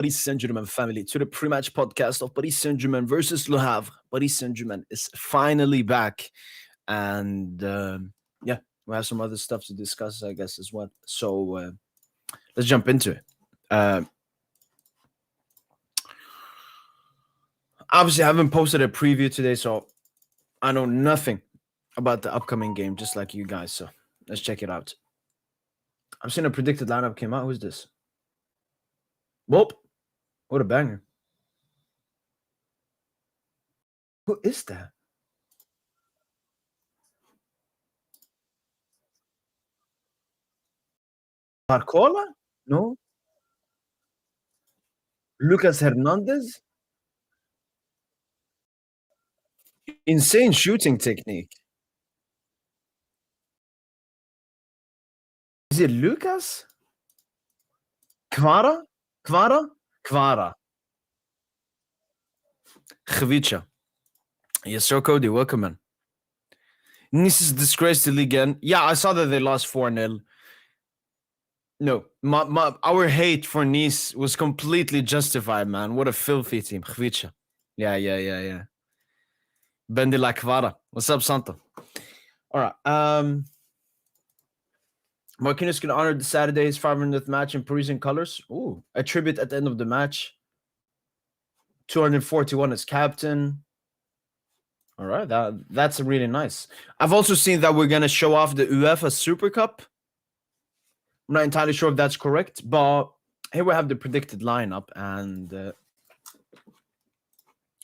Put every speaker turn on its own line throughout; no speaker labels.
Paris Saint-Germain family to the pre-match podcast of Paris Saint-Germain versus Le Havre. Paris Saint-Germain is finally back, and yeah, we have some other stuff to discuss, I guess, as well. So let's jump into it. Obviously, I haven't posted a preview today, so I know nothing about the upcoming game, just like you guys. So let's check it out. I've seen a predicted lineup came out. Who's this? Whoop! What a banger. Who is that? Barcola? No. Lucas Hernandez? Insane shooting technique. Is it Lucas? Kvara? Kvara? Kvara. Khvicha. Yes, sir, Cody. Welcome, man. Nice is disgraced to Ligue 1. Yeah, I saw that they lost 4-0. No, our hate for Nice was completely justified, man. What a filthy team. Khvicha. Yeah. Bendi La Kvara. What's up, Santo? All right. Marquinhos can honor the Saturday's 500th match in Parisian colors. Ooh, a tribute at the end of the match. 241 as captain. All right, that's really nice. I've also seen that we're going to show off the UEFA Super Cup. I'm not entirely sure if that's correct, but here we have the predicted lineup, and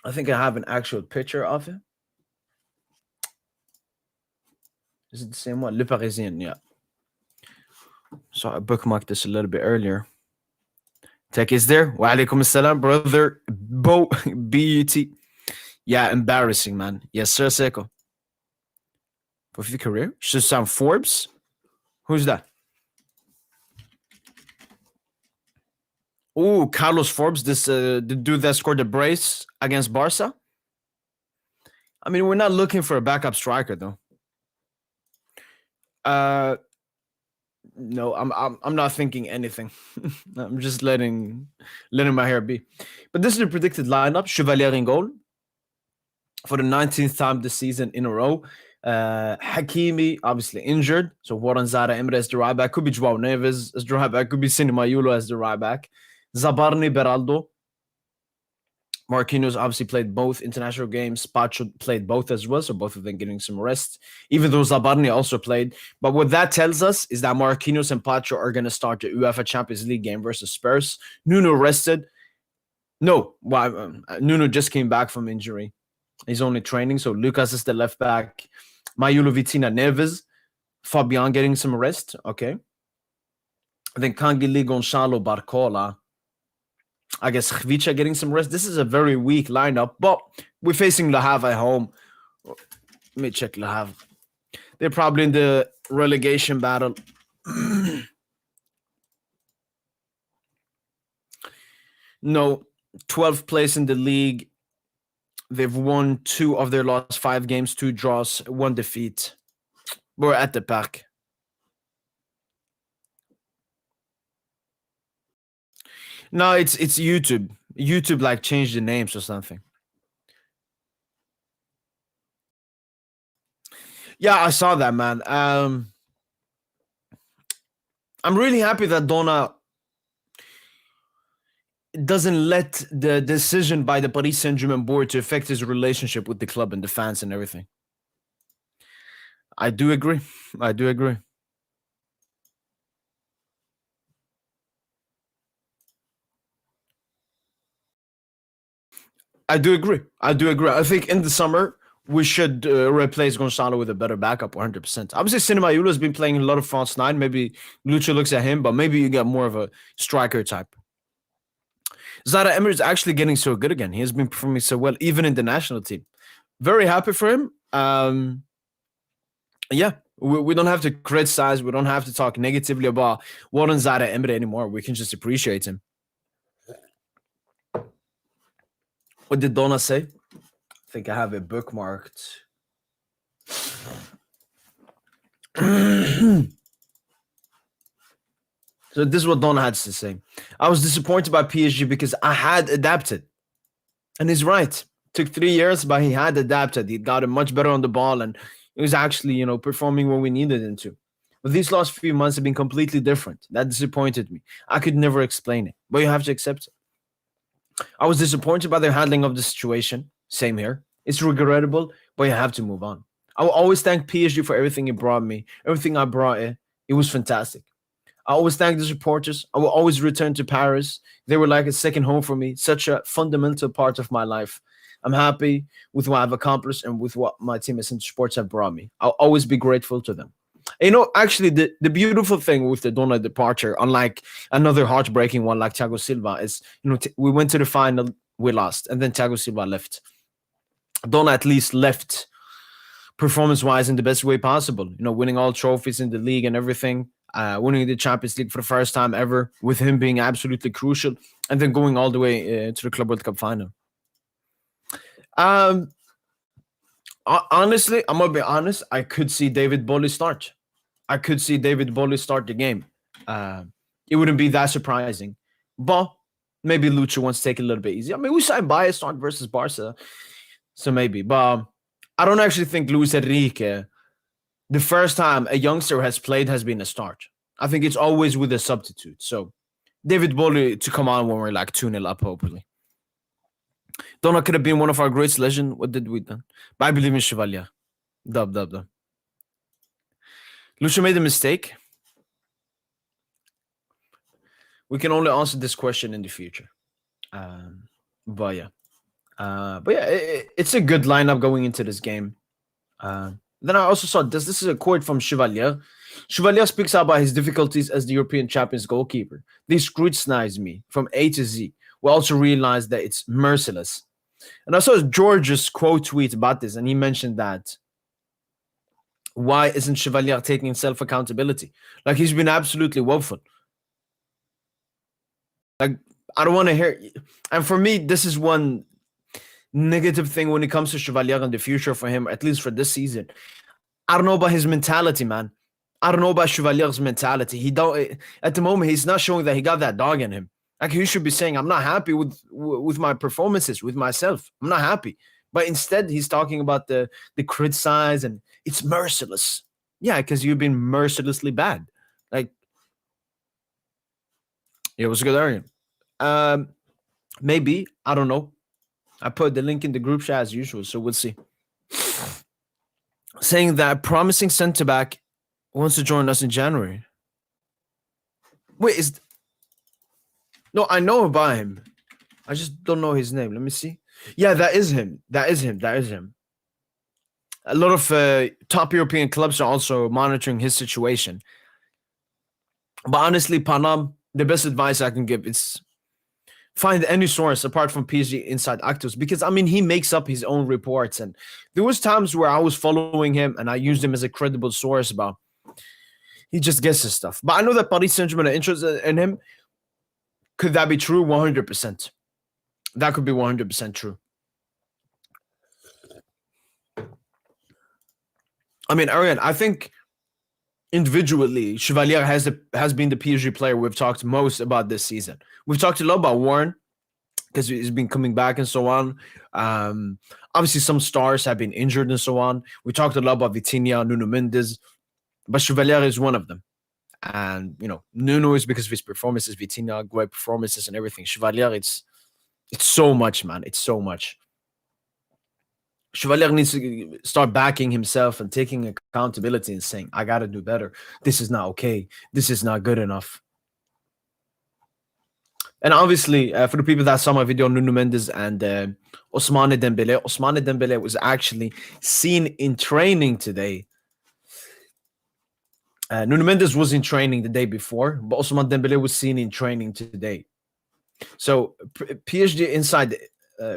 I think I have an actual picture of it. Is it the same one? Le Parisien, yeah. So I bookmarked this a little bit earlier. Tech is there. Wa alaikum assalam, brother. B-U-T. Yeah, embarrassing, man. Yes, sir, Seiko. For the career? Should sound Forbes? Who's that? Oh, Carlos Forbes, this the dude that scored the brace against Barca. I mean, we're not looking for a backup striker, though. No, I'm not thinking anything. I'm just letting my hair be. But this is the predicted lineup: Chevalier in goal for the 19th time this season in a row. Hakimi obviously injured, so Warren Zara Emre as the right back. Could be Joao Neves as the right back. Could be Cinema Yulo as the right back. Zabarni Beraldo. Marquinhos obviously played both international games. Pacho played both as well, so both of them getting some rest, even though Zabarni also played. But what that tells us is that Marquinhos and Pacho are going to start the UEFA Champions League game versus Spurs. Nuno rested. No, Nuno just came back from injury. He's only training, so Lucas is the left back. Mayulo Vitina Neves. Fabian getting some rest. Okay. Then Kangili Gonçalo Barcola. I guess Khvicha getting some rest. This is a very weak lineup, but we're facing Le Havre at home. Let me check Le Havre. They're probably in the relegation battle. No, 12th place in the league. They've won 2 of their last 5 games, 2 draws, 1 defeat. We're at the Parc. No, it's YouTube. YouTube like changed the names or something. Yeah, I saw that, man. I'm really happy that Donna doesn't let the decision by the Paris Saint-Germain board to affect his relationship with the club and the fans and everything. I do agree. I do agree. I think in the summer, we should replace Gonzalo with a better backup 100%. Obviously, Cinema Yulo has been playing a lot of false 9. Maybe Lucha looks at him, but maybe you get more of a striker type. Zara Emery is actually getting so good again. He has been performing so well, even in the national team. Very happy for him. Yeah, we don't have to criticize. We don't have to talk negatively about Warren Zara Emery anymore. We can just appreciate him. What did Donna say? I think I have it bookmarked. So this is what Don had to say. I was disappointed by PSG because I had adapted. And he's right. Took 3 years, but he had adapted. He got much better on the ball, and he was actually, performing when we needed him to. But these last few months have been completely different. That disappointed me. I could never explain it, but you have to accept it. I was disappointed by their handling of the situation. Same here. It's regrettable, but you have to move on. I will always thank PSG for everything it brought me, everything I brought it. It was fantastic. I always thank the supporters. I will always return to Paris. They were like a second home for me, such a fundamental part of my life. I'm happy with what I've accomplished and with what my team at Center Sports have brought me. I'll always be grateful to them. Actually, the beautiful thing with the Donna departure, unlike another heartbreaking one like Thiago Silva, is, we went to the final, we lost, and then Thiago Silva left. Donna at least left performance-wise in the best way possible, winning all trophies in the league and everything. Winning the Champions League for the first time ever, with him being absolutely crucial, and then going all the way to the Club World Cup final. Honestly, I'm gonna be honest. I could see David Boly start. I could see David Boly start the game. It wouldn't be that surprising, but maybe Lucho wants to take it a little bit easy. I mean, we saw Baez start versus Barca, so maybe. But I don't actually think Luis Enrique, the first time a youngster has played, has been a start. I think it's always with a substitute. So David Boly to come on when we're like 2-0 up, hopefully. Donna could have been one of our greatest legends. What did we do? But I believe in Chevalier. Dub. Lucio made a mistake. We can only answer this question in the future. But yeah, it's a good lineup going into this game. Then I also saw this. This is a quote from Chevalier. Chevalier speaks about his difficulties as the European Champions goalkeeper. They scrutinize me from A to Z. We also realize that it's merciless. And I saw George's quote tweet about this, and he mentioned that why isn't Chevalier taking self-accountability? Like, he's been absolutely woeful. Like, I don't want to hear. And for me, this is one negative thing when it comes to Chevalier in the future for him, at least for this season. I don't know about his mentality, man. I don't know about Chevalier's mentality. He don't at the moment. He's not showing that he got that dog in him. Like, he should be saying, "I'm not happy with my performances, with myself. I'm not happy." But instead, he's talking about the criticize and it's merciless. Yeah, because you've been mercilessly bad. Like, it was a good argument. Maybe, I don't know. I put the link in the group chat as usual, so we'll see. Saying that promising centre back wants to join us in January. Wait, no, I know about him. I just don't know his name. Let me see. Yeah, that is him. That is him. A lot of top European clubs are also monitoring his situation. But honestly, Panam, the best advice I can give is find any source apart from PSG Inside Actors, because I mean, he makes up his own reports, and there was times where I was following him and I used him as a credible source, but he just guesses stuff. But I know that Paris Saint-Germain are interested in him. Could that be true? 100%. That could be 100% true. I mean, Arian, I think individually, Chevalier has been the PSG player we've talked most about this season. We've talked a lot about Warren because he's been coming back and so on. Obviously, some stars have been injured and so on. We talked a lot about Vitinha, Nuno Mendes, but Chevalier is one of them. And, Nuno is because of his performances, Vitinha, great performances and everything. Chevalier, it's so much, man. It's so much. Chevalier needs to start backing himself and taking accountability and saying, I got to do better. This is not okay. This is not good enough. And obviously, for the people that saw my video on Nuno Mendes and Ousmane Dembele was actually seen in training today. Nuno Mendes was in training the day before, but Ousmane Dembele was seen in training today. So PSG Inside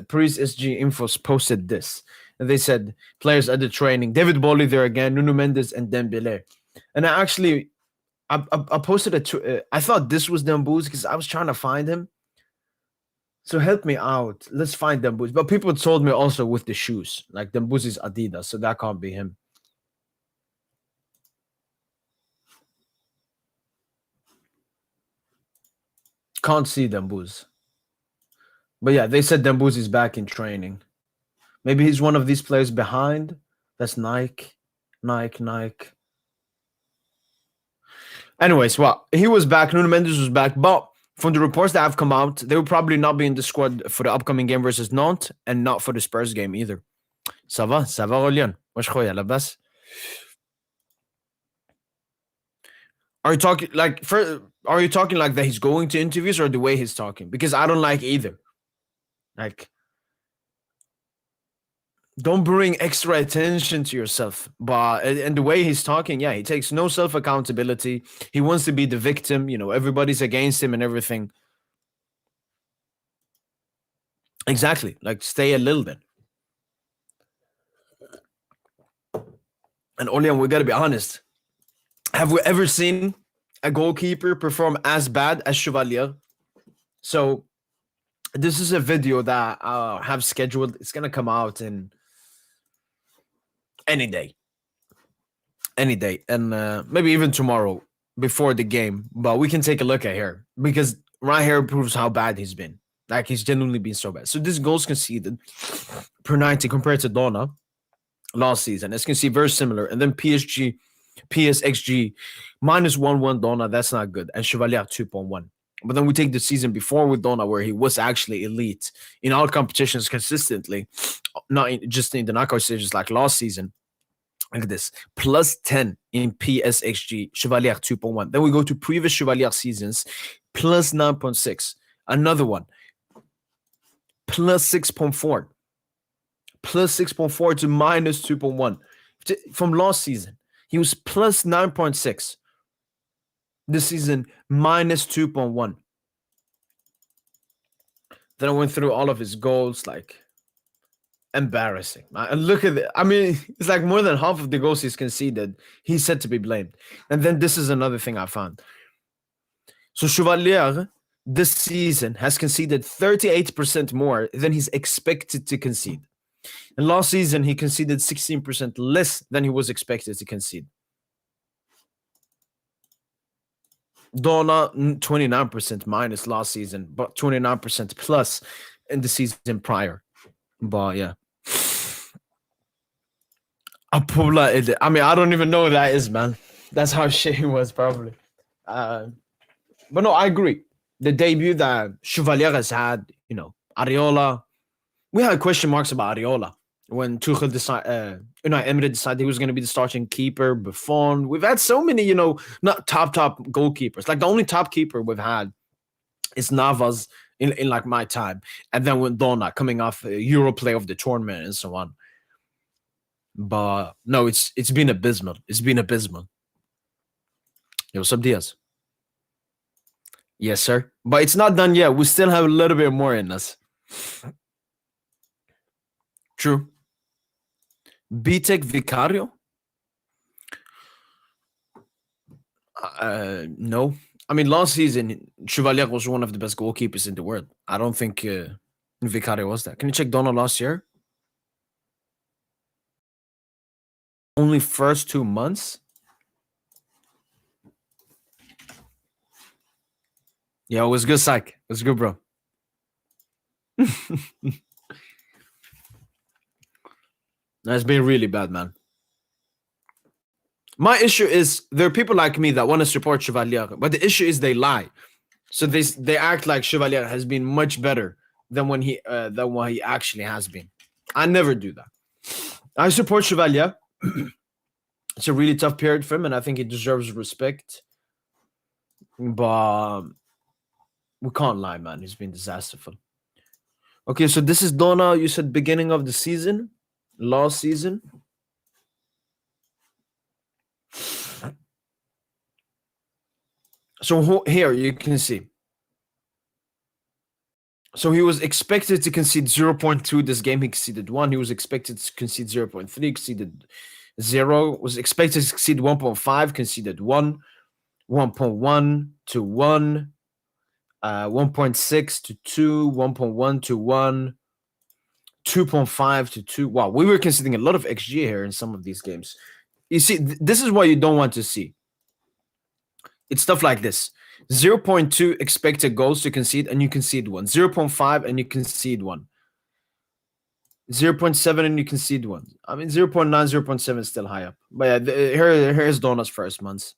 Paris SG Infos posted this. And they said, players at the training, David Boly there again, Nuno Mendes and Dembele. And I posted I thought this was Dembouz because I was trying to find him. So help me out. Let's find Dembouz. But people told me also with the shoes. Like, Dembouz is Adidas, so that can't be him. Can't see Dembuz. But yeah, they said Dembuz is back in training. Maybe he's one of these players behind. That's Nike. Anyways, well, he was back. Nuno Mendes was back. But from the reports that have come out, they will probably not be in the squad for the upcoming game versus Nantes and not for the Spurs game either. Ça va, Olian. Wesh khoya, labas. Are you talking like that he's going to interviews or the way he's talking? Because I don't like either. Like, don't bring extra attention to yourself. But and the way he's talking, yeah, he takes no self accountability. He wants to be the victim. You know, everybody's against him and everything. Exactly. Like, stay a little bit. And Olian, we gotta be honest. Have we ever seen a goalkeeper perform as bad as Chevalier? So this is a video that I have scheduled. It's gonna come out in any day, and maybe even tomorrow before the game. But we can take a look at here because right here proves how bad he's been. Like, he's genuinely been so bad. So this goals conceded per 90 compared to Donna last season. As you can see, very similar. And then PSG, PSXG -1.1 Donna. That's not good. And Chevalier 2.1. But then we take the season before with Donna, where he was actually elite in all competitions consistently, not just in the knockout stages like last season. Look at this. +10 in PSXG, Chevalier 2.1. Then we go to previous Chevalier seasons, +9.6. Another one, +6.4. +6.4 to -2.1. From last season, he was +9.6. This season, -2.1. Then I went through all of his goals, like, embarrassing. And look at it. I mean, it's like more than half of the goals he's conceded, he's said to be blamed. And then this is another thing I found. So Chevalier this season has conceded 38% more than he's expected to concede. And last season, he conceded 16% less than he was expected to concede. Donna, 29% minus last season, but 29% plus in the season prior. But yeah. I mean, I don't even know who that is, man. That's how shit he was, probably. But no, I agree. The debut that Chevalier has had, you know, Areola. We had question marks about Areola when Tuchel decided, Emery decided he was going to be the starting keeper. Buffon. We've had so many, you know, not top goalkeepers. Like, the only top keeper we've had is Navas in like my time, and then with Donna coming off a Euro play of the tournament and so on. But no, it's been abysmal. It's been abysmal. Yo, what's up, Diaz? Yes, sir. But it's not done yet. We still have a little bit more in us. True. B-Tech Vicario? No. I mean, last season, Chevalier was one of the best goalkeepers in the world. I don't think Vicario was that. Can you check Donna last year? Only first 2 months? Yeah, it was good, psych. It was good, bro. That's been really bad, man. My issue is there are people like me that want to support Chevalier, but the issue is they lie. So they act like Chevalier has been much better than what he actually has been. I never do that. I support Chevalier. It's a really tough period for him, and I think he deserves respect. But we can't lie, man. He's been disasterful. Okay, so this is Donna. You said beginning of the season, last season. So here you can see. So he was expected to concede 0.2 this game. He conceded 1. He was expected to concede 0.3, conceded 0. Was expected to concede 1.5, conceded 1. 1.1 to 1. 1.6 to 2. 1.1 to 1. 2.5 to 2. Wow, we were conceding a lot of XG here in some of these games. You see, this is what you don't want to see. It's stuff like this. 0.2 expected goals to concede, and you concede one. 0.5 and you concede one. 0.7 and you concede one. I mean, 0.9, 0.7 is still high up. But yeah, here's Donna's first months.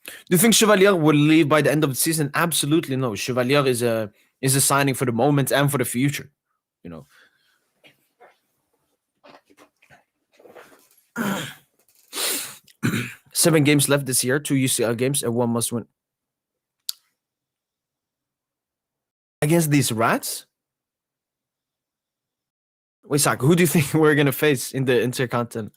Do you think Chevalier will leave by the end of the season? Absolutely no. Chevalier is a signing for the moment and for the future. You know. 7 games left this year, 2 UCL games, and 1 must win. Against these rats? Wait, Sak, who do you think we're gonna face in the Intercontinental?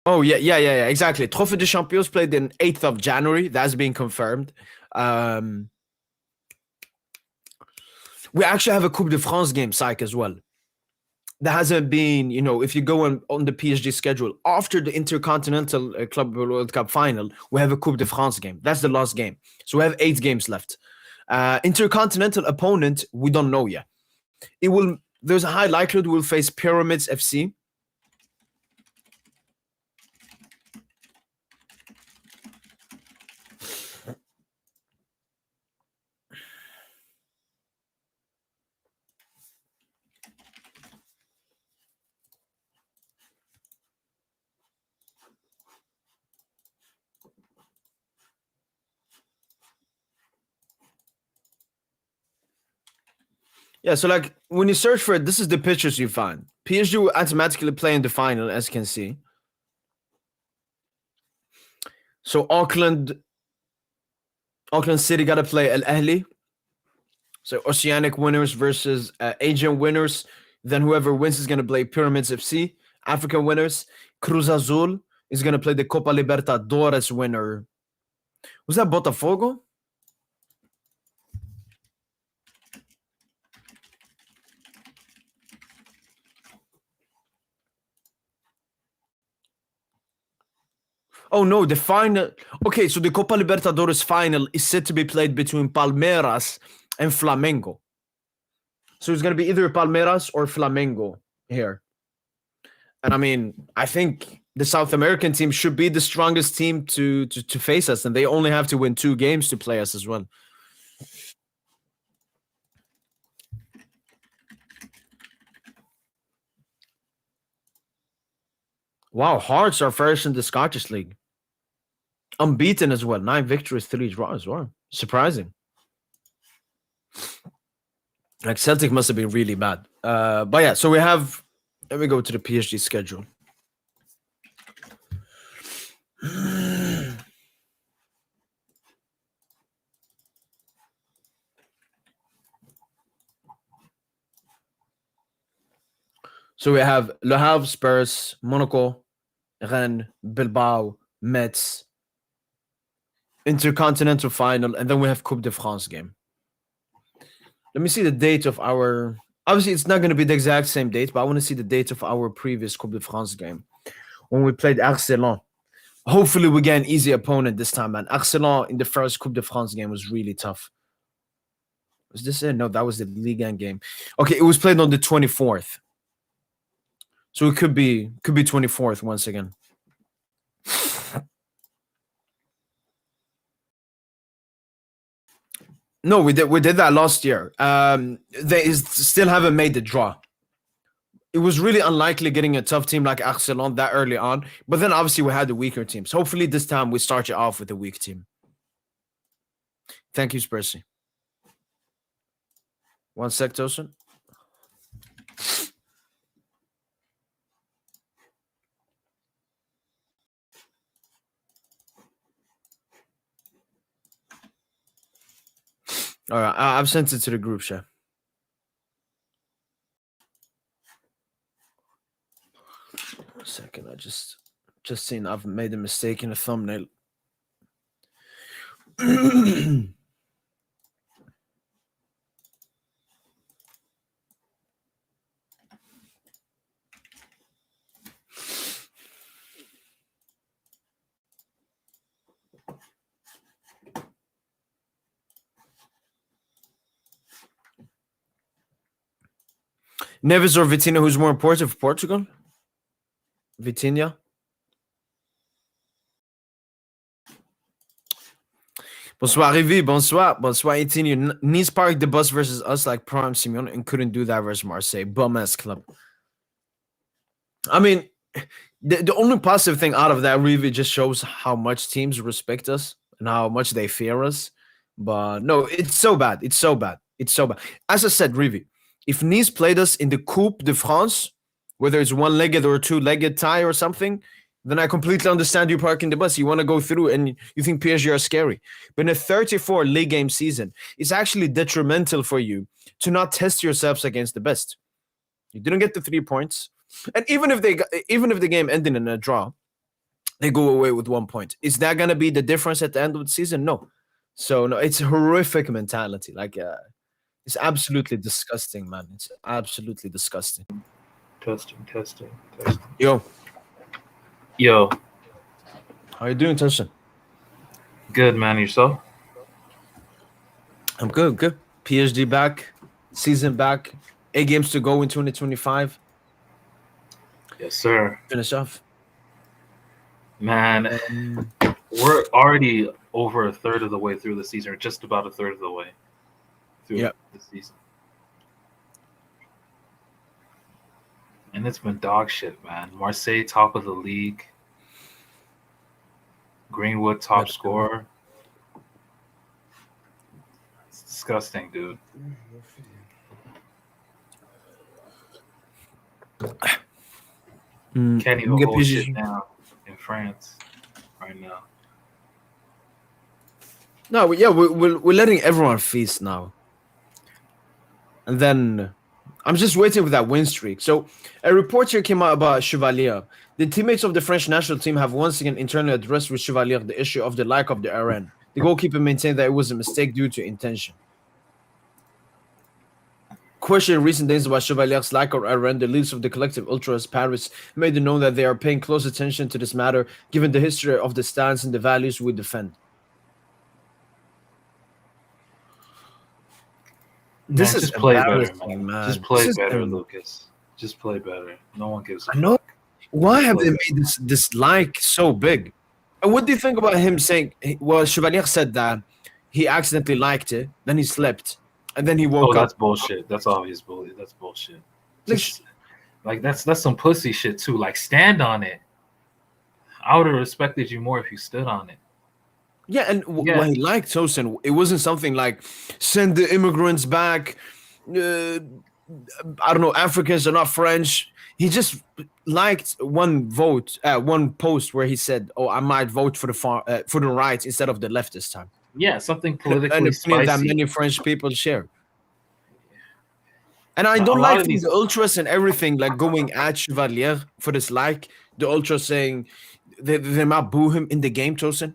Oh yeah, exactly. Trophée des Champions played in 8th of January. That's being confirmed. We actually have a Coupe de France game, Psych, as well. There hasn't been, if you go on the PSG schedule, after the Intercontinental Club World Cup final, we have a Coupe de France game. That's the last game. So we have 8 games left. Intercontinental opponent, we don't know yet. There's a high likelihood we'll face Pyramids FC. Yeah, so like when you search for it, this is the pictures you find. PSG will automatically play in the final, as you can see. So Auckland City got to play Al Ahly. So Oceanic winners versus Asian winners. Then whoever wins is going to play Pyramids FC. African winners. Cruz Azul is going to play the Copa Libertadores winner. Was that Botafogo? Oh no, the final. Okay, so the Copa Libertadores final is set to be played between Palmeiras and Flamengo. So it's going to be either Palmeiras or Flamengo here. And I mean, I think the South American team should be the strongest team to face us, and they only have to win 2 games to play us as well. Wow, Hearts are first in the Scottish League. Unbeaten as well. 9 victories, 3 draws as well. Surprising. Like Celtic must have been really bad. But yeah, so let me go to the PSG schedule. So we have Le Havre, Spurs, Monaco, Rennes, Bilbao, Metz, Intercontinental final, and then we have Coupe de France game. Let me see the date of our. Obviously, it's not going to be the exact same date, but I want to see the date of our previous Coupe de France game when we played Arcelon. Hopefully, we get an easy opponent this time, man. Arcelon in the first Coupe de France game was really tough. Was this it? No, that was the Ligue game. Okay, it was played on the 24th. So it could be 24th once again. No, we did that last year. They still haven't made the draw. It was really unlikely getting a tough team like Arcelon that early on, but then obviously we had the weaker teams. Hopefully this time we start you off with a weak team. Thank you, Spursy. 1 sec, Tosin. All right, I've sent it to the group chat. One second, I just seen I've made a mistake in the thumbnail. Neves or Vitinha, who's more important for Portugal? Vitinha. Bonsoir, Rivi. Bonsoir. Bonsoir, Etienne. Nice parked the bus versus us like Prime Simeone and couldn't do that versus Marseille. Bum-ass club. I mean, the only positive thing out of that really just shows how much teams respect us and how much they fear us. But no, it's so bad. It's so bad. It's so bad. As I said, Rivi, if Nice played us in the Coupe de France, whether it's one-legged or two-legged tie or something, then I completely understand you parking the bus. You want to go through and you think PSG are scary. But in a 34 league game season, it's actually detrimental for you to not test yourselves against the best. You didn't get the 3 points. And even if the game ended in a draw, they go away with 1 point. Is that gonna be the difference at the end of the season? No. So no, it's a horrific mentality. Like it's absolutely disgusting, man. It's absolutely disgusting.
Testing.
Yo, how you doing, Tushin?
Good, man. Yourself?
I'm good. Good. PSG back, season back. 8 games to go in 2025.
Yes, sir.
Finish off.
Man, we're already over a third of the way through the season, or just about a third of the way through the season. And it's been dog shit, man. Marseille, top of the league. Greenwood, top scorer. It's disgusting, dude. Can't even hold shit down in France right now.
No, we're letting everyone feast now. And then I'm just waiting for that win streak. So a report here came out about Chevalier. The teammates of the French national team have once again internally addressed with Chevalier the issue of the lack of the RN. The goalkeeper maintained that it was a mistake due to intention. Question in recent days about Chevalier's lack of RN, the leaders of the collective Ultras Paris made it known that they are paying close attention to this matter, given the history of the stance and the values we defend.
This is play better, man. Just play better, Lucas. Just play better. No one gives a fuck.
Why have they made this like so big? And what do you think about him saying? Well, Chevalier said that he accidentally liked it, then he slept, and then he woke up.
That's bullshit. That's obvious bullshit. That's bullshit. Like that's some pussy shit too. Like stand on it. I would have respected you more if you stood on it.
Yeah, and what he liked, Tosin, it wasn't something like send the immigrants back. I don't know, Africans are not French. He just liked one post where he said, "Oh, I might vote for the right instead of the left this time."
Yeah, something politically spicy
that many French people share. And I don't like the ultras and everything like going at Chevalier for this. Like the ultras saying they might boo him in the game, Tosin.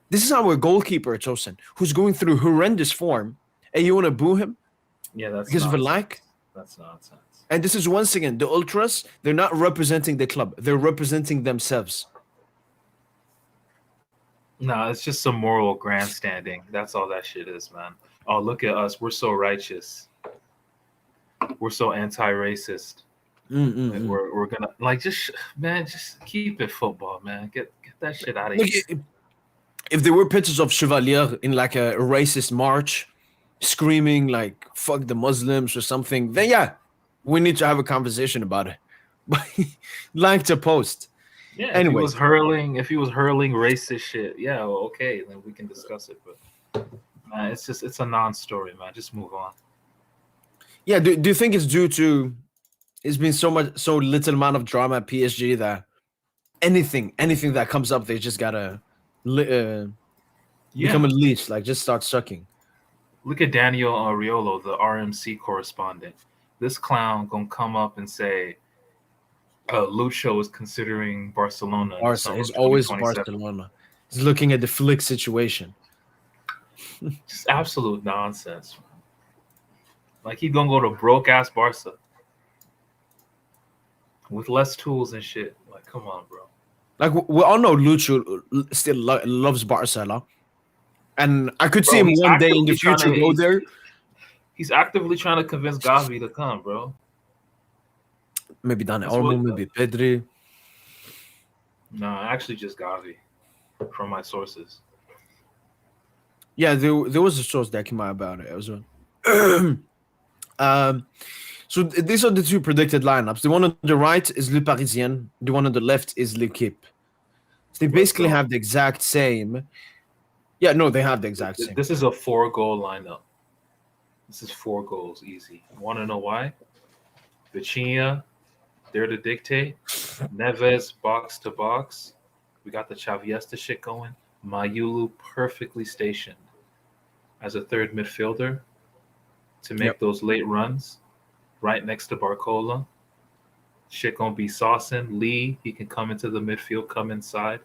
This is our goalkeeper, Tosin, who's going through horrendous form, and you want to boo him?
Yeah, that's
because of a like.
That's nonsense.
And this is once again the ultras. They're not representing the club; they're representing themselves.
No, it's just some moral grandstanding. That's all that shit is, man. Oh, look at us. We're so righteous. We're so anti-racist. We're gonna like just keep it football, man. Get that shit out of here.
If there were pictures of Chevalier in like a racist march, screaming like "fuck the Muslims" or something, then yeah, we need to have a conversation about it. But like to post.
Yeah, anyway. If he was hurling racist shit, yeah, well, okay, then we can discuss it. But man, it's a non-story, man. Just move on.
Yeah, do you think it's due to it's been so little amount of drama at PSG that anything that comes up, they just gotta become a leech, like just start sucking.
Look at Daniel Ariolo, the RMC correspondent. This clown gonna come up and say Lucho is considering Barcelona.
Barca is always Barcelona. He's looking at the Flick situation.
Just absolute nonsense. Like he's gonna go to broke ass Barca with less tools and shit. Like, come on, bro.
Like we all know Lucho still loves Barcelona, and I could see him one day in the future go there.
He's actively trying to convince Gavi to come, bro.
Maybe Dani Olmo, maybe Pedri.
No, actually just Gavi, from my sources.
Yeah, there was a source that came out about it as well. um, so these are the two predicted lineups. The one on the right is Le Parisien. The one on the left is L'Equipe. So they
Let's
basically
go.
have the exact same. Yeah, no, they have the exact same.
This is a 4-goal lineup. This is 4 goals, easy. Want to know why? Vitinha, there to dictate. Neves, box to box. We got the Chaviesta shit going. Mayulu perfectly stationed as a third midfielder to make
Yep.
those late runs right next to Barcola. Shit gonna be saucing. Lee, he can come into the midfield, come inside.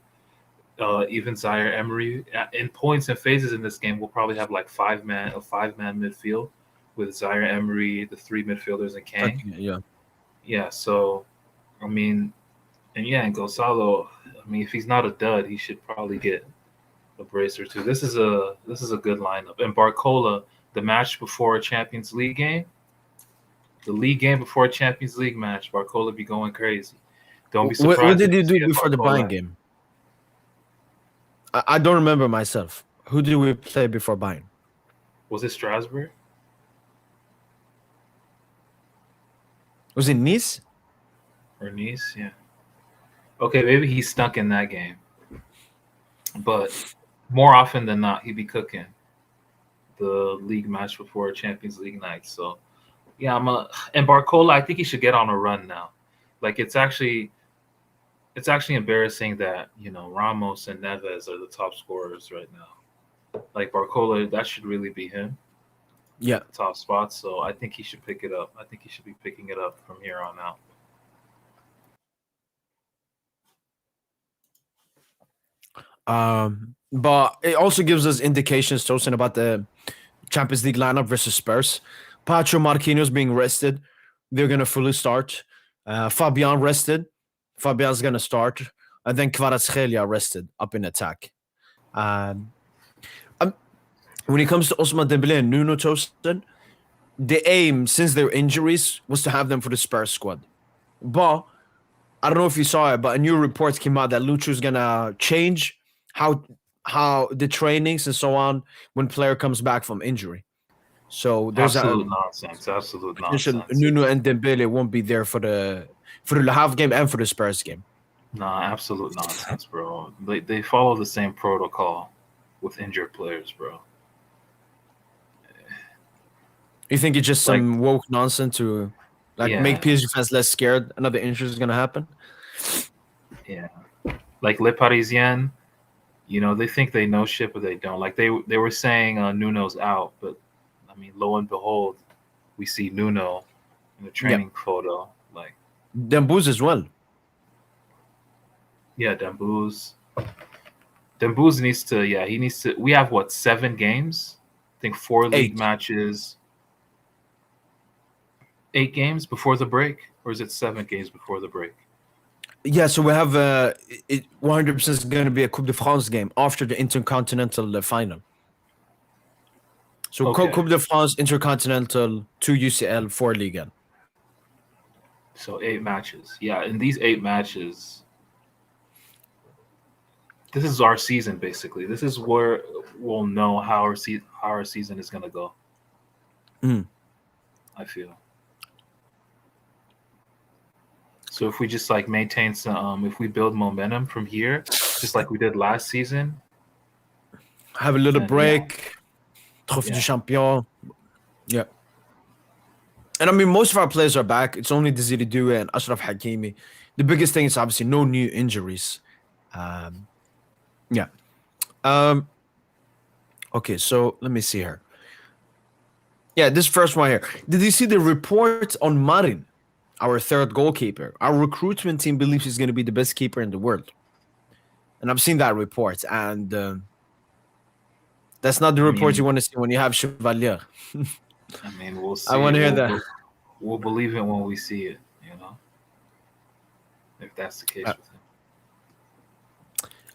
Even Zaire Emery in points and phases in this game, we'll probably have like a 5-man midfield with Zaire Emery, the 3 midfielders, and Kang.
Yeah.
Yeah, so I mean, and Gonzalo. I mean, if he's not a dud, he should probably get a brace or two. This is a good lineup. And Barcola, the match before a Champions League game, the league game before a Champions League match, Barcola be going crazy. Don't be
What
surprised
did
if
you
you see
do
a
before the Bayern
Barcola.
game? I don't remember myself. Who did we play before Bayern?
Was it Strasbourg?
Was it Nice?
Or Nice? Yeah. Okay, maybe he stunk in that game. But more often than not, he'd be cooking the league match before Champions League night. So yeah, and Barcola, I think he should get on a run now. Like it's actually embarrassing that, Ramos and Neves are the top scorers right now. Like Barcola, that should really be him.
Yeah.
Top spot. So I think he should pick it up. I think he should be picking it up from here on out.
But it also gives us indications, Tosin, about the Champions League lineup versus Spurs. Pacho Marquinhos being rested. They're going to fully start. Fabian rested. Fabian's going to start. And then Kvaratskhelia rested up in attack. When it comes to Osman Dembele and Nuno, Tosin, the aim since their injuries was to have them for the Spurs squad. But I don't know if you saw it, but a new report came out that Lucho's going to change how the trainings and so on when player comes back from injury. So there's a
Nonsense. Absolute
potential
nonsense.
Nuno and Dembele won't be there for the Le Havre game and for the Spurs game.
Nah, absolute nonsense, bro. They follow the same protocol with injured players, bro.
You think it's just some woke nonsense to make PSG fans less scared another injury is gonna happen?
Yeah. Like Le Parisien, they think they know shit, but they don't. Like they were saying Nuno's out, but I mean, lo and behold, we see Nuno in the training photo. Like
Dembouz as well.
Yeah, Dembouz. Dembouz needs to. Yeah, he needs to. We have 7 games? I think 4 league matches. 8 games before the break, or is it 7 games before the break?
Yeah, so we have it 100% is going to be a Coupe de France game after the Intercontinental final. So Coupe de France, Intercontinental, 2 UCL, 4 Ligue.
So 8 matches. Yeah, in these 8 matches, this is our season basically. This is where we'll know how our season is going to go. I feel. So if we just maintain some, if we build momentum from here, just like we did last season,
have a little break, Trophée du Champion, and I mean most of our players are back. It's only Desiree Doué and Acharf Hakimi. The biggest thing is obviously no new injuries. Okay, so let me see here. Yeah, this first one here. Did you see the report on Marin? Our third goalkeeper. Our recruitment team believes he's going to be the best keeper in the world. And I've seen that report. And that's not the report you want to see when you have Chevalier.
I mean, we'll see.
I want to hear that.
We'll believe it when we see it, if that's the case with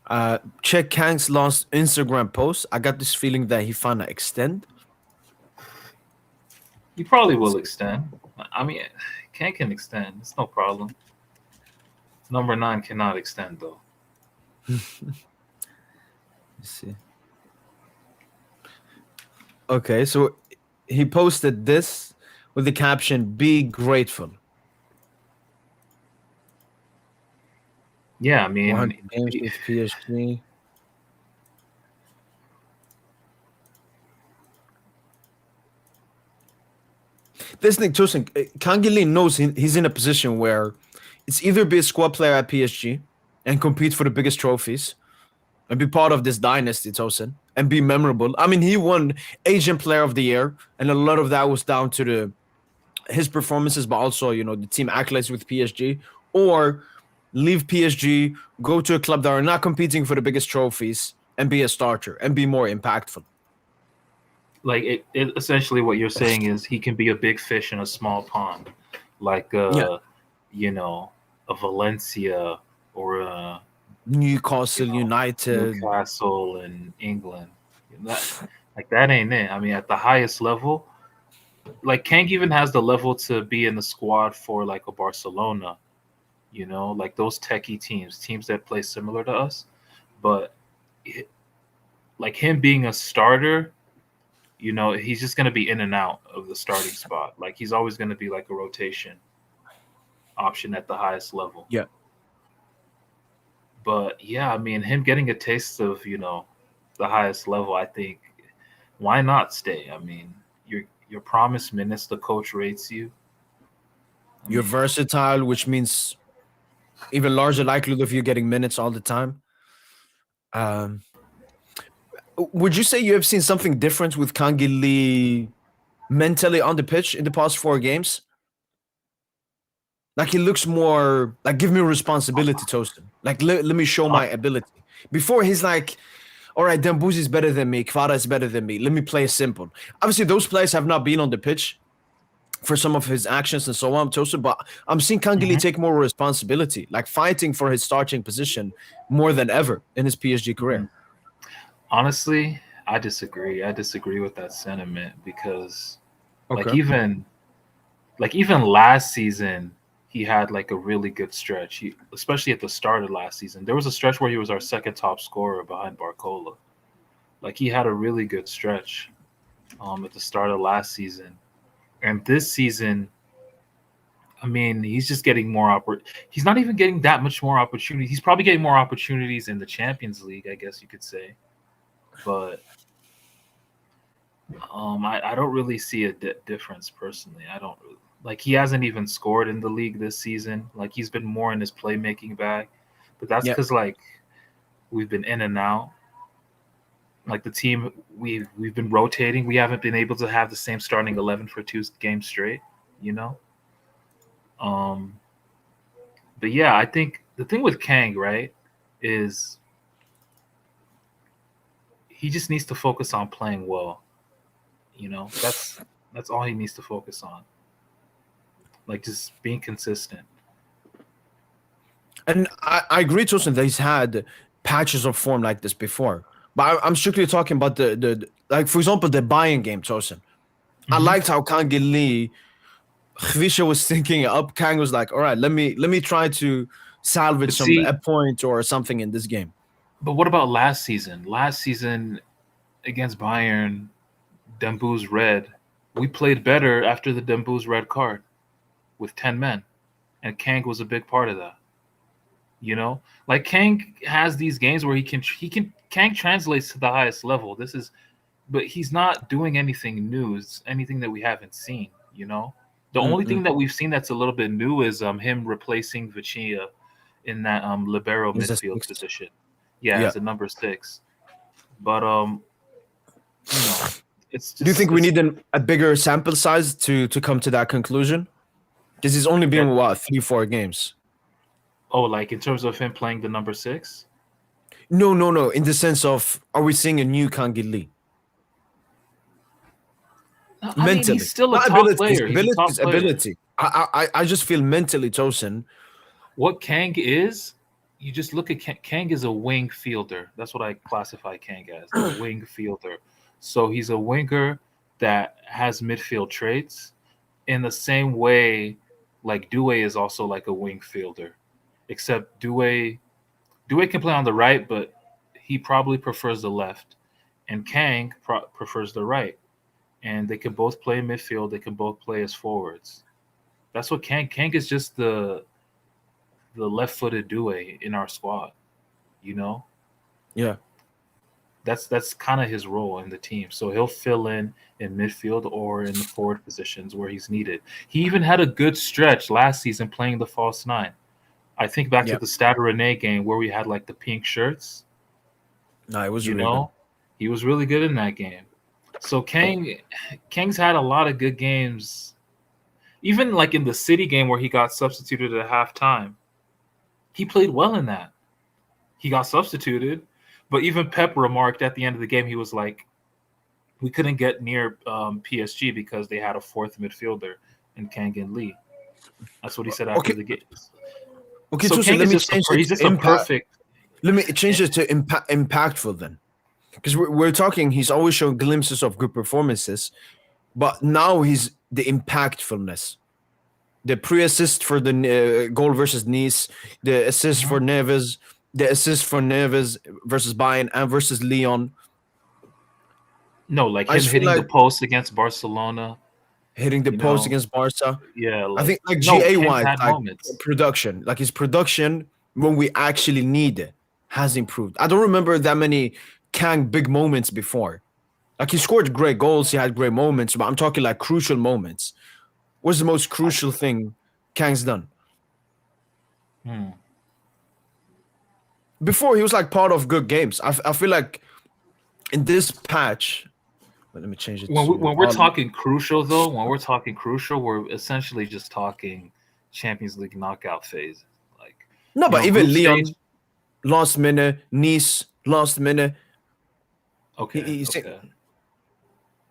him.
Check Kang's last Instagram post. I got this feeling that he found to extend.
He probably will extend. I mean, Kang can extend. It's no problem. Number 9 cannot extend, though.
Let's see. Okay, so he posted this with the caption, "Be grateful."
Yeah, I mean,
100 games with PSG. This thing, Tosin, Kangili knows he's in a position where it's either be a squad player at PSG and compete for the biggest trophies and be part of this dynasty, Tosin, and be memorable. I mean, he won Asian Player of the Year, and a lot of that was down to his performances, but also the team accolades with PSG, or leave PSG, go to a club that are not competing for the biggest trophies, and be a starter and be more impactful.
like it essentially what you're saying is he can be a big fish in a small pond, like
Yeah,
you know, a Valencia or a
Newcastle United.
Newcastle in England. That, like that ain't it. I mean, at the highest level, like Kank even has the level to be in the squad for like a Barcelona, like those techie teams that play similar to us. But like him being a starter, he's just going to be in and out of the starting spot. Like he's always going to be like a rotation option at the highest level.
Yeah.
But yeah, I mean, him getting a taste of, the highest level, I think, why not stay? I mean, you're promised minutes, the coach rates you.
You're versatile, which means even larger likelihood of you getting minutes all the time. Would you say you have seen something different with Kangi Lee mentally on the pitch in the past 4 games? Like he looks more like give me responsibility, Toastin. Like let me show my ability. Before he's like, all right, Dembuzi is better than me, Kvara is better than me. Let me play simple. Obviously, those players have not been on the pitch for some of his actions and so on, Toastin, but I'm seeing Kangili take more responsibility, like fighting for his starting position more than ever in his PSG career.
Honestly, I disagree. I disagree with that sentiment because
Okay.
like even last season, he had like a really good stretch. Especially at the start of last season, there was a stretch where he was our second top scorer behind Barcola. Like he had a really good stretch at the start of last season, and this season, I mean, he's just getting more He's not even getting that much more opportunity. He's probably getting more opportunities in the Champions League, I guess you could say, but I don't really see a difference personally. I don't really, like he hasn't even scored in the league this season. Like he's been more in his playmaking bag, but that's because like we've been in and out. Like the team, we've been rotating. We haven't been able to have the same starting 11 for 2 games straight. But yeah, I think the thing with Kang, right, is he just needs to focus on playing well. That's all he needs to focus on. Like just being consistent.
And I agree, Tosin, that he's had patches of form like this before. But I'm strictly talking about the like, for example, the Bayern game, Tosin. I liked how Kangi Lee, Khvisha was thinking up. Kang was like, all right, let me try to salvage a point or something in this game.
But what about last season? Last season against Bayern, Dembu's red. We played better after the Dembu's red card with 10 men. And Kang was a big part of that. Like Kang has these games where Kang translates to the highest level. But he's not doing anything new. It's anything that we haven't seen, The only thing that we've seen that's a little bit new is him replacing Vichia in that libero midfield position. Yeah, as a number 6. But it's just.
Do you think we need a bigger sample size to come to that conclusion? Because he's only been 3-4 games.
Oh, like in terms of him playing the number 6?
No. In the sense of, are we seeing a new Kangi Lee?
Mentally, mean, he's still a top player. He's
ability. I just feel mentally, Tosin.
What Kang is, you just look at Kang is a wing fielder. That's what I classify Kang as, a wing fielder. So he's a winger that has midfield traits in the same way like Due is also like a wing fielder. Except Due can play on the right, but he probably prefers the left. And Kang prefers the right. and they can both play midfield. They can both play as forwards. That's what Kang is, just the left-footed Doué in our squad. You know,
Yeah.
that's kind of his role in the team. So he'll fill in midfield or in the forward positions where he's needed. He even had a good stretch last season playing the false nine. I think back to
Yeah.
the Stade Rennais game where we had like the pink shirts.
No, it was
You
really
know, he was really good in that game. So Kang's had a lot of good games. Even like in the City game where he got substituted at halftime, he played well in that. He got substituted, but even Pep remarked at the end of the game, he was like, we couldn't get near PSG because they had a fourth midfielder in Kang and Lee. That's what he said
good.
after
Okay.
the game.
Okay,
So
so
Kang
let
is
me
just
change it
he's
to
just a
impact.
perfect.
Let me change it to impactful then, because we're talking. He's always shown glimpses of good performances, but now he's the impactfulness. The pre-assist for the goal versus Nice, the assist for Neves, the assist for Neves versus Bayern and versus Lyon.
No, like
I
him
just feel
hitting the
like
post against Barcelona.
hitting the
You
post
know,
against Barca.
yeah,
I think like
no,
GA
Kang's
wise,
had
like
moments.
production, like his production when we actually need it has improved. I don't remember that many Kang big moments before. Like he scored great goals, he had great moments, but I'm talking like crucial moments. What's the most crucial thing Kang's done?
Hmm.
Before he was like part of good games. I feel like in this patch, let me change it to
When we're talking crucial, though, we're essentially just talking Champions League knockout phase. Like,
no, but
group
even
stage.
Leon last minute, Nice last minute.
Okay,
He's
okay.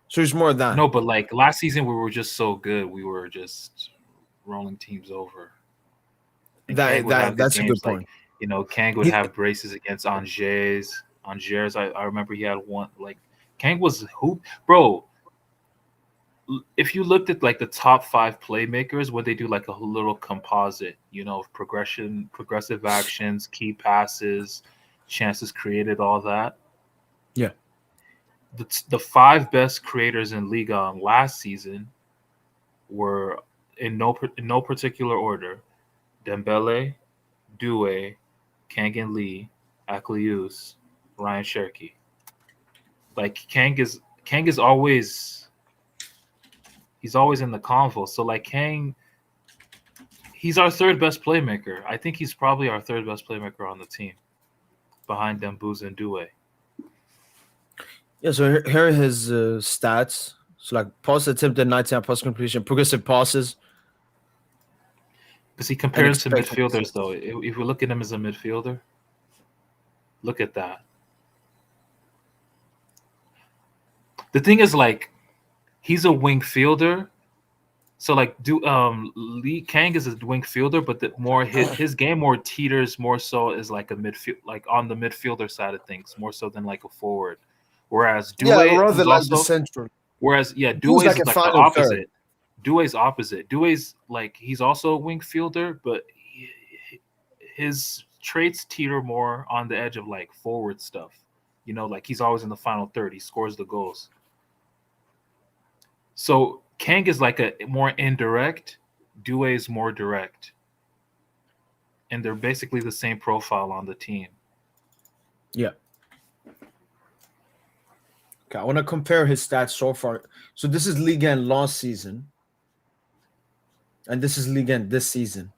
so it's more than
No, but like last season, we were just so good. We were just rolling teams over. And Kang would have good
that's a good
games. Like,
point.
Kang would
He,
have braces against Angers. Angers, I remember he had one. Like, Kang was who, bro. If you looked at like the top 5 playmakers, what they do like a little composite, of progressive actions, key passes, chances created, all that.
yeah,
The 5 best creators in Ligue last season were in no particular order: Dembele, Doué, Kang Lee, Aklius, Ryan Cherky. Like Kang is always he's always in the convo. So like Kang, he's our third best playmaker. I think he's probably our third best playmaker on the team, behind Dembouz and Doué.
yeah. So here are his stats. So like pass attempted 99 pass completion, progressive passes,
Because he
and
compares to
expected
midfielders,
assists.
though. If we look at him as a midfielder, look at that. The thing is, like, he's a wing fielder. So like, Lee Kang is a wing fielder, but his game more teeters more so is like a midfield, like on the midfielder side of things, more so than like a forward. Whereas
Yeah,
Doué,
rather
who's
like the
also
central. He's
Doué's
like a
is like the
final third.
opposite. Doué's opposite. Doué's like he's also a wing fielder, but his traits teeter more on the edge of like forward stuff. Like he's always in the final third. He scores the goals. So Kang is like a more indirect. Doué is more direct, and they're basically the same profile on the team.
Yeah. Okay, I want to compare his stats so far. So this is Ligue 1 last season, and this is Ligue 1 this season.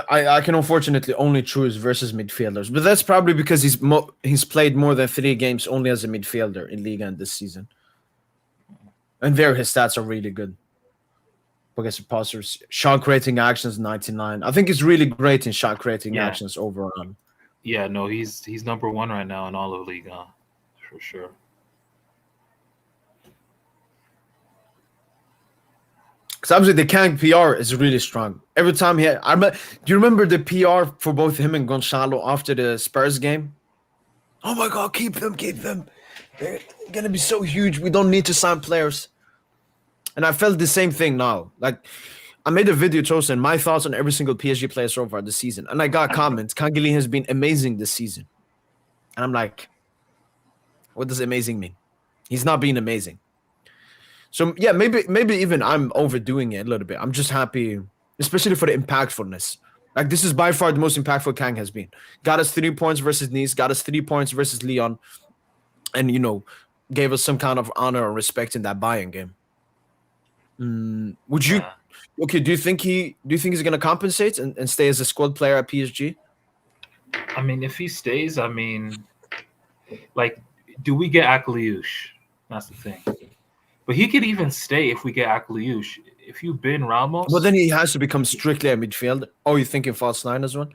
I can unfortunately only choose versus midfielders, but that's probably because he's played more than 3 games only as a midfielder in Ligue 1 this season, and there his stats are really good. Progressive passes, shot creating actions 99. I think he's really great in shot creating
Yeah,
actions overall.
yeah. No, he's number 1 right now in all of Ligue for sure.
Because obviously the Kang PR is really strong. Every time do you remember the PR for both him and Gonzalo after the Spurs game? Oh my God, keep them. They're gonna be so huge. We don't need to sign players. And I felt the same thing now. Like I made a video, Chosen, my thoughts on every single PSG player so far this season. And I got comments. Kangili has been amazing this season. And I'm like, what does amazing mean? He's not being amazing. So yeah, maybe even I'm overdoing it a little bit. I'm just happy, especially for the impactfulness. Like this is by far the most impactful Kang has been. Got us 3 points versus Nice, got us 3 points versus Lyon, and gave us some kind of honor and respect in that Bayern game. Would you? Okay, do you think he's gonna compensate and stay as a squad player at PSG?
I mean, if he stays, I mean, like, do we get Akliouche? That's the thing. But he could even stay if we get Akliouche. If you bin Ramos,
well, then he has to become strictly a midfielder. Oh, you thinking false 9 as well?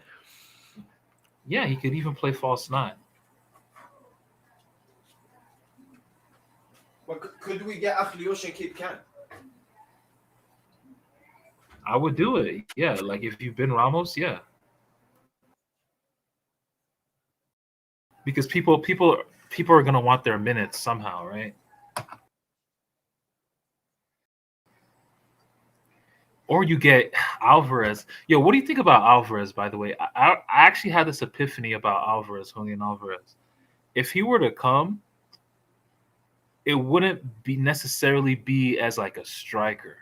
Yeah, he could even play false 9.
But could we get Akliouche and keep Kang?
I would do it. Yeah, like if you've been Ramos, yeah. Because people are gonna want their minutes somehow, right? Or you get Alvarez. Yo, what do you think about Alvarez, by the way? I actually had this epiphany about Alvarez, Julian Alvarez. If he were to come, it wouldn't necessarily be as like a striker.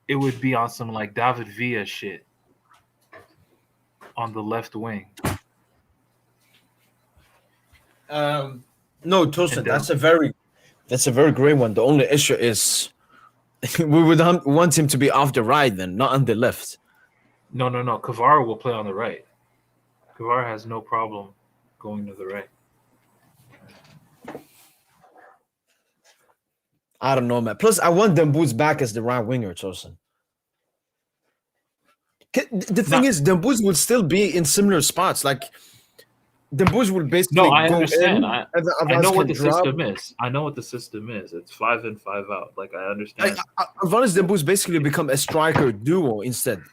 It would be on some like David Villa shit on the left wing.
No, Tosin, that's a very great one. The only issue is we would want him to be off the right then, not on the left.
No. Kvara will play on the right. Kvara has no problem going to the right.
I don't know, man. Plus, I want Dembouz back as the right winger, Tosin. The thing is, Dembouz will still be in similar spots. Like, Dembouz will basically
go I understand.
in.
I know what the system is. I know what the system is. It's 5 in, 5 out. Like, I understand.
Alvarez Dembouz basically become a striker duo instead.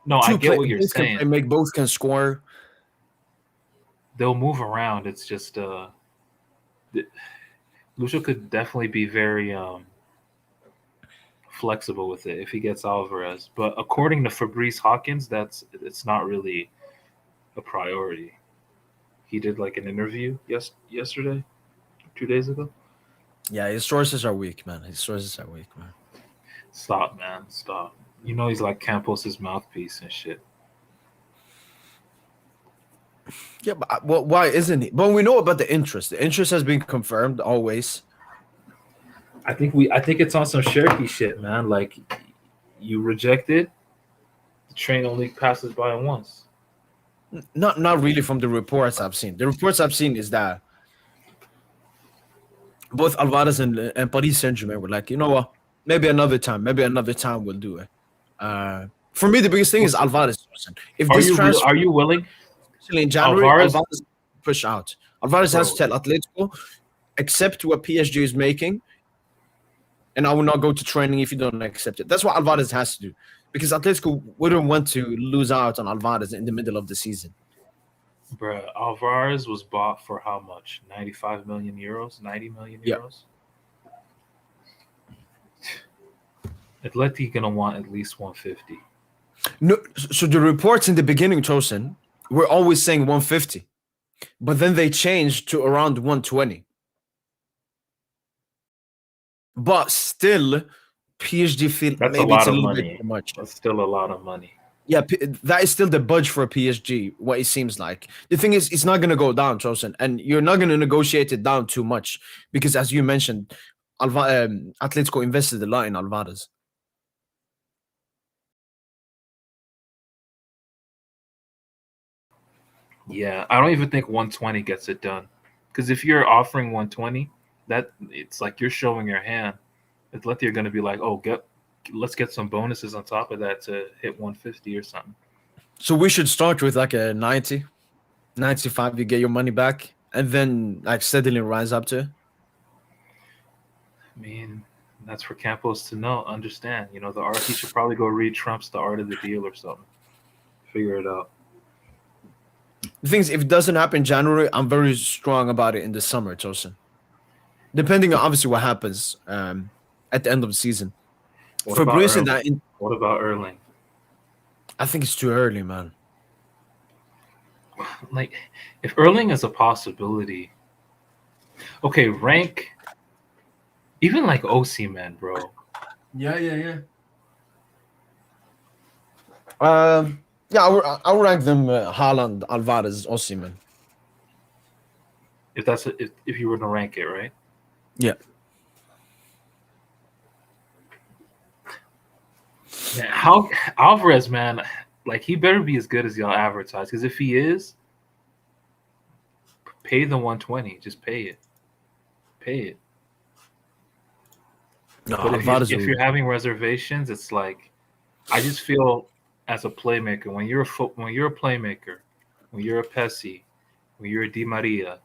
No, I get what you're saying.
Can make both can score.
They'll move around. It's just Lucio could definitely be very flexible with it if he gets Alvarez. But according to Fabrice Hawkins, it's not really a priority. He did like an interview yesterday, 2 days ago.
Yeah, his sources are weak, man.
Stop, man. Stop. You know he's like Campos' mouthpiece and shit.
Yeah, but why isn't he? But we know about the interest. The interest has been confirmed always.
I think it's on some Cherokee shit, man. Like, you reject it, the train only passes by once.
Not really from the reports I've seen. The reports I've seen is that both Alvarez and Paris Saint-Germain were like, you know what? Maybe another time we'll do it. For me, the biggest thing is Alvarez. If
are you willing?
In January, Alvarez push out. Alvarez has to tell Atletico, accept what PSG is making, and I will not go to training if you don't accept it. That's what Alvarez has to do, because Atletico wouldn't want to lose out on Alvarez in the middle of the season.
Bruh, Alvarez was bought for how much? 95 million euros? 90 million euros? Atletico gonna want at least 150.
No, so the reports in the beginning, Tosin, we're always saying 150, but then they changed to around 120. But still, PSG feel
that's
maybe
a lot
it's a
of
little
money.
bit too much.
That's still a lot of money.
Yeah, that is still the budge for PSG, what it seems like. The thing is, it's not going to go down, Chosen, and you're not going to negotiate it down too much because, as you mentioned, Atletico invested a lot in Alvarez.
Yeah, I don't even think 120 gets it done. Because if you're offering 120, that it's like you're showing your hand. Atleti are going to be like, oh, let's get some bonuses on top of that to hit 150 or something.
So we should start with like a 90, 95, you get your money back, and then like steadily rise up to.
I mean, that's for Campos to understand. You know, he should probably go read Trump's The Art of the Deal or something. Figure it out.
The thing is, if it doesn't happen in January, I'm very strong about it in the summer, Tosin. Depending on obviously what happens at the end of the season.
What
For
about
Bruce and
Erling?
that,
What about Erling?
I think it's too early, man.
Like, if Erling is a possibility, okay, rank even like Osimhen, bro.
Yeah. Yeah, I'll rank them Haaland, Alvarez, Osimhen.
If you were to rank it, right?
Yeah.
Man, how Alvarez, man, like he better be as good as y'all advertise. Because if he is, pay the 120. Just pay it. Pay it.
No,
But
Alvarez.
if you're having reservations, it's like I just feel as a playmaker when you're a playmaker, when you're a Pessi, when you're a Di Maria,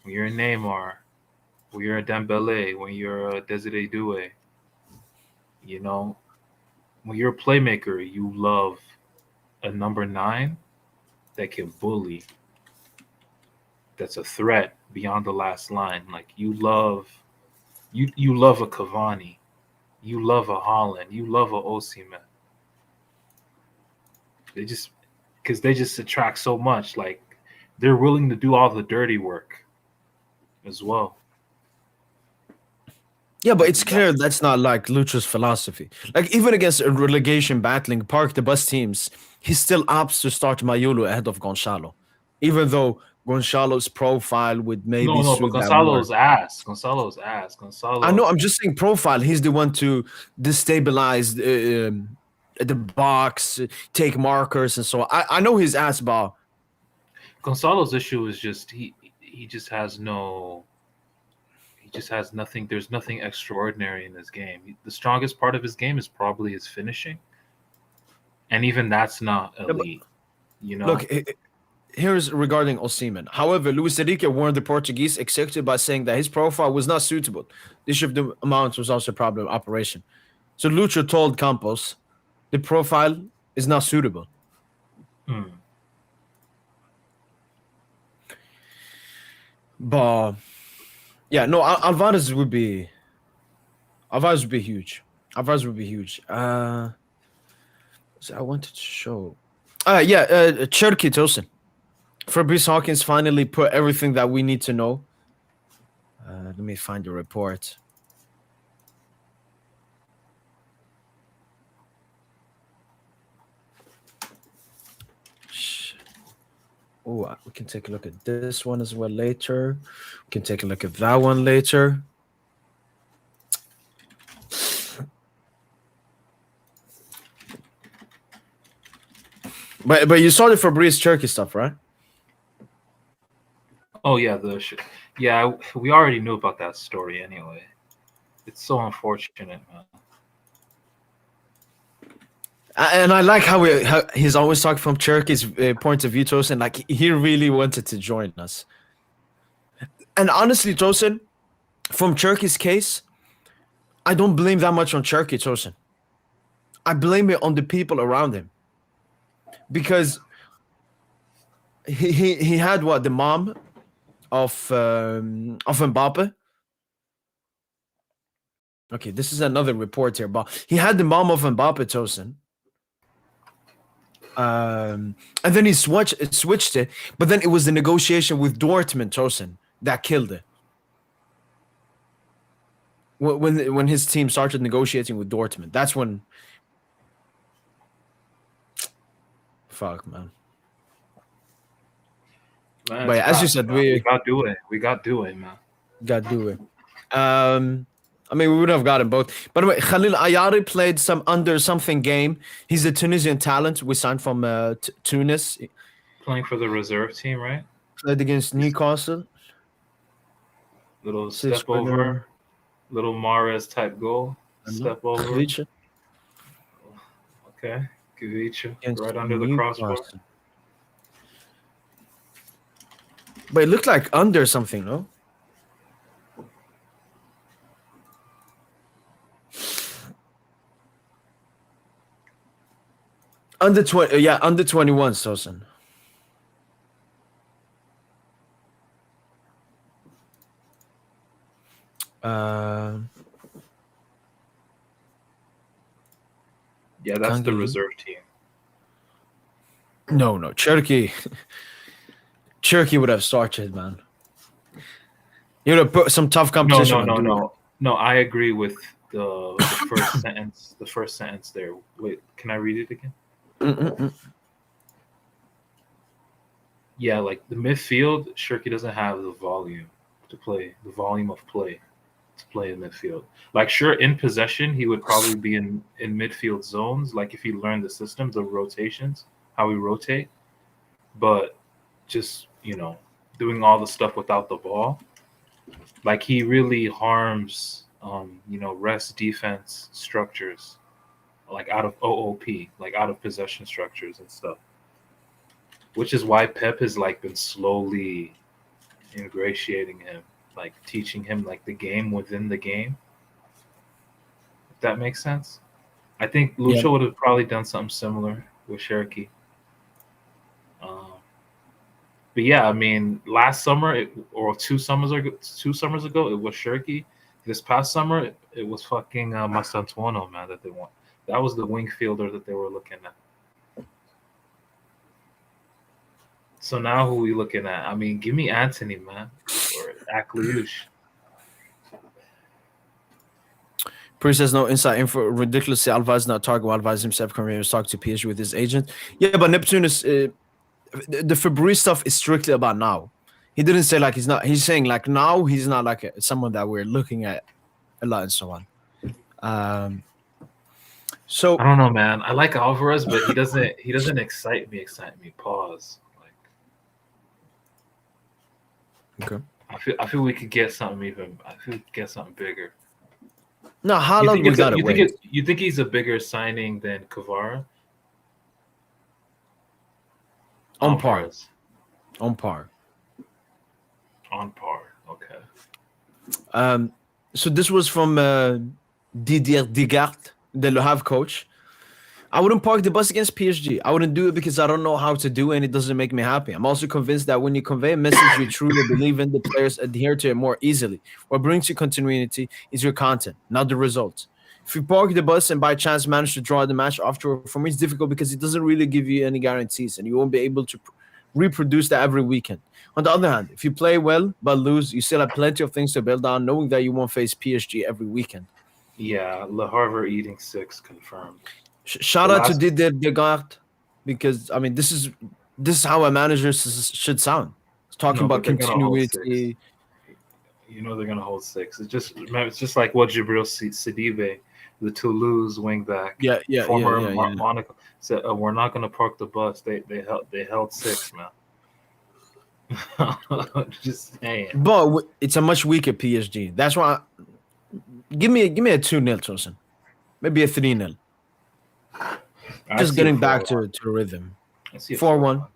when you're a Neymar, when you're a Dembele, when you're a Desiree Doué, you know, when you're a playmaker, you love a number 9 that can bully, that's a threat beyond the last line. Like you love a Cavani, you love a Holland, you love a Osimhen. They just because they just attract so much. Like they're willing to do all the dirty work as well.
Yeah, but it's clear that's not like Lucho's philosophy. Like even against a relegation battling Park the bus teams, he still opts to start Mayulu ahead of Gonzalo, even though Gonzalo's profile would maybe
No, but
suit that more.
Gonzalo's ass. Gonzalo's ass.
I know.
Gonzalo.
I'm just saying profile. He's the one to destabilize the box, take markers, and so on. I know his ass ball.
Gonzalo's issue is just he just has no. He just has nothing. There's nothing extraordinary in his game. The strongest part of his game is probably his finishing, and even that's not
Yeah, but
elite. You know.
look, here's regarding Osimhen. However, Luis Enrique warned the Portuguese executive by saying that his profile was not suitable. The issue of the amount was also a problem operation. So Lucho told Campos the profile is not suitable.
Hmm.
But yeah, no, Alvarez would be huge. Alvarez would be huge. So I wanted to show. Cherky Tosin. Fabrice Hawkins finally put everything that we need to know. Let me find the report. Oh, we can take a look at this one as well later. We can take a look at that one later. But you saw the Fabrice Cherky stuff, right?
Oh yeah, yeah. We already knew about that story anyway. It's so unfortunate, man.
And I like how he's always talking from Cherky's point of view, Tosin. Like he really wanted to join us. And honestly, Tosin, from Cherky's case, I don't blame that much on Cherky, Tosin. I blame it on the people around him. Because he had what, the mom of Mbappe. Okay, this is another report here, but he had the mom of Mbappe, Tosin. And then he switched it, but then it was the negotiation with Dortmund, Tosin, that killed it. When his team started negotiating with Dortmund, that's when. Fuck, man. But yeah, as you said,
we got do it. We got do it, man.
Got do it. I mean, we would have gotten both. By the way, Khalil Ayari played some under something game. He's a Tunisian talent we signed from Tunis.
Playing for the reserve team, right?
Played against Newcastle.
Little step over, little Mahrez type goal. Step over.
Kvicha.
Okay, Kvicha right under the crossbar.
But it looked like under something, no? Under 20, yeah, under 21, Tosin.
Yeah, that's the reserve team.
No, Cherokee would have started, man. You would have put some tough competition.
No. I agree with the first sentence. The first sentence there. Wait, can I read it again? Yeah, like the midfield, Cherokee doesn't have the volume to play, the volume of play to play in midfield. Like, sure, in possession, he would probably be in midfield zones, like if he learned the systems of rotations, how we rotate. But just, doing all the stuff without the ball, like he really harms, rest defense structures, like out of OOP, like out of possession structures and stuff. Which is why Pep has like been slowly ingratiating him, like teaching him like the game within the game. If that makes sense. I think Lucho would have probably done something similar with Cherokee. But yeah, I mean, last summer or 2 summers ago, it was Cherokee. This past summer, it was fucking Mastantuono, man, that they want. That was the wing fielder that they were looking at. So now who are we looking at? I mean, give me Anthony, man, or Akliush.
Priest has no insight info. Ridiculously, Alvarez not talking. Alvarez himself coming to talk to PSG with his agent. Yeah, but Neptune is the Fabrice stuff is strictly about now. He didn't say like he's not. He's saying like now he's not like someone that we're looking at a lot and so on. So
I don't know, man. I like Alvarez, but he doesn't excite me. Pause.
Okay.
I feel we could get something bigger.
No, how long we got to wait?
You think he's a bigger signing than Kvara?
On par.
Okay.
So this was from Didier Digard, the Le Havre coach. I wouldn't park the bus against PSG. I wouldn't do it because I don't know how to do it and it doesn't make me happy. I'm also convinced that when you convey a message you truly believe in, the players adhere to it more easily. What brings you continuity is your content, not the results. If you park the bus and by chance manage to draw the match after, for me it's difficult because it doesn't really give you any guarantees and you won't be able to reproduce that every weekend. On the other hand, if you play well but lose, you still have plenty of things to build on, knowing that you won't face PSG every weekend.
Yeah, Le Havre eating 6 confirmed.
Shout out to Didier Digard, because I mean this is how a manager should sound. It's talking about continuity.
You know they're gonna hold 6. It's just like what Jibril Sidibe, the Toulouse wingback, former Monaco, said. We're not gonna park the bus. They held 6, man. Just saying.
But it's a much weaker PSG. That's why. Give me a 2-0, Tosin. Maybe a 3-0. Just getting back to rhythm. 4-1.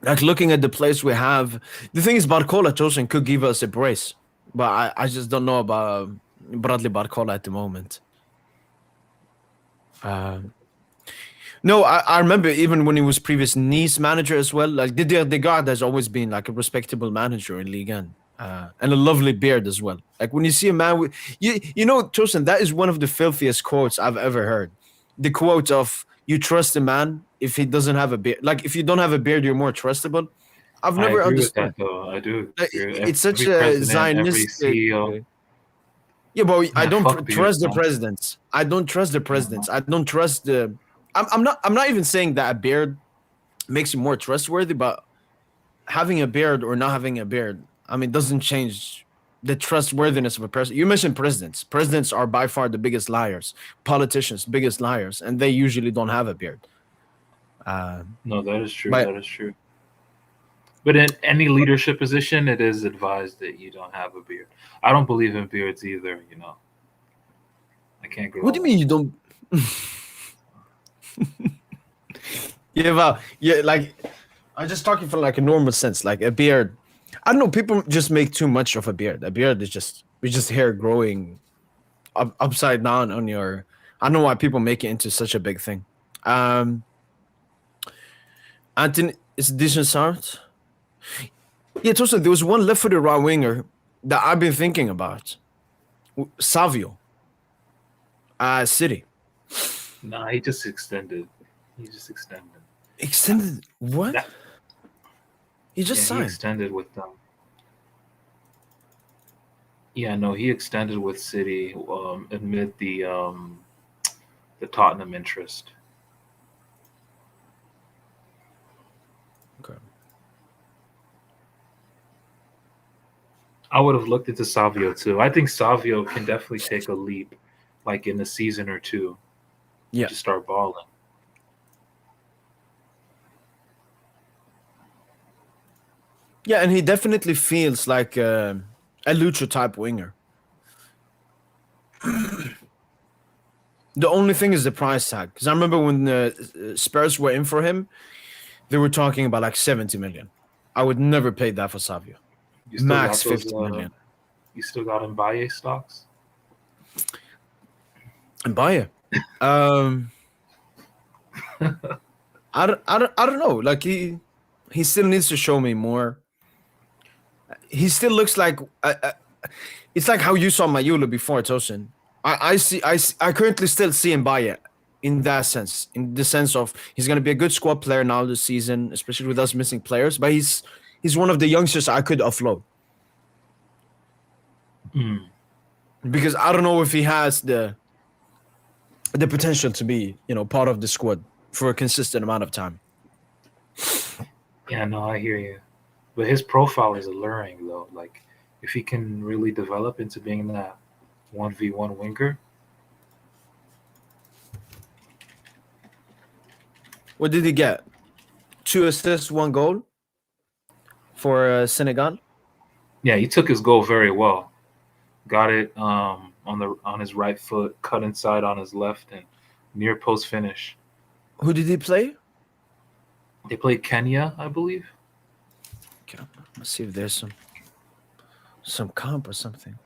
Like looking at the place we have, the thing is Barcola Tosin could give us a brace, but I just don't know about Bradley Barcola at the moment. No, I remember even when he was previous Nice manager as well. Like Didier Digard has always been like a respectable manager in Ligue 1. And a lovely beard as well. Like when you see a man with you know, Tosin, that is one of the filthiest quotes I've ever heard. The quote of "You trust a man if he doesn't have a beard. Like if you don't have a beard, you're more trustable." I've never understood.
With that, though. I do.
It's such a Zionistic. Yeah, but I don't trust the presidents. I don't trust the presidents. I don't trust the. I'm not even saying that a beard makes you more trustworthy, but having a beard or not having a beard, I mean, doesn't change the trustworthiness of a person. You mentioned presidents. Presidents are by far the biggest liars. Politicians, biggest liars, and they usually don't have a beard.
No, that is true. That is true. But in any leadership position, it is advised that you don't have a beard. I don't believe in beards either. I can't grow.
What do you mean you don't? Like I'm just talking from like a normal sense, like a beard. I don't know. People just make too much of a beard. A beard is just hair growing upside down on your. I don't know why people make it into such a big thing. Anthony is decent start. Yeah, Tosin, there was one left-footed right winger that I've been thinking about. Savio, City.
Nah, he just extended. He just extended.
Extended what?
That-
He just
He
signed.
extended with them. Yeah, no, he extended with City amid the Tottenham interest.
Okay.
I would have looked into Savio too. I think Savio can definitely take a leap, like in a season or two,
Yeah.
to start balling.
Yeah, and he definitely feels like a Lucho type winger. The only thing is the price tag. Because I remember when the Spurs were in for him, they were talking about like 70 million. I would never pay that for Savio.
You still
Max
got those.
50 million.
You still got Mbaye stocks.
And buy it. Um, I don't know. Like he still needs to show me more. He still looks like it's like how you saw Mayula before Tosin. I currently still see him buy it in that sense, in the sense of he's going to be a good squad player now this season, especially with us missing players. But he's one of the youngsters I could offload because I don't know if he has the potential to be part of the squad for a consistent amount of time.
Yeah, no, I hear you. But his profile is alluring though. Like if he can really develop into being that 1v1 winger.
What did he get? 2 assists, 1 goal for Senegal.
Yeah, he took his goal very well. Got it on his right foot, cut inside on his left, and near post finish.
Who did he play?
They played Kenya, I believe.
Okay, let's see if there's some comp or something.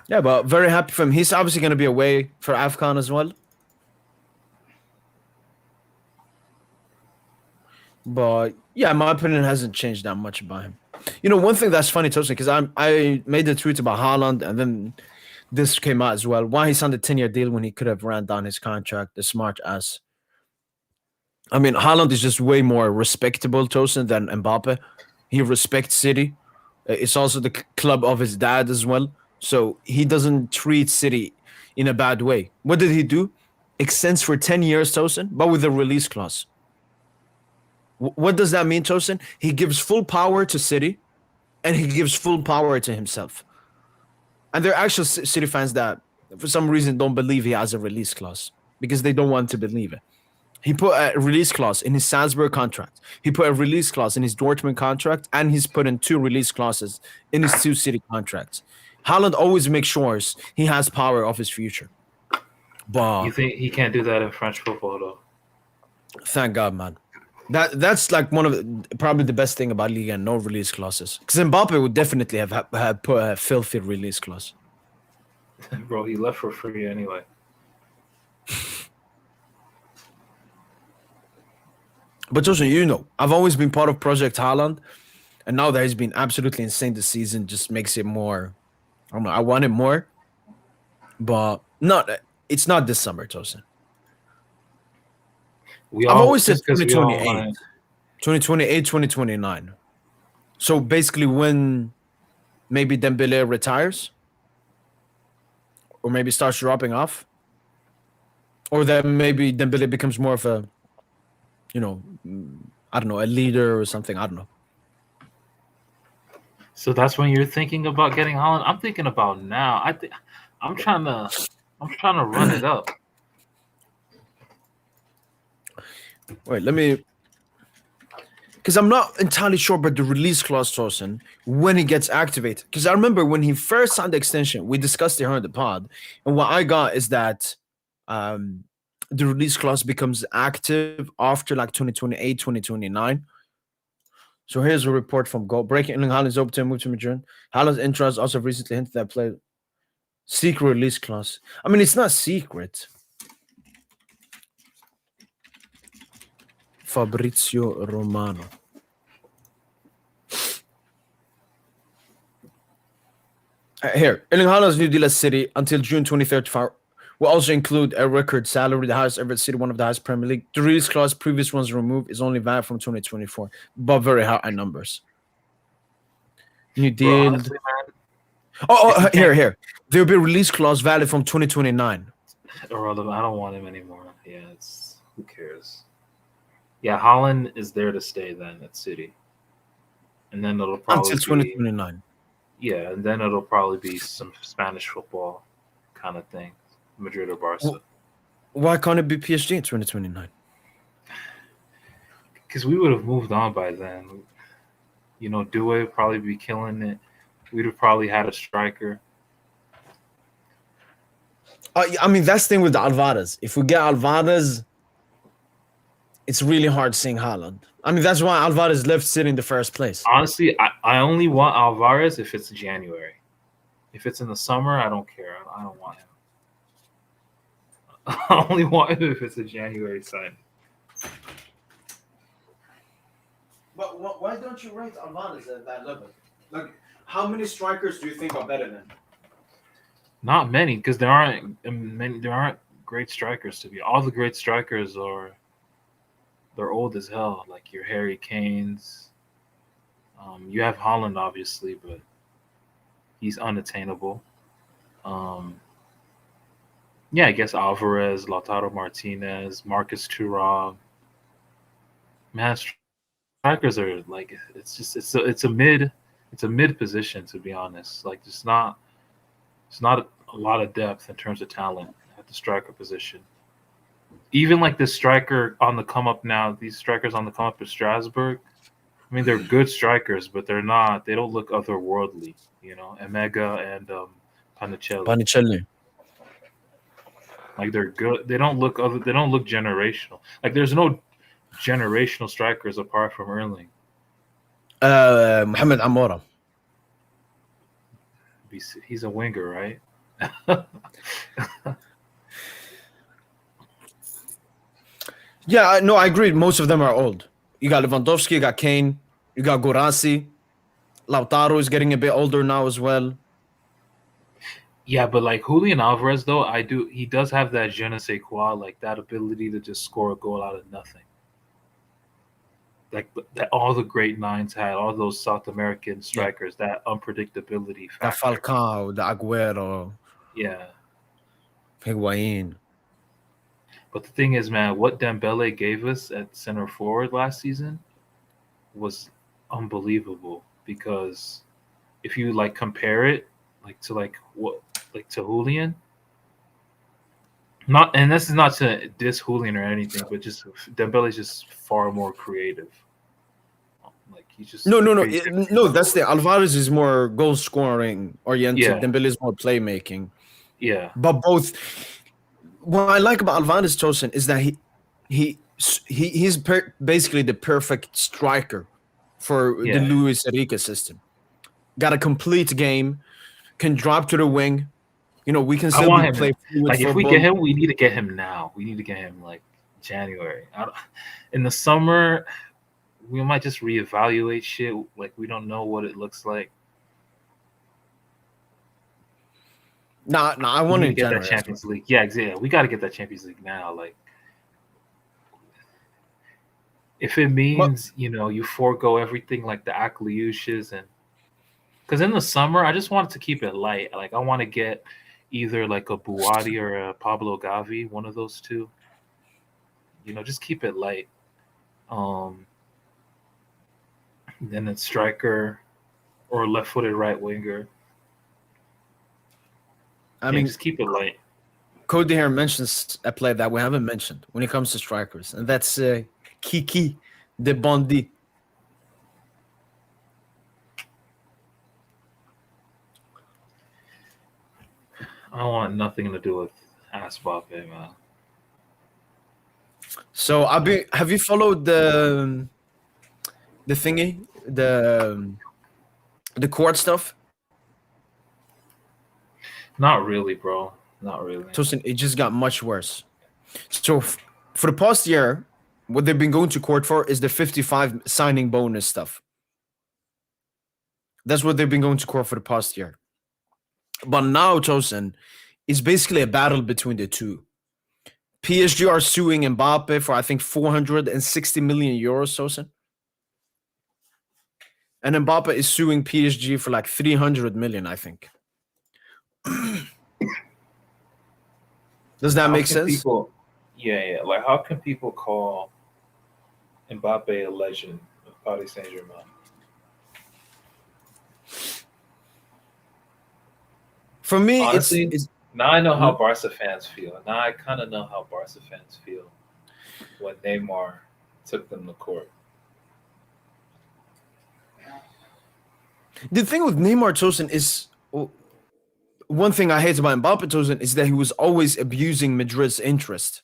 Yeah, but very happy for him. He's obviously going to be away for AFCON as well. But yeah, my opinion hasn't changed that much about him. One thing that's funny, Tosin, because I made the tweet about Haaland, and then this came out as well. Why he signed a 10-year deal when he could have ran down his contract, the smart ass. I mean, Haaland is just way more respectable, Tosin, than Mbappe. He respects City. It's also the club of his dad as well. So he doesn't treat City in a bad way. What did he do? Extends for 10 years, Tosin, but with a release clause. What does that mean, Tosin? He gives full power to City, and he gives full power to himself. And there are actual City fans that, for some reason, don't believe he has a release clause because they don't want to believe it. He put a release clause in his Salzburg contract. He put a release clause in his Dortmund contract, and he's put in 2 release clauses in his 2 City contracts. Haaland always makes sure he has power of his future. But
You think he can't do that in French football though?
Thank God, man. That's like one of probably the best thing about Ligue and no release clauses. Because Mbappe would definitely have put a filthy release clause.
Bro, he left for free anyway.
But also, I've always been part of Project Haaland, and now that he's been absolutely insane this season just makes it more. I don't know. I want it more, but it's not this summer, Tosin. I've always said 2028, 2028, 2029. So basically, when maybe Dembele retires, or maybe starts dropping off, or then maybe Dembele becomes more of a, I don't know, a leader or something. I don't know.
So that's when you're thinking about getting Haaland. I'm thinking about now. I'm trying to run it up.
Wait, let me. Because I'm not entirely sure about the release clause, Tosin, when it gets activated. Because I remember when he first signed the extension, we discussed it here on the pod, and what I got is that the release clause becomes active after like 2028, 2029. So here's a report from Goal. Breaking Erling Haaland's open to move to Madrid. Haaland's interest also recently hinted that play secret release clause. I mean, it's not secret. Fabrizio Romano. Here, Erling Haaland's new deal at City until June 2035 will also include a record salary, the highest ever at City, one of the highest Premier League. The release clause, previous ones removed, is only valid from 2024, but very high numbers. New
Bro,
deal.
honestly, man,
Here. There'll be a release clause valid from 2029.
irrelevant. I don't want him anymore. Yeah, it's who cares? Yeah, Holland is there to stay then at City, and then it'll probably
Until 2029.
yeah, and then it'll probably be some Spanish football kind of thing, Madrid or Barca.
Why can't it be PSG in 2029?
Because we would have moved on by then. You know, Due would probably be killing it. We'd have probably had a striker.
I mean, that's the thing with Alvarez. If we get Alvarez, it's really hard seeing Haaland. I mean, that's why Alvarez left City in the first place.
Honestly, I only want Alvarez if it's January. If it's in the summer, I don't care. I don't want him. I only want him if it's a January sign.
But why don't you rate Alvarez at that level? Like, how many strikers do you think are better than him?
Not many, because there aren't many. There aren't great strikers to be. All the great strikers they're old as hell. Like your Harry Kanes. You have Holland, obviously, but he's unattainable. Yeah, I guess Alvarez, Lautaro Martinez, Marcus Thuram. Man, strikers are like it's a mid position, to be honest. Like it's not a lot of depth in terms of talent at the striker position. Even like the striker on the come up now, these strikers on the come up at Strasbourg. I mean, they're good strikers, but they don't look otherworldly, you know. Emega and Panicelli. Like they're good. They don't look generational. Like there's no generational strikers apart from Erling.
Mohamed Amora.
He's a winger, right?
Yeah, no, I agree. Most of them are old. You got Lewandowski, you got Kane, you got Guirassy. Lautaro is getting a bit older now as well.
Yeah, but like Julian Alvarez, though, he does have that je ne sais quoi, like that ability to just score a goal out of nothing. Like that, all the great nines had, all those South American strikers, that unpredictability factor.
The Falcao, the Agüero.
Yeah.
Higuain.
But the thing is, man, what Dembele gave us at center forward last season was unbelievable. Because if you like compare it, to Julian, and this is not to diss Julian or anything, but just Dembele's just far more creative. Like he's just
no. That's the Alvarez is more goal scoring oriented. Yeah. Dembele is more playmaking.
Yeah,
but both. What I like about Alvarez Tosin is that he's basically the perfect striker for the Luis Enrique system. Got a complete game, can drop to the wing. You know, we can still play.
Like if we get him, we need to get him now. We need to get him like January. In the summer, we might just reevaluate shit. Like we don't know what it looks like.
Nah. I want to
get that Champions League. Yeah, exactly. We got to get that Champions League now. Like, if it means you forego everything like the Akliush's and because in the summer I just wanted to keep it light. Like I want to get either like a Buati or a Pablo Gavi, one of those two. Just keep it light. Then it's striker or left-footed right winger. I mean, just keep it light.
Cody here mentions a player that we haven't mentioned when it comes to strikers, and that's Kiki de Bondy.
I don't want nothing to do with Asbape, man.
So have you followed the thingy, the court stuff?
Not really, bro. Not really.
Tosin, it just got much worse. So for the past year, what they've been going to court for is the 55 signing bonus stuff. That's what they've been going to court for the past year. But now, Tosin, it's basically a battle between the two. PSG are suing Mbappe for, I think, 460 million euros, Tosin. And Mbappe is suing PSG for like 300 million, I think. Does that make sense?
Yeah. Like, how can people call Mbappe a legend of Paris Saint-Germain?
For me,
honestly,
it's
now I know how Barca fans feel. Now I kind of know how Barca fans feel when Neymar took them to court.
The thing with Neymar, Tosin, is one thing I hate about Mbappe, Tosin, is that he was always abusing Madrid's interest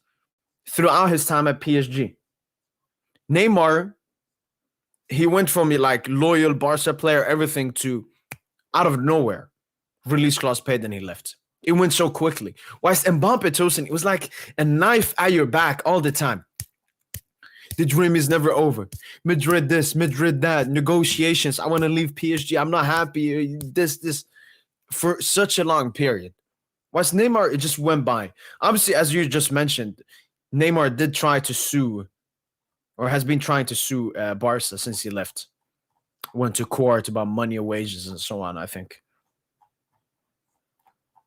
throughout his time at PSG. Neymar, he went from like loyal Barca player, everything, to out of nowhere, release clause paid, and he left. It went so quickly. Whilst Mbappe, Tosin, it was like a knife at your back all the time. The dream is never over. Madrid this, Madrid that, negotiations. I want to leave PSG. I'm not happy. This, for such a long period. Whilst Neymar, it just went by. Obviously, as you just mentioned, Neymar did try to sue, or has been trying to sue Barca since he left. Went to court about money and wages and so on, I think.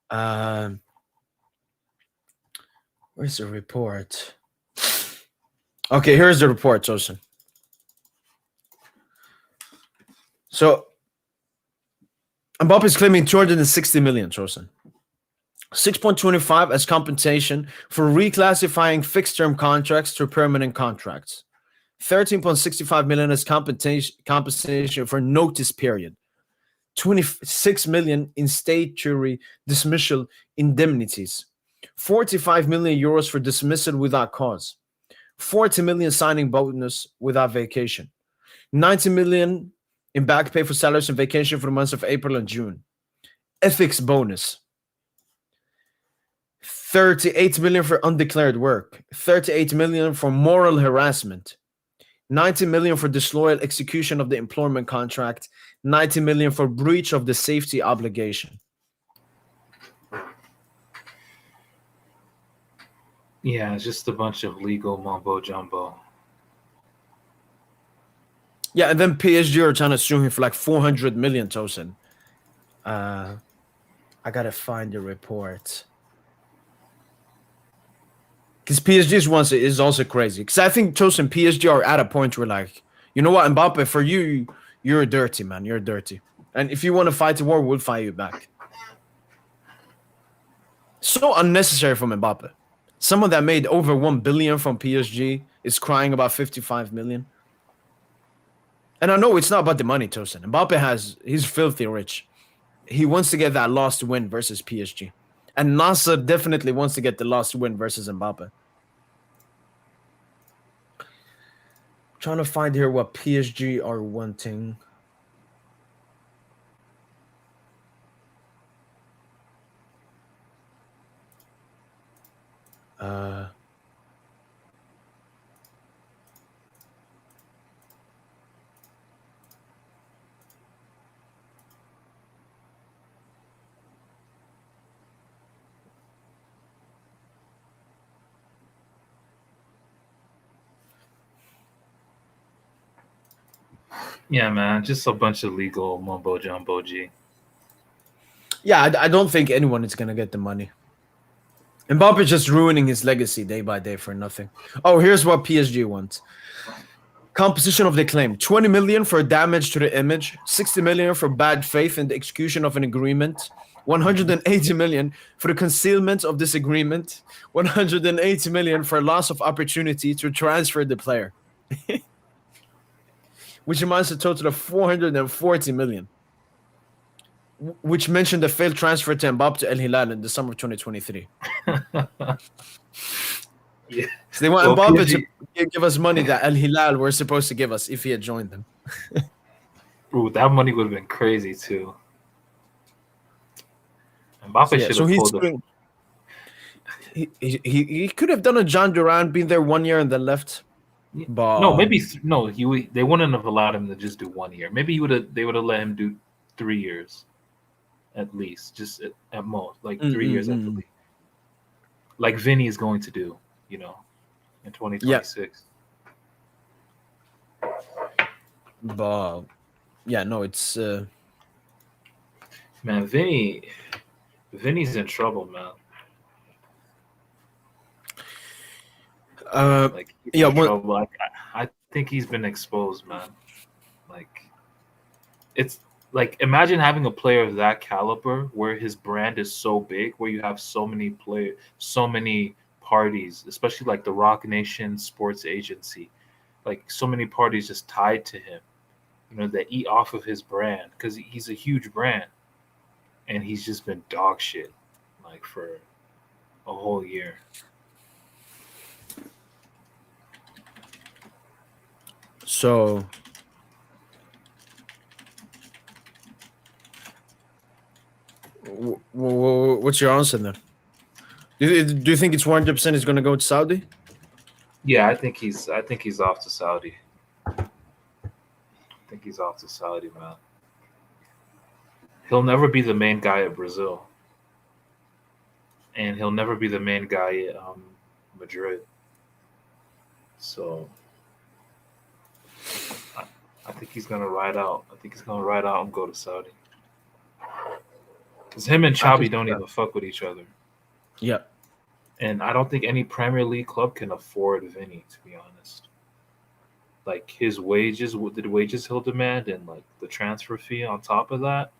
Where's the report? Okay, here's the report, Tosin. So, Mbappe is claiming 260 million, Tosin. 6.25 as compensation for reclassifying fixed-term contracts to permanent contracts. 13.65 million as compensation for notice period. 26 million in statutory dismissal indemnities. 45 million euros for dismissal without cause. 40 million signing bonus without vacation. 90 million in back pay for salaries and vacation for the months of April and June. Ethics bonus. 38 million for undeclared work. 38 million for moral harassment. 90 million for disloyal execution of the employment contract. 90 million for breach of the safety obligation.
Yeah, it's just a bunch of legal mumbo jumbo.
Yeah, and then PSG are trying to sue him for like 400 million, Tosin. I gotta find the report. Because PSG's one is also crazy. Because I think Tosin, PSG are at a point where, like, you know what, Mbappe, for you, you're dirty, man. You're dirty. And if you want to fight the war, we'll fight you back. So unnecessary from Mbappe. Someone that made over 1 billion from PSG is crying about 55 million. And I know it's not about the money, Tosin. Mbappe he's filthy rich. He wants to get that lost win versus PSG. And Nasser definitely wants to get the lost win versus Mbappe. Trying to find here what PSG are wanting.
Yeah, man, just a bunch of legal mumbo jumbo, G.
Yeah, I don't think anyone is gonna get the money. Mbappe just ruining his legacy day by day for nothing. Oh, here's what PSG wants. Composition of the claim: 20 million for damage to the image, 60 million for bad faith in the execution of an agreement, 180 million for the concealment of this agreement, 180 million for loss of opportunity to transfer the player. Which amounts to a total of 440 million. Which mentioned the failed transfer to Mbappe to El Hilal in the summer of 2023.
Yeah.
So they want Mbappe to give us money that El Hilal were supposed to give us if he had joined them.
Ooh, that money would have been crazy too. Mbappe should have pulled
he could have done a John Duran, been there 1 year and then left. But
they wouldn't have allowed him to just do 1 year. Maybe they would have let him do 3 years. at least, just at most, like
Mm,
3 years at the
mm.
league, like Vinny is going to do, in
Yeah,
2026.
but yeah, no, it's
Man, Vinny's in trouble, man.
uh
Like he's
yeah,
in
what
trouble. I think he's been exposed, man. Like it's like imagine having a player of that caliber where his brand is so big, where you have so many players, so many parties, especially like the Rock Nation Sports Agency, like so many parties just tied to him, that eat off of his brand because he's a huge brand, and he's just been dog shit, like for a whole year.
so what's your answer then? Do you think it's 100% is going to go to Saudi?
Yeah, I think he's off to Saudi. I think he's off to Saudi, man. He'll never be the main guy at Brazil, and he'll never be the main guy at Madrid. So I, I think he's gonna ride out. I think he's gonna ride out and go to Saudi. Because him and
I can
Xavi
see
don't
that.
even fuck with each other,
Yeah.
and I don't think any Premier League club can afford Vinny, to be honest. Like his wages, the wages he'll demand, and like the transfer fee on top of that.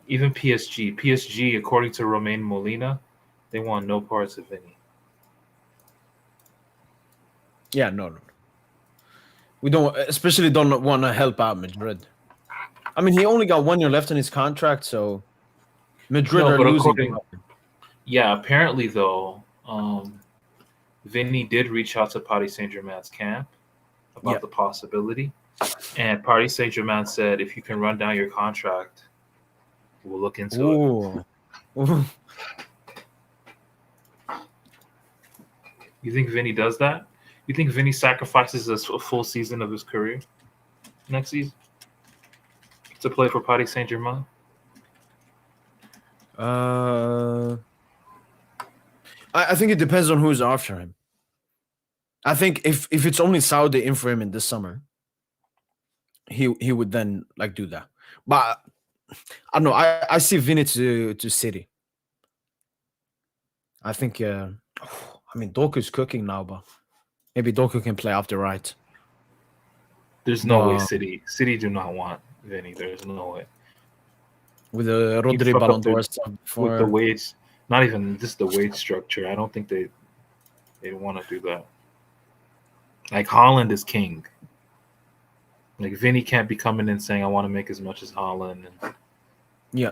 Even PSG, according to Romain Molina, they want no parts of Vinny.
Yeah, no. We don't, especially don't want to help out Madrid. I mean, he only got 1 year left in his contract, so Madrid
No,
are
but
losing.
apparently though, Vinny did reach out to Paris Saint-Germain's camp
Yeah.
about the possibility, and Paris Saint-Germain said, if you can run down your contract, we'll look into it.
Ooh.
You think Vinny does that? You think Vinny sacrifices a full season of his career next season to play for Paris Saint-Germain?
I think it depends on who's after him. I think if it's only Saudi in for him in this summer, he would then like do that. But I don't know. I see Vinny to City. I think. I mean, Doku's cooking now, but maybe Doku can play off the right.
There's no way
But
City do not want Vinny. There's no way.
with the
He'd
Rodri
fuck
Ballon
up
d'Or stuff
with the
before.
wage, not even just the wage structure. I don't think they want to do that. Like Holland is king. Like Vinny can't be coming in saying I want to make as much as Holland. And
Yeah.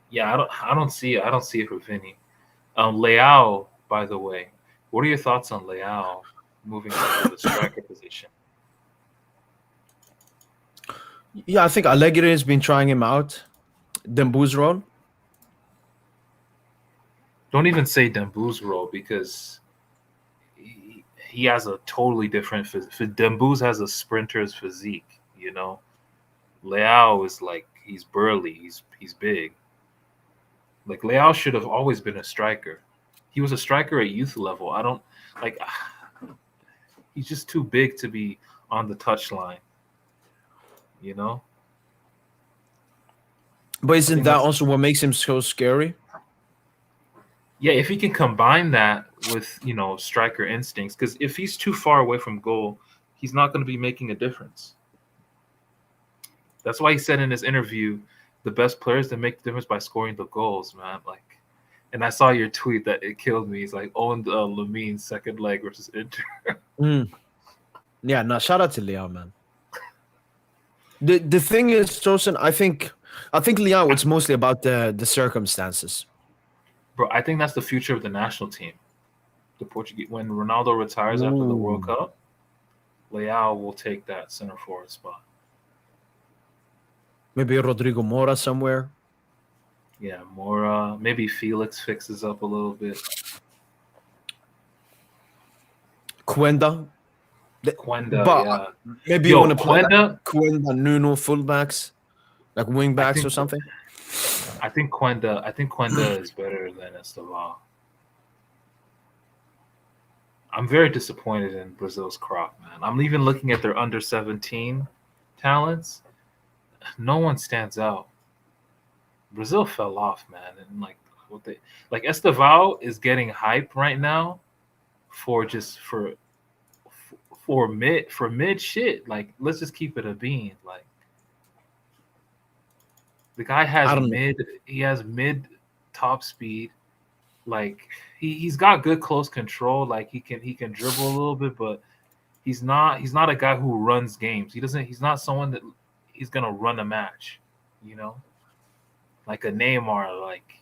yeah, I don't see it for Vinny. Leao, by the way, what are your thoughts on Leao moving into the striker position?
Yeah, I think Allegri has been trying him out. Dembu's role.
Don't even say Dembu's role because he has a totally different physique. Dembu's has a sprinter's physique, Leao is like he's burly, he's big. Like Leao should have always been a striker. He was a striker at youth level. I don't like. He's just too big to be on the touchline. You know.
But
I
isn't
think
that
that's
also what makes him so scary?
yeah. If he can combine that with striker instincts, because if he's too far away from goal, he's not going to be making a difference. That's why he said in his interview, the best players that make the difference by scoring the goals, man. Like, and I saw your tweet that it killed me. He's like, owned Lamine's second leg versus Inter.
Mm. Yeah, no, shout out to Leo, man. The thing is, Tosin, I think Leo, it's mostly about the circumstances.
Bro, I think that's the future of the national team. The Portuguese, when Ronaldo retires after the World
Ooh.
Cup, Leao will take that center forward spot.
Maybe Rodrigo Mora somewhere.
Yeah, Mora. Maybe Felix fixes up a little bit.
Quenda.
Quenda,
But
yeah.
maybe you want to play
Quenda,
Quenda, Nuno fullbacks, like wing backs or something.
I think Quenda is better than Estevao. I'm very disappointed in Brazil's crop, man. I'm even looking at their under 17 talents. No one stands out. Brazil fell off, man, and like Estevao is getting hype right now for mid shit. Like, let's just keep it a bean. Like, the guy has mid top speed. Like, he's got good close control. Like, he can dribble a little bit, but he's not a guy who runs games. He's not someone that he's gonna run a match, you know? Like a Neymar, like,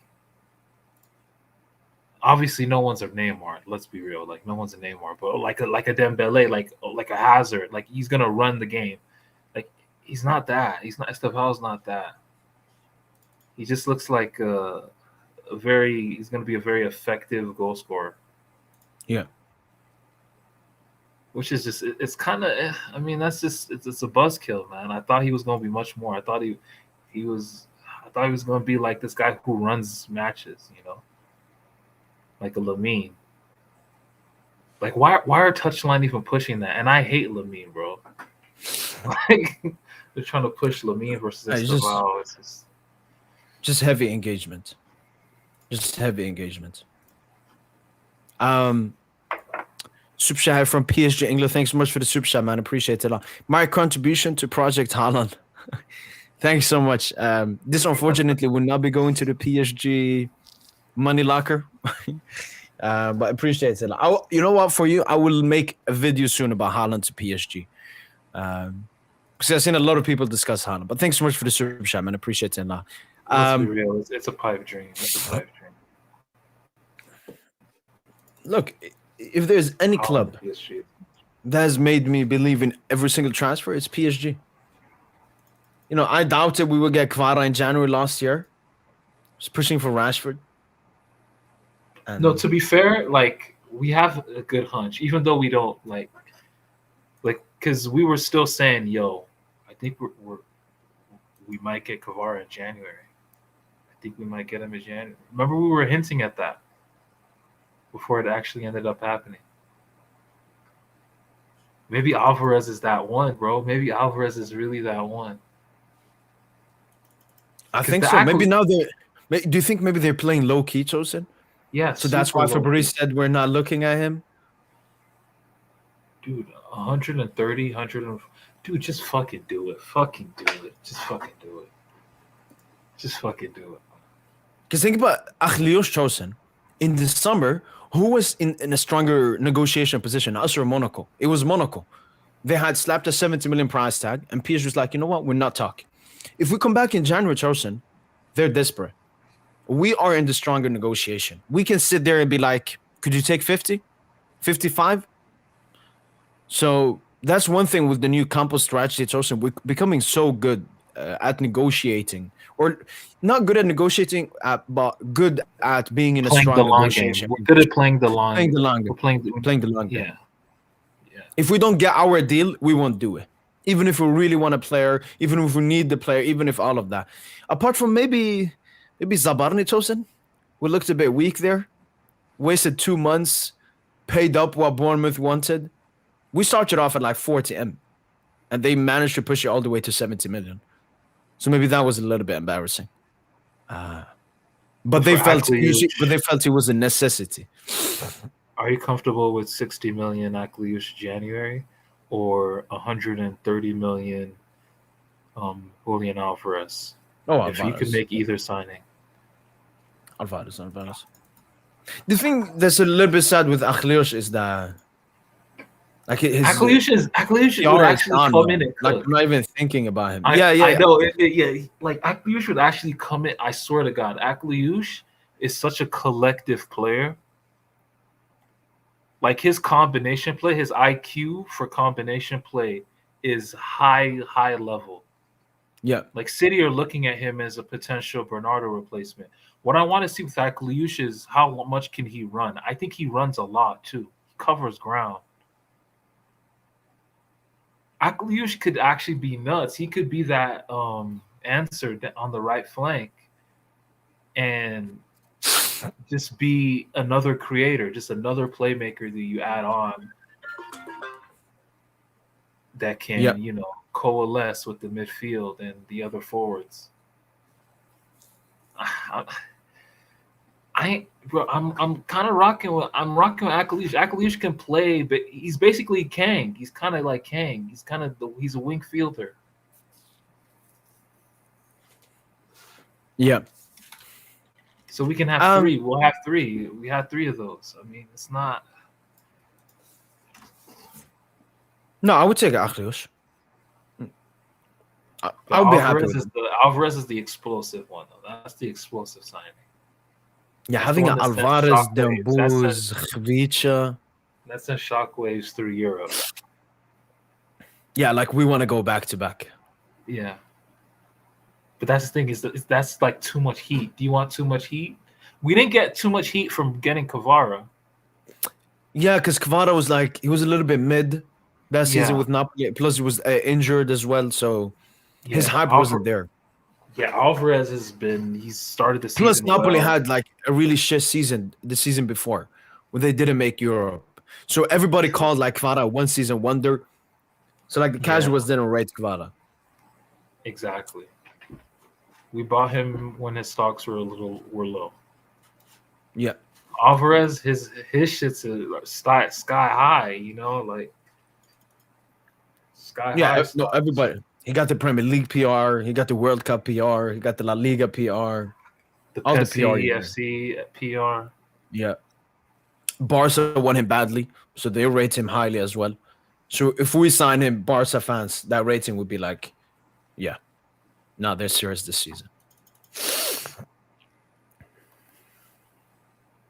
obviously no one's a Neymar. Let's be real. Like, no one's a Neymar, but like a Dembele, like a Hazard, like, he's gonna run the game. Like, he's not that. Estevao's not that. He just looks like he's gonna be a very effective goal scorer.
Yeah.
Which is just, it's kind of, I mean, that's just, it's a buzzkill, man. I thought he was gonna be much more. I thought he was gonna be like this guy who runs matches, you know, like a Lamine. Like, why are Touchline even pushing that? And I hate Lamine, bro. Like, they're trying to push Lamine versus Estevao. It's
just heavy engagement. Just heavy engagement. Super chat from PSG England. Thanks so much for the super chat, man. Appreciate it a lot. My contribution to Project Haaland. Thanks so much. This unfortunately will not be going to the PSG money locker. But I appreciate it. You know what? For you, I will make a video soon about Haaland to PSG. Because I've seen a lot of people discuss Haaland. But thanks so much for the super chat, man. Appreciate it a lot.
Let's be real. It's a pipe dream. It's a pipe dream.
Look, if there's any club that has made me believe in every single transfer, it's PSG. You know, I doubted we would get Kvara in January last year. Just pushing for Rashford.
No, to be fair, like, we have a good hunch, even though we don't like, because we were still saying, yo, I think we might get Kvara in January. I think we might get him in January. Remember, we were hinting at that before it actually ended up happening. Maybe Alvarez is that one, bro. Maybe Alvarez is really that one.
I think so. Maybe now do you think maybe they're playing low key, Tosin?
Yeah.
So that's why Fabrice said we're not looking at him.
Dude, 130, dude, just fucking do it. Fucking do it. Just fucking do it. Just fucking do it.
Because think about Achlios Chosen. In the summer, who was in a stronger negotiation position, us or Monaco? It was Monaco. They had slapped a 70 million price tag, and PSG was like, you know what? We're not talking. If we come back in January, Chosen, they're desperate. We are in the stronger negotiation. We can sit there and be like, could you take 50? 55? So that's one thing with the new Campos strategy. It's also we're becoming so good at negotiating, or not good at negotiating, but good at being in a strong negotiation.
We're good at playing the long.
Playing the long game.
We're playing the long game. Yeah.
If we don't get our deal, we won't do it. Even if we really want a player, even if we need the player, even if all of that. Apart from maybe Zabarni Tosin, we looked a bit weak there. Wasted 2 months, paid up what Bournemouth wanted. We started off at like 40M, and they managed to push it all the way to 70 million. So maybe that was a little bit embarrassing. But they felt it was a necessity.
Are you comfortable with 60 million Akliouche January or 130 million Julian Alvarez?
Oh,
if you could make either signing.
Alvarez. The thing that's a little bit sad with Akliouche is that
Akliouche would actually come in and cook.
Like, I'm not even thinking about him.
I know. Like, Akliouche would actually come in. I swear to God, Akliouche is such a collective player. Like, his combination play, his IQ for combination play is high level.
Yeah.
Like, City are looking at him as a potential Bernardo replacement. What I want to see with Akliouche is how much can he run. I think he runs a lot too. He covers ground. Akliush could actually be nuts. He could be that answer on the right flank and just be another creator, just another playmaker that you add on that can, coalesce with the midfield and the other forwards. I'm kind of rocking with Akalish. Akalish can play, but he's basically Kang. He's kind of like Kang. He's a wing fielder.
Yeah.
So we can have three. We'll have three. We had three of those. I mean, it's not.
No, I would take Akalish. I would be happy with him.
Alvarez is the explosive one, though. That's the explosive signing.
Yeah, having Alvarez, Dembouz, Khvicha.
That sent shockwaves through Europe.
Yeah, like we want to go back to back.
Yeah. But that's the thing, that's like too much heat. Do you want too much heat? We didn't get too much heat from getting Kvara.
Yeah, because Kvara was like, he was a little bit mid that season with Napoli. Plus, he was injured as well, so his hype wasn't there.
Yeah, Alvarez he's started the season.
Plus, Napoli had like a really shit season the season before, where they didn't make Europe. So everybody called like Kvara one season wonder. So like the casuals didn't rate Kvara.
Exactly. We bought him when his stocks were low.
Yeah.
Alvarez, his shit's sky high, like sky high.
Yeah, no, everybody. He got the Premier League PR. He got the World Cup PR. He got the La Liga PR.
All the PR. EFC PR.
Yeah. Barca won him badly, so they rate him highly as well. So if we sign him, Barca fans, that rating would be like, yeah, no, they're serious this season.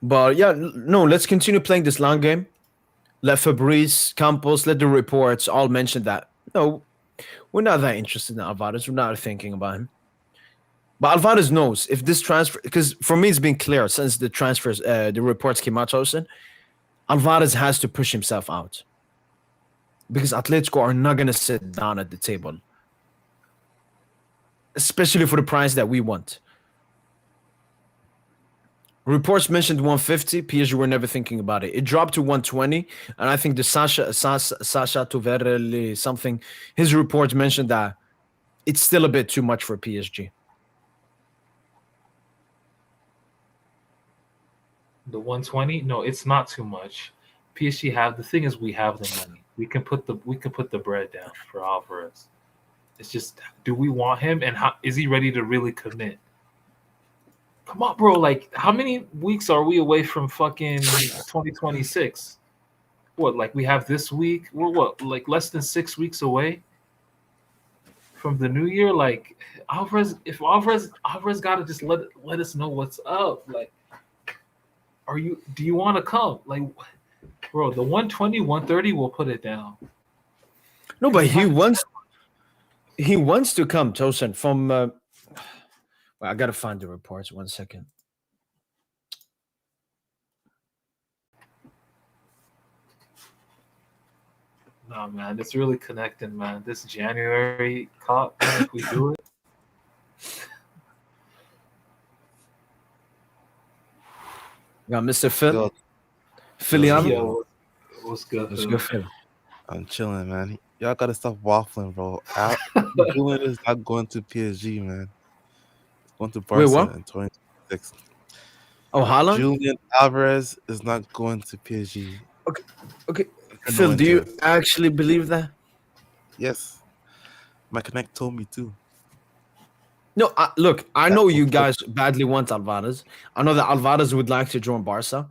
But yeah, no, let's continue playing this long game. Let Fabrice, Campos, let the reports all mention that. No, we're not that interested in Alvarez. We're not thinking about him. But Alvarez knows if this transfer, because for me it's been clear since the transfers, the reports came out, Alvarez has to push himself out. Because Atletico are not going to sit down at the table. Especially for the price that we want. Reports mentioned 150. PSG were never thinking about it. It dropped to 120. And I think the Sasha Toverelli something, his report mentioned that it's still a bit too much for PSG.
The 120? No, it's not too much. PSG the thing is we have the money. We can put the bread down for Alvarez. It's just, do we want him, and is he ready to really commit? Come on, bro. Like, how many weeks are we away from fucking 2026? What, like we have this week? We're what, like less than 6 weeks away from the new year? Like, Alvarez gotta just let us know what's up. Like, do you want to come? Like, bro, the 120, 130 will put it down.
No, but he wants to come, Tosin, from well, I gotta find the reports. 1 second.
No, man, it's really connecting, man. This January cop, if we do it.
Got Mr. Phil. Philiano.
What's good?
What's good, Phil?
I'm chilling, man. Y'all gotta stop waffling, bro. Julian is not going to PSG, man. He's going to Barca in 2026.
Oh, Haaland?
Julian Alvarez is not going to PSG.
Okay. Phil, do you actually believe that?
Yes. My connect told me too.
No, look, I know you guys badly want Alvarez. I know that Alvarez would like to join Barca.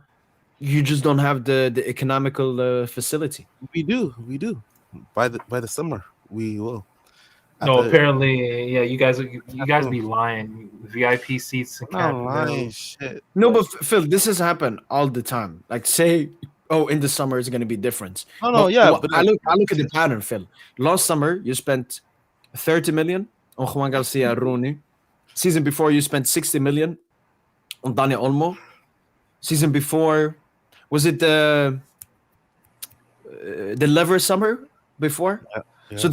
You just don't have the economical facility.
We do. By the summer, we will.
No, apparently, yeah. You guys be lying. VIP seats.
No, lying shit.
No, but Phil, this has happened all the time. Like, say, in the summer it's going to be different.
But
I look at the pattern, Phil. Last summer you spent 30 million on Juan Garcia Rooney. Season before you spent 60 million on Dani Olmo. Season before, was it the Lever summer before? So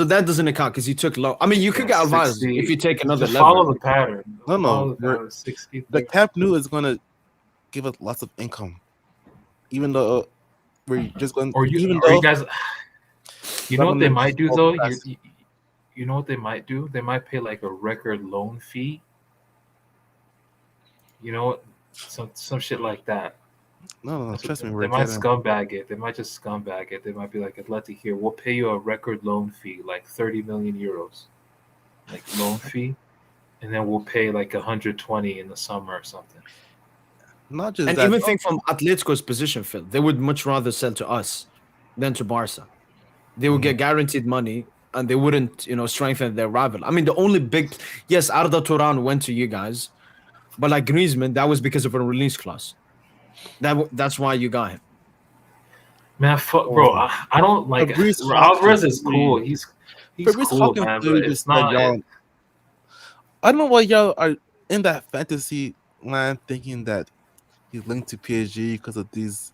that doesn't account because you took low. I mean, you could get Alvarez
60.
if you take another
Just
level.
follow the pattern.
No,
Follow the pattern. 60.
the Camp Nou is gonna give us lots of income, even though we're just going.
Or you guys, you know what they might do though? You know what they might do? They might pay like a record loan fee. You know, some shit like that.
No, trust me.
They might scumbag it. They might just scumbag it. They might be like, Atleti, here, we'll pay you a record loan fee, like 30 million euros, like loan fee, and then we'll pay like 120 in the summer or something.
Not just
and
that.
even think from Atletico's position, Phil, they would much rather sell to us than to Barca. They would get guaranteed money, and they wouldn't, strengthen their rival. I mean, the only yes, Arda Turan went to you guys, but like Griezmann, that was because of a release clause. That's why you got him.
Man, bro, I don't like Alvarez is cool. He's cool, man, but it's not.
I don't know why y'all are in that fantasy land thinking that he's linked to PSG because of these.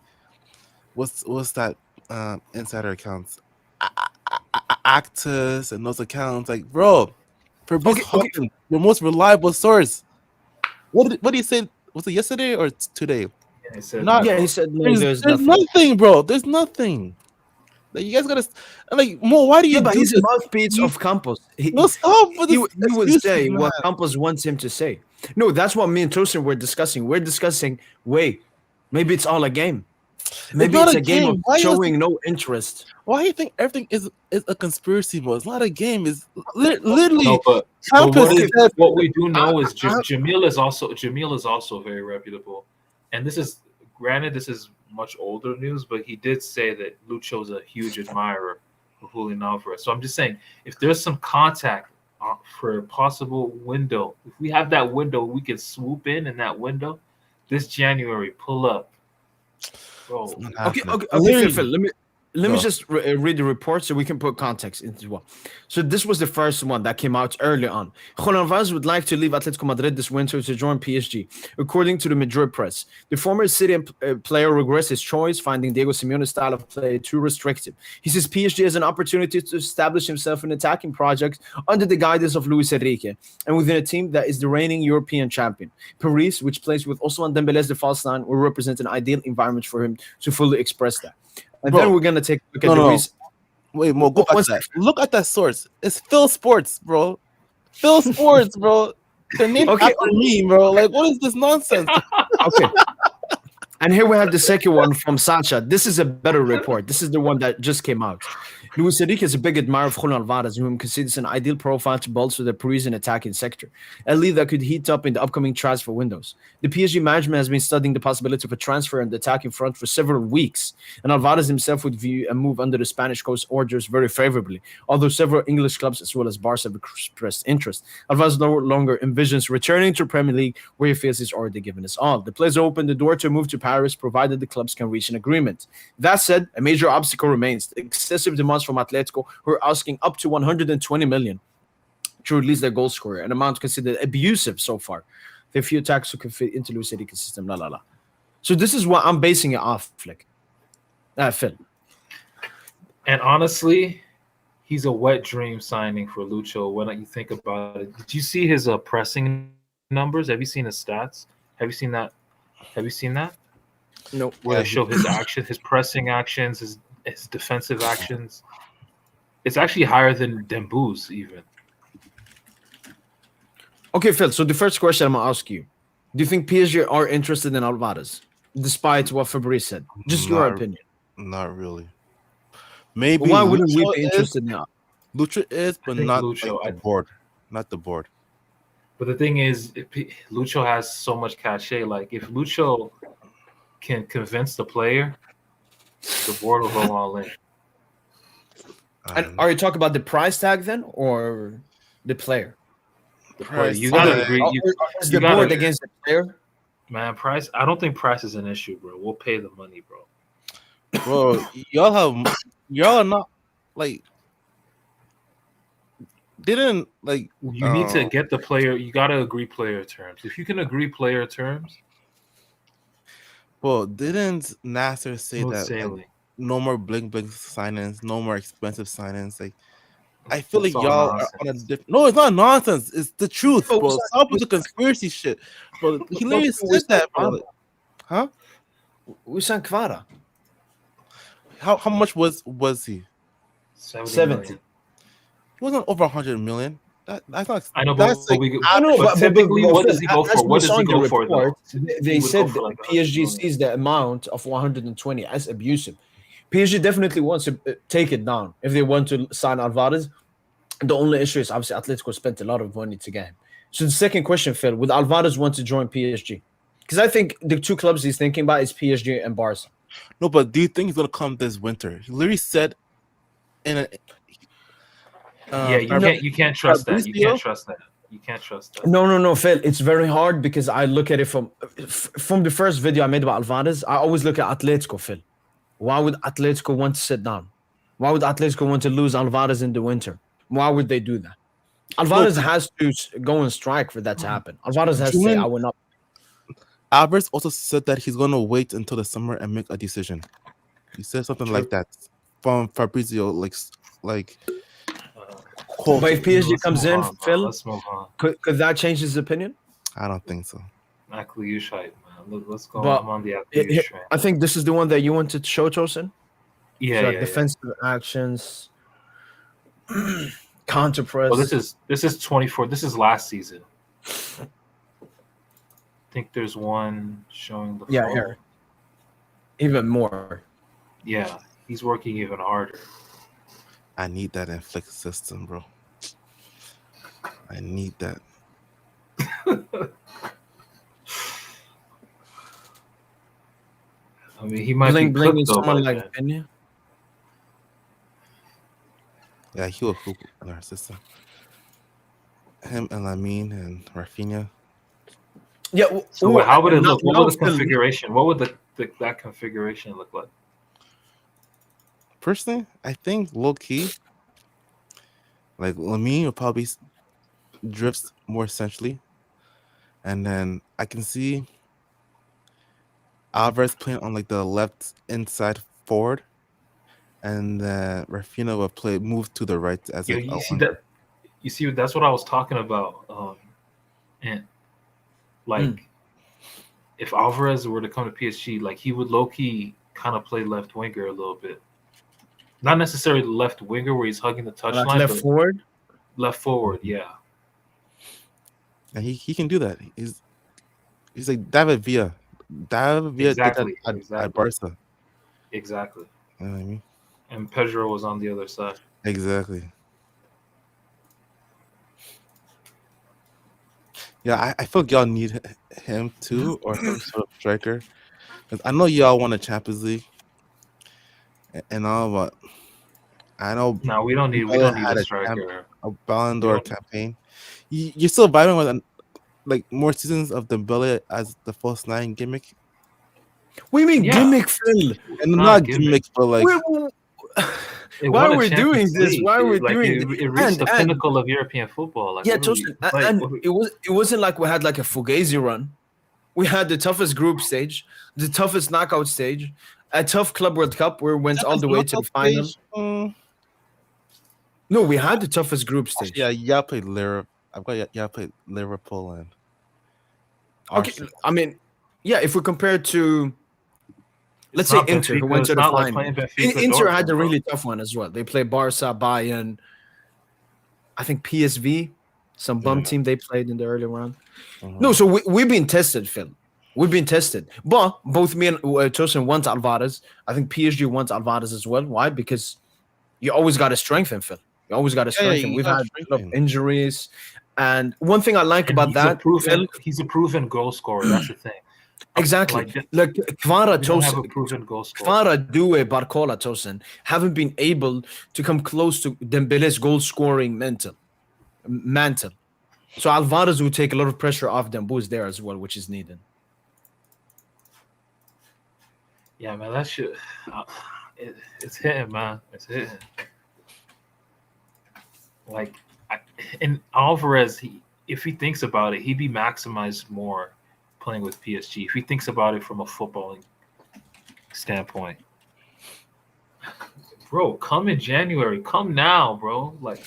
What's that insider accounts? Actors and those accounts, like, bro, Fabrice Hawkins, your most reliable source. What did he say? Was it yesterday or today?
Yeah, he said
there's nothing, bro. There's nothing. Like, you guys gotta Mo. Why do you?
But he's a mouthpiece of Campos. He would say what Campos wants him to say. No, that's what me and Tosin were discussing. We're discussing. Wait, maybe it's all a game. Maybe it's a game of showing no interest.
Why do you think everything is a conspiracy, Mo? It's not a game. It's literally.
No, but what we do know is Jamil is also very reputable. And this is much older news, but he did say that Lucho's a huge admirer of Julian Alvarez. So I'm just saying, if there's some contact for a possible window, if we have that window, we can swoop in that window this January. Pull up, bro.
Okay, Phil. Let me just read the report so we can put context into as well. So this was the first one that came out early on. Julian Alvarez would like to leave Atletico Madrid this winter to join PSG, according to the Madrid press. The former City player regrets his choice, finding Diego Simeone's style of play too restrictive. He says PSG has an opportunity to establish himself in attacking projects under the guidance of Luis Enrique, and within a team that is the reigning European champion. Paris, which plays with Ousmane Dembélé as the false nine, will represent an ideal environment for him to fully express that. And then we're gonna take a look at the reason.
Wait, Mo, go back to that. Look at that source. It's Phil Sports, bro. Phil Sports, bro. The name after me, bro. Like, what is this nonsense?
Okay. And here we have the second one from Sacha. This is a better report. This is the one that just came out. Luis Enrique is a big admirer of Julian Alvarez, whom considers an ideal profile to bolster the Parisian attacking sector, a lead that could heat up in the upcoming transfer windows. The PSG management has been studying the possibility of a transfer on the attacking front for several weeks, and Alvarez himself would view a move under the Spanish coast orders very favorably, although several English clubs as well as Barca have expressed interest. Alvarez no longer envisions returning to Premier League, where he feels he's already given his all. The players opened the door to move to Paris, provided the clubs can reach an agreement. That said, a major obstacle remains: the excessive demands from Atletico, who are asking up to 120 million to release their goal scorer, an amount considered abusive so far. The few attacks who can fit into Luis Enrique's system, So this is what I'm basing it off, Phil.
And honestly, he's a wet dream signing for Lucho. When you think about it, did you see his pressing numbers? Have you seen his stats? Have you seen that?
No.
Where they show his action, his pressing actions, his defensive actions. It's actually higher than Dembouz even.
Okay, Phil. So the first question I'm gonna ask you: do you think PSG are interested in Alvarez, despite what Fabrice said? Just your opinion.
Not really. Maybe.
Why wouldn't we be interested now?
Lucho is, but not Lucho, the board. Not the board.
But the thing is, Lucho has so much cachet. Like, if Lucho can convince the player, the board will go all in.
And are you talking about the price tag then, or the player?
The player. You gotta agree.
Is the board against the player?
Man, price. I don't think price is an issue, bro. We'll pay the money, bro.
Bro, y'all are not like. Didn't like.
You need to get the player. You gotta agree player terms. If you can agree player terms.
Well, didn't Nasser say that? no more bling signings, no more expensive signings. Like I feel
It's
like
all
y'all are on a
nonsense.
different. No, it's not nonsense. It's the truth,
But
bro. Stop with the conspiracy shit, bro. He literally said that, bro. Like, huh?
Wissam Kvara,
How much was he?
70
70.
million.
He wasn't over 100 million. That's not.
I know,
That's like
No,
but typically,
but
what
Phil,
does he go
as
for?
we
What does
saw
he
in the
go for
report,
though?
they
He would go
said
for like 100
PSG
million.
sees the amount of 120 as abusive. PSG definitely wants to take it down if they want to sign Alvarez. The only issue is obviously Atletico spent a lot of money to get him. So the second question, Phil, would Alvarez want to join PSG? Because I think the two clubs he's thinking about is PSG and Barca.
no. But do you think he's gonna come this winter? He literally said in a.
Yeah, you can't trust that. You can't trust that. You can't trust that.
No, Phil. It's very hard because I look at it from the first video I made about Alvarez. I always look at Atletico, Phil. Why would Atletico want to sit down? Why would Atletico want to lose Alvarez in the winter? Why would they do that?
No,
Alvarez has to go on strike for that to happen. Alvarez has to say,
Julian
I will not.
Alvarez also said that he's gonna wait until the summer and make a decision. He said something like that from Fabrizio, like quote.
But if PSG
Let's
comes
move
in,
on, bro.
Phil,
Let's move on.
could that change his opinion?
I don't think so.
Akliush hype, man. Let's go.
But
I'm on the Akliush train.
I think this is the one that you wanted to show, Tosin.
Yeah,
So
yeah.
defensive actions, counter press.
Well, this is 24. This is last season. I think there's one showing the
Yeah, here. Even more.
Yeah, he's working even harder.
I need that in Flick system, bro. I need that.
I mean, he might be cooked though.
Someone like Pena.
Yeah, he will hoop in our system. Him and Lamine and Rafinha.
Yeah.
So how would it look? What would the configuration? What would that configuration look like?
Personally, I think low key, like Lamine will probably drifts more centrally, and then I can see Alvarez playing on like the left inside forward, and Rafinha will move to the right as like
you see that. You see, that's what I was talking about. And like, if Alvarez were to come to PSG, like he would low key kind of play left winger a little bit. Not necessarily the left winger where he's hugging the touchline.
Like left forward.
Left forward, yeah.
And he can do that. He's like David Villa. David Villa
exactly,
did that at Barca.
Exactly.
You know what I mean?
And Pedro was on the other side.
Exactly. Yeah, I feel like y'all need him too, or some sort of striker. Because I know y'all won a Champions League and all, but I know.
No, we don't need a striker.
A Ballon d'Or campaign. You're still vibing with like more seasons of Dembele as the false nine gimmick.
What do you mean gimmick, Phil?
And not gimmick, but like.
Why are we doing this? Why are we doing
this? It reached the pinnacle of European football. Like,
yeah, and it wasn't like we had like a Fugazi run. We had the toughest group stage, the toughest knockout stage, a tough Club World Cup where we went all the way to the final. No, we had the toughest group stage.
Yeah, y'all played y'all played Liverpool and.
Okay, I mean, yeah, if we compare it to. Let's say Inter, who went to the final. Inter had a really tough one as well. They played Barca, Bayern, I think PSV, some bum team they played in the early round. No, so we've been tested, Phil. We've been tested. But both me and Tosin want Alvarez. I think PSG wants Alvarez as well. Why? Because you always got to strengthen, Phil. You always got to strengthen. We've had a lot of injuries. And one thing I like about that,
Phil, he's a proven goal scorer. That's the thing.
Exactly. Like Kvara Tosin, Kvara Due Barcola Tosin haven't been able to come close to Dembele's goal scoring mantle. So Alvarez will take a lot of pressure off them, who's there as well, which is needed.
Yeah, man, that shit. It's hitting, man. It's hitting. Like, and Alvarez, if he thinks about it, he'd be maximized more playing with PSG if he thinks about it from a footballing standpoint. Bro, come in January. Come now, bro. Like,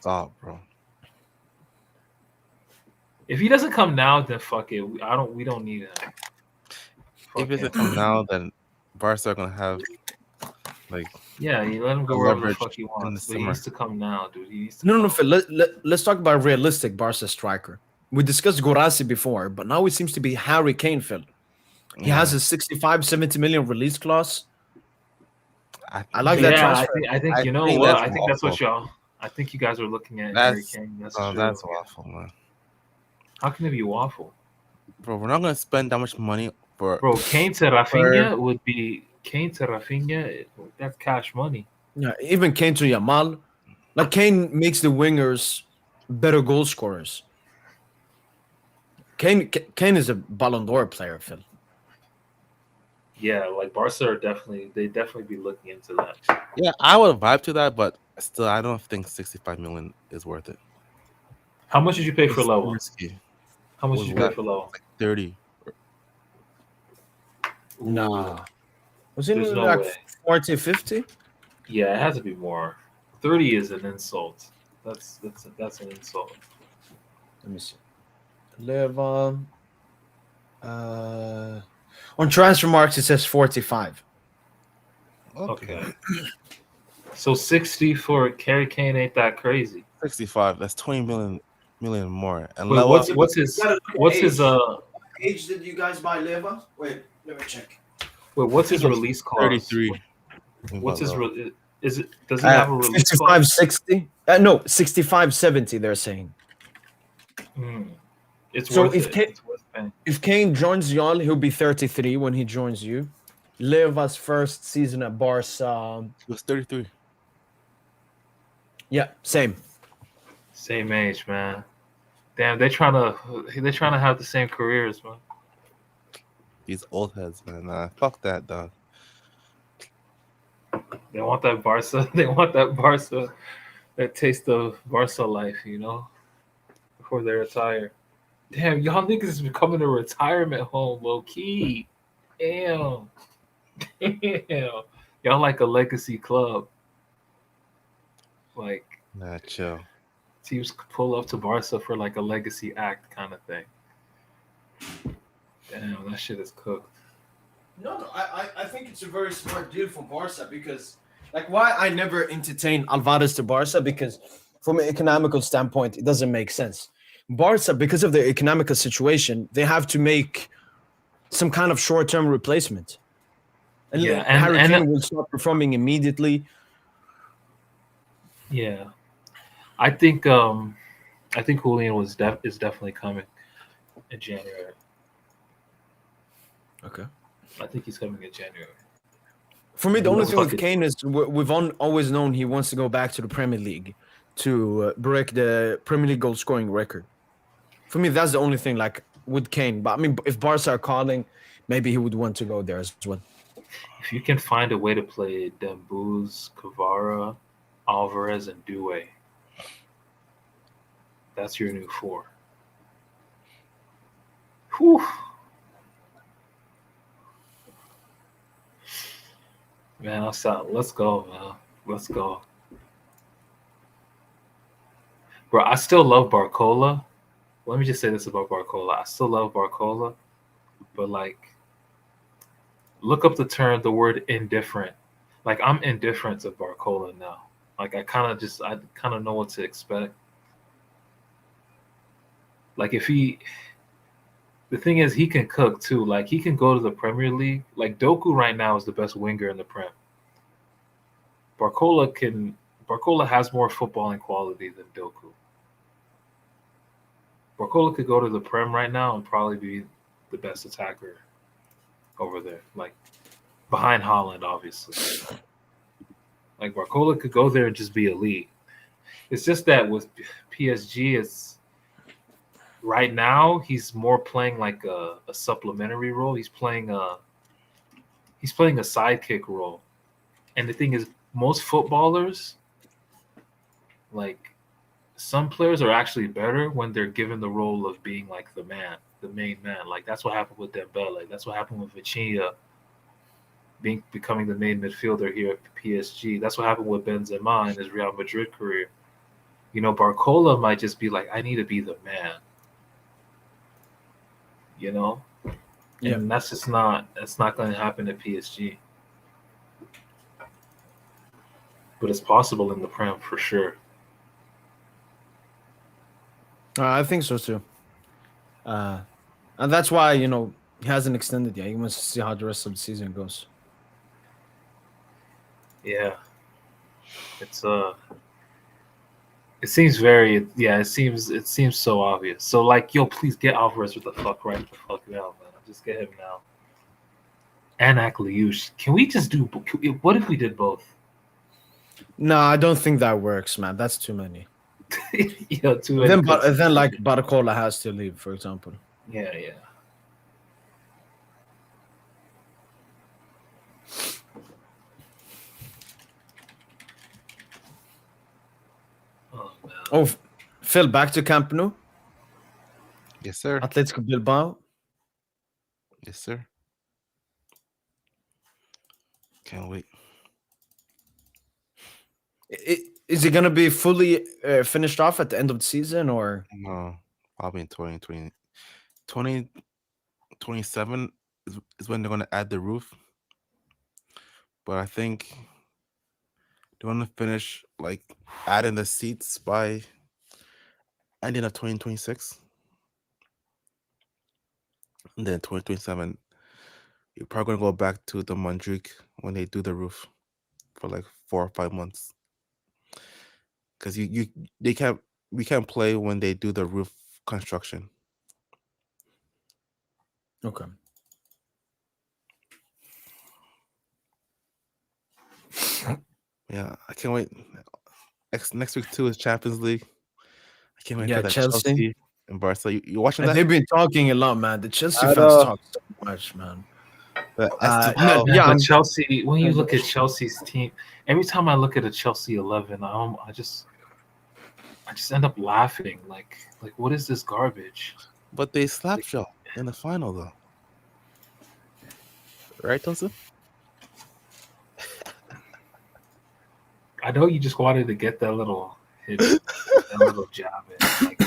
Stop, bro.
if he doesn't come now, then fuck it. We don't need him.
If it
Fuck
doesn't
him.
come now, then Barca are gonna have like
Yeah, you let him go
a
wherever the
leverage
fuck he
in the
wants. But he
summer.
needs to come now, dude. He needs to
No,
come.
no, Phil. Let's talk about realistic Barca striker. We discussed Gorasi before, but now it seems to be Harry Kane, Phil. He has a 65, 70 million release clause. I like that
Yeah,
transfer.
I think
I
you know
think
what?
that's
I think that's what
awful.
y'all. I think you guys are looking at Harry
That's
Kane. That's
oh,
true.
that's awful, man.
How can it be waffle?
Bro, we're not gonna spend that much money for
Bro, Kane to Rafinha would be Kane to Rafinha. That's cash money.
Yeah, even Kane to Yamal. Like Kane makes the wingers better goal scorers. Kane is a Ballon d'Or player, Phil.
Yeah, like Barca are they definitely be looking into that.
Yeah, I would vibe to that, but still, I don't think 65 million is worth it.
How much did you pay for
It's
Lewa?
risky.
How much
Was
did you pay
what?
for Lewa?
Like 30.
Nah. Was it
There's no
like
way.
40, 50?
Yeah, it has to be more. 30 is an insult. That's an insult.
Let me see. Leva. On transfer marks, it says 45.
Okay. So 60 for Harry Kane ain't that crazy.
65. That's 20 million more. And
Wait,
Lewa,
what's his
age did you guys buy Leva? Wait, let me check.
what's his release clause?
33.
What's his is it does he
Uh,
have a release
55,
clause?
60? No, 65, 70, they're saying.
It's
So
worth
if
it.
Kane,
It's worth paying.
if Kane joins y'all, he'll be 33 when he joins you. Leva's first season at Barca.
He was 33.
Yeah, same.
Same age, man. Damn, they're trying to have the same careers, man.
These old heads, man. Nah, fuck that, dog.
They want that Barca. They want that Barca. That taste of Barca life, you know, before they retire. Damn, y'all niggas is becoming a retirement home, low key. Damn. Damn. Y'all like a legacy club. Like
Nah, chill.
teams pull up to Barca for like a legacy act kind of thing. Damn, that shit is cooked.
No, I think it's a very smart deal for Barca because, like, why I never entertain Alvarez to Barca because, from an economical standpoint, it doesn't make sense. Barca, because of the economical situation, they have to make some kind of short-term replacement. And
Yeah,
Harry
and
Kane will start performing immediately.
yeah, I think Julian is definitely coming in January.
Okay.
I think he's coming in January.
For me, the only
Let's
thing with
fucking-
Kane is we've always known he wants to go back to the Premier League to break the Premier League goal scoring record. For me, that's the only thing. Like with Kane, but I mean, if Barca are calling, maybe he would want to go there as well.
If you can find a way to play Dembuz, Kvara, Alvarez, and Doué, that's your new four. Whew. Man, let's go, man. Let's go. Bro, I still love Barcola. Let me just say this about Barcola. I still love Barcola, but like, look up the word indifferent. Like, I'm indifferent to Barcola now. Like, I kind of know what to expect. Like, the thing is, he can cook too. Like, he can go to the Premier League. Like, Doku right now is the best winger in the Prem. Barcola has more footballing quality than Doku. Barcola could go to the Prem right now and probably be the best attacker over there. Like, behind Haaland, obviously. Like, Barcola could go there and just be elite. It's just that with PSG, it's right now he's more playing like a supplementary role. He's playing a sidekick role. And the thing is, most footballers, like, some players are actually better when they're given the role of being like the main man. Like, that's what happened with Dembele. That's what happened with Vitinha. becoming the main midfielder here at PSG. That's what happened with Benzema in his Real Madrid career. You know, Barcola might just be like, I need to be the man. You know, and that's not going to happen at PSG. But it's possible in the Prem for sure.
I think so too. And that's why, you know, he hasn't extended yet. He wants to see how the rest of the season goes.
Yeah. It's it seems very it seems so obvious. So like, yo, please get Alvarez with the fuck right the fuck now, man. Just get him now. And Akliush. Can we just do what if we did both?
No, I don't think that works, man. That's too many.
Yeah, too many.
Then like Barcola has to leave, for example.
Yeah. Oh, man.
Oh, Phil, back to Camp Nou.
Yes, sir.
Atletico Bilbao.
Yes, sir. Can't wait.
Is it going to be fully finished off at the end of the season, or?
No, probably in 2020. 2027 is when they're going to add the roof. But I think they want to finish like adding the seats by ending of 2026. And then 2027, you're probably going to go back to the Mondrique when they do the roof for like 4 or 5 months. Because we can't play when they do the roof construction.
Okay.
Yeah, I can't wait. Next week too is Champions League. I can't wait
Yeah,
for that
Chelsea
and Barca. You watching that?
They've been talking a lot, man. The Chelsea
I
fans
know.
talk so much, man.
But Chelsea, when you look at Chelsea's team, every time I look at a Chelsea 11, I just end up laughing. Like what is this garbage?
But they slapped y'all in the final, though. Right, Thompson?
I know you just wanted to get that little hit, that little jab in. Like,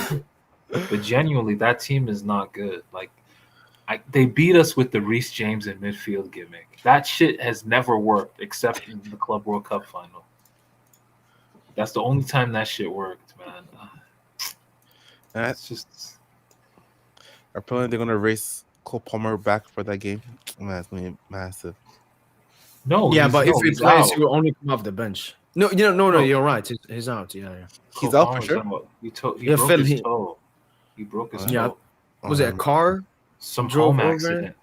but genuinely, that team is not good. Like, they beat us with the Reece James in midfield gimmick. That shit has never worked except in the Club World Cup final. That's the only time that shit worked, man. It's just.
Apparently, they're gonna race Cole Palmer back for that game. Man, it's gonna be massive.
No, yeah, but if he plays, he will only come off the bench. No, you're right. He's out. Yeah.
He's out for sure.
He broke his toe. He broke his toe.
Yeah. Was it a car?
Some home accident.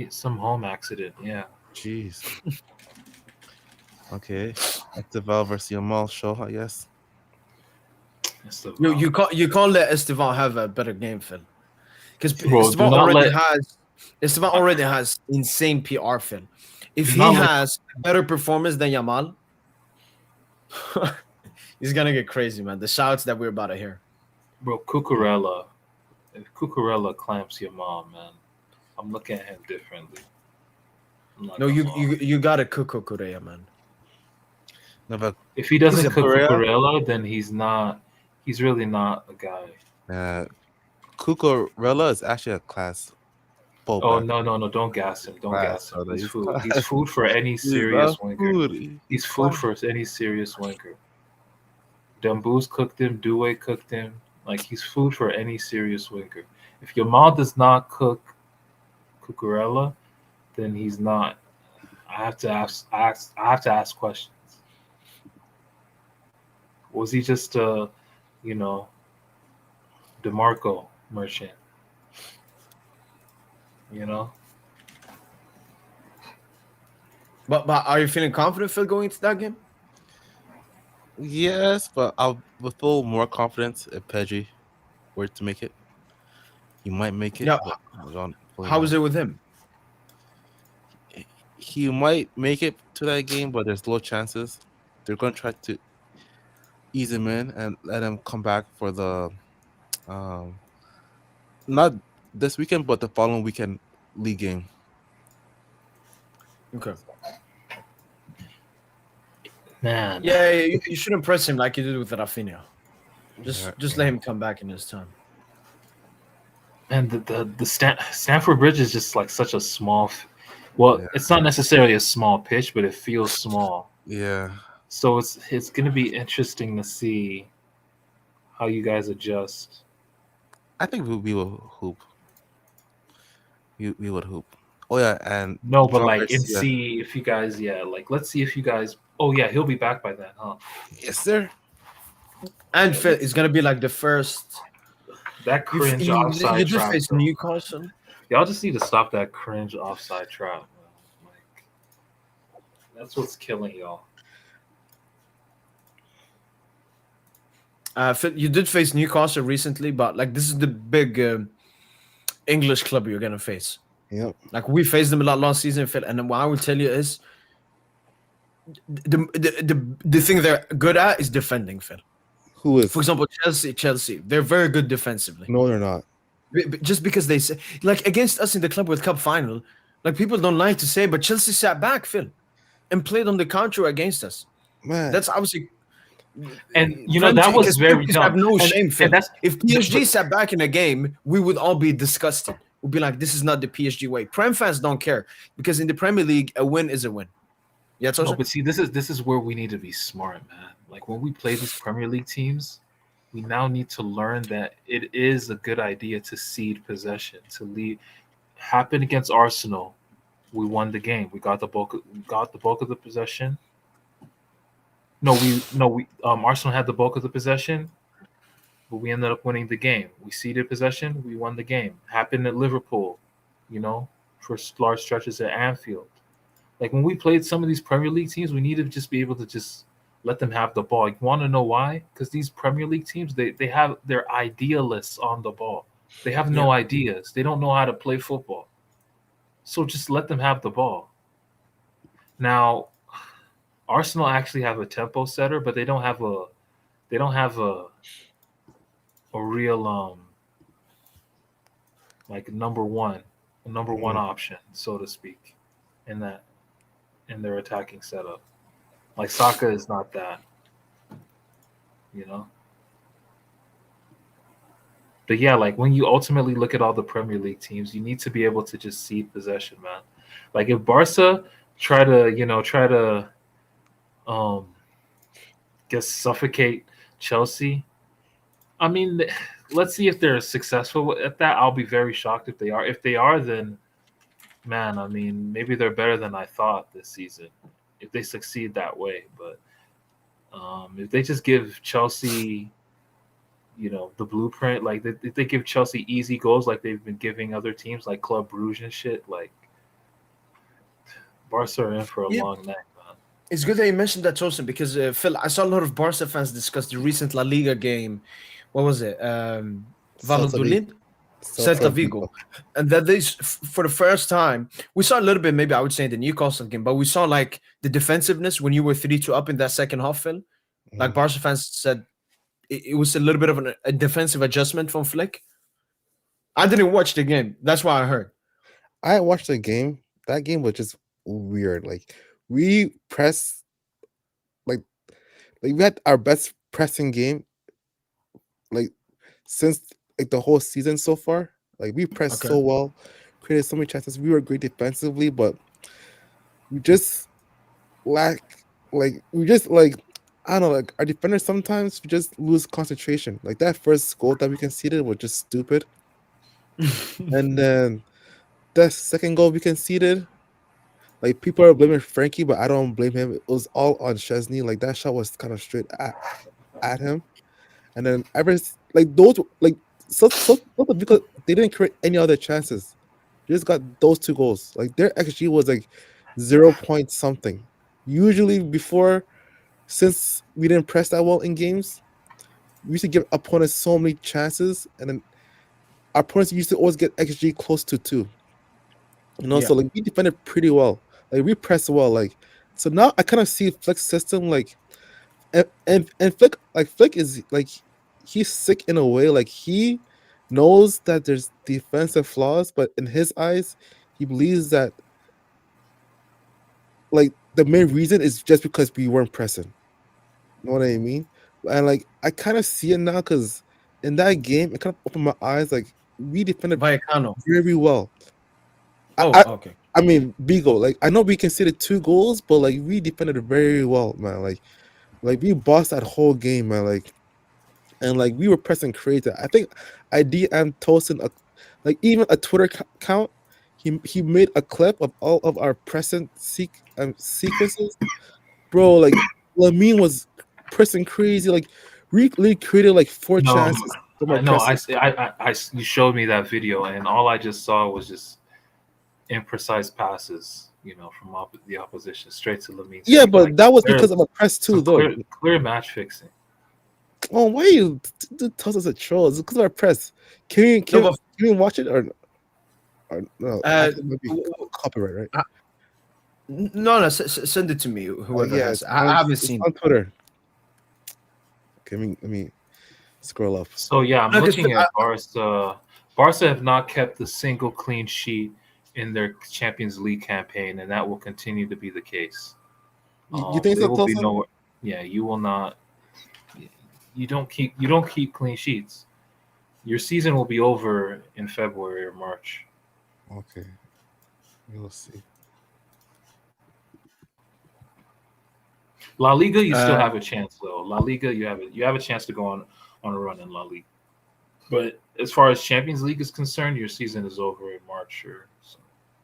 Some home accident. Yeah.
Jeez. Okay. Estival versus Yamal show, I guess.
No, you can't let Estival have a better game, Phil. Because Estival already has insane PR, Phil. If he has a better performance than Yamal, he's gonna get crazy, man. The shouts that we're about to hear.
Bro, Cucurella. If Cucurella clamps Yamal, man, I'm looking at him differently.
No, you gotta Cucurella, man.
No, but
if he doesn't cook Cucurella, then he's really not a guy.
Cucurella is actually a class.
Oh no! Don't gas him! Don't gas him! He's food. He's food for any serious winker. He's food for any serious winker. Dumbouz cooked him. Doué cooked him. Like, he's food for any serious winker. If Yamal does not cook Cucurella, then he's not. I have to ask questions. Was he just a, DeMarco merchant?
But are you feeling confident, Phil, going into that game?
Yes, but I'll feel more confidence if PSG were to make it. He might make it.
Yeah. How is it with him?
He might make it to that game, but there's low chances. They're going to try to ease him in and let him come back for the not this weekend, but the following weekend league game.
Okay.
Man.
Yeah, you shouldn't press him like you did with Rafinha. Just let him come back in his time.
And the Stamford Bridge is just like such a small. It's not necessarily a small pitch, but it feels small.
Yeah.
So it's going to be interesting to see how you guys adjust.
I think we will hoop. We would hoop. Oh yeah, and
No, but
John
like and
Garcia.
see if you guys, like let's see if you guys. Oh yeah, he'll be back by then, huh?
Yes, sir.
And Phil is gonna be like the first.
That cringe offside
You just
trap.
face
Though.
Newcastle.
Y'all just need to stop that cringe offside trap. Like that's what's killing y'all.
Phil, you did face Newcastle recently, but like this is the big English club you're gonna face.
Yep.
Like we faced them a lot last season, Phil, and what I will tell you is the thing they're good at is defending, Phil.
Who is?
For example, Chelsea, they're very good defensively.
No, they're not.
Just because they say, like against us in the Club World Cup final, like people don't like to say, but Chelsea sat back, Phil, and played on the counter against us.
Man,
that's obviously.
And you know that was very dumb.
Have no shame, Phil. If PSG
but,
sat back in a game, we would all be disgusted. We'd be like, "This is not the PSG way." Prem fans don't care because in the Premier League, a win is a win. Yeah,
no, but see, this is where we need to be smart, man. Like when we play these Premier League teams, we now need to learn that it is a good idea to cede possession. To lead happened against Arsenal, we won the game. We got the bulk of the possession. Arsenal had the bulk of the possession, but we ended up winning the game. We ceded possession, we won the game. Happened at Liverpool, for large stretches at Anfield. Like when we played some of these Premier League teams, we need to just be able to just let them have the ball. You want to know why? Because these Premier League teams, they have their idealists on the ball. They have no ideas. They don't know how to play football. So just let them have the ball. Now, Arsenal actually have a tempo setter, but they don't have a real like number one option, so to speak, in their attacking setup. Like Saka is not that, But yeah, like when you ultimately look at all the Premier League teams, you need to be able to just cede possession, man. Like if Barca try to suffocate Chelsea. I mean, let's see if they're successful at that. I'll be very shocked if they are. If they are, then man, I mean, maybe they're better than I thought this season if they succeed that way. But if they just give Chelsea, the blueprint, like if they give Chelsea easy goals like they've been giving other teams like Club Brugge and shit, like Barca are in for a long night, man.
It's good that you mentioned that, Tosin, because Phil, I saw a lot of Barca fans discuss the recent La Liga game. What was it? Valladolid? Celta Vigo. And that for the first time, we saw a little bit, maybe I would say in the Newcastle game, but we saw like the defensiveness when you were 3-2 up in that second half, Phil. Like Barca fans said, it was a little bit of a defensive adjustment from Flick. I didn't watch the game. That's why I heard.
I watched the game. That game was just weird. Like we pressed, like we had our best pressing game, like since like the whole season so far. Like we pressed so well, created so many chances. We were great defensively, but we just lack. Like we just I don't know. Like our defenders sometimes we just lose concentration. Like that first goal that we conceded was just stupid, and then the second goal we conceded. Like people are blaming Frankie, but I don't blame him. It was all on Chesney. Like that shot was kind of straight at him, and then those so because they didn't create any other chances. They just got those two goals. Like their XG was like 0 point something. Usually before, since we didn't press that well in games, we used to give opponents so many chances, and then our opponents used to always get XG close to 2. So like we defended pretty well. Like we pressed well. Like so now I kind of see Flick's system like, and Flick is like he's sick in a way. Like he knows that there's defensive flaws, but in his eyes, he believes that like the main reason is just because we weren't pressing. You know what I mean? And like I kind of see it now because in that game, it kind of opened my eyes. Like we defended
Vallecano.
very well.
Oh,
I,
okay.
I mean, Bigo. Like I know we conceded 2 goals, but like we defended very well, man. Like we bossed that whole game, man. Like and like we were pressing crazy. I think I DM Tosin like even a Twitter account. He made a clip of all of our pressing sequences, bro. Like Lamine was pressing crazy. Like we created like 4
No,
chances from our
I know.
pressing.
You showed me that video, and all I just saw was just imprecise passes. From the opposition straight to Lamine.
Yeah, but that was because of a press too, though.
Clear match fixing.
Oh, why you tell us a troll? It's because of our press. Can we watch it or no? Maybe copyright, right?
No, send it to me. Whoever
Yeah,
has. I haven't seen
on Twitter. Okay, let me scroll up.
So yeah, I'm looking at Barca. Barca have not kept a single clean sheet in their Champions League campaign, and that will continue to be the case.
You think so?
Will be nowhere. Yeah, you will not. You don't keep clean sheets. Your season will be over in February or March.
Okay, we'll see.
La Liga, you still have a chance though. La Liga, you have a chance to go on a run in La Liga. But as far as Champions League is concerned, your season is over in March or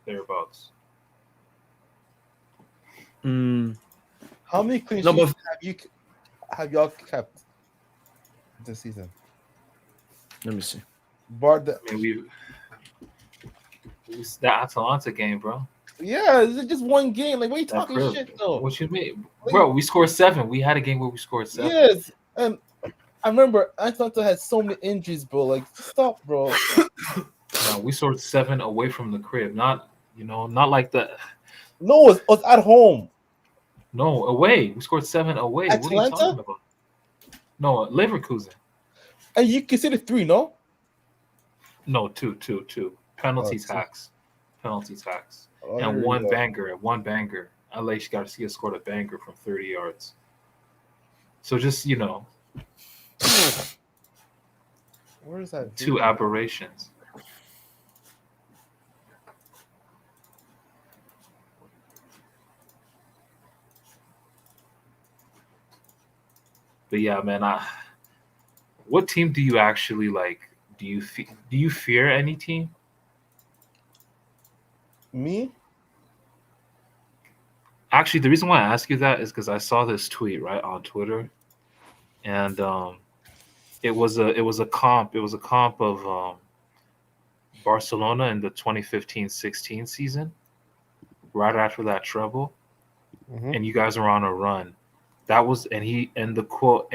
thereabouts.
How many clean sheets have y'all kept this season?
Let me see.
That Atalanta game, bro.
Yeah, it's just one game. Like, what are you talking shit though?
What you mean, bro? We scored 7. We had a game where we scored 7.
Yes, and I remember Atalanta had so many injuries, bro. Like, stop, bro.
No, we scored 7 away from the crib. Not like that.
No, it was at home.
No, away. We scored 7 away.
Atalanta?
What are you talking about? No, Leverkusen.
And you considered 3, no?
No, 2. Penalty tax. And one banger. Aleix Garcia scored a banger from 30 yards. So just,
where is that?
2 aberrations. But yeah, man, what team do you actually like? Do you fear any team?
Me?
Actually, the reason why I ask you that is because I saw this tweet right on Twitter, and it was a comp of Barcelona in the 2015-16 season, right after that treble, and you guys were on a run. That was that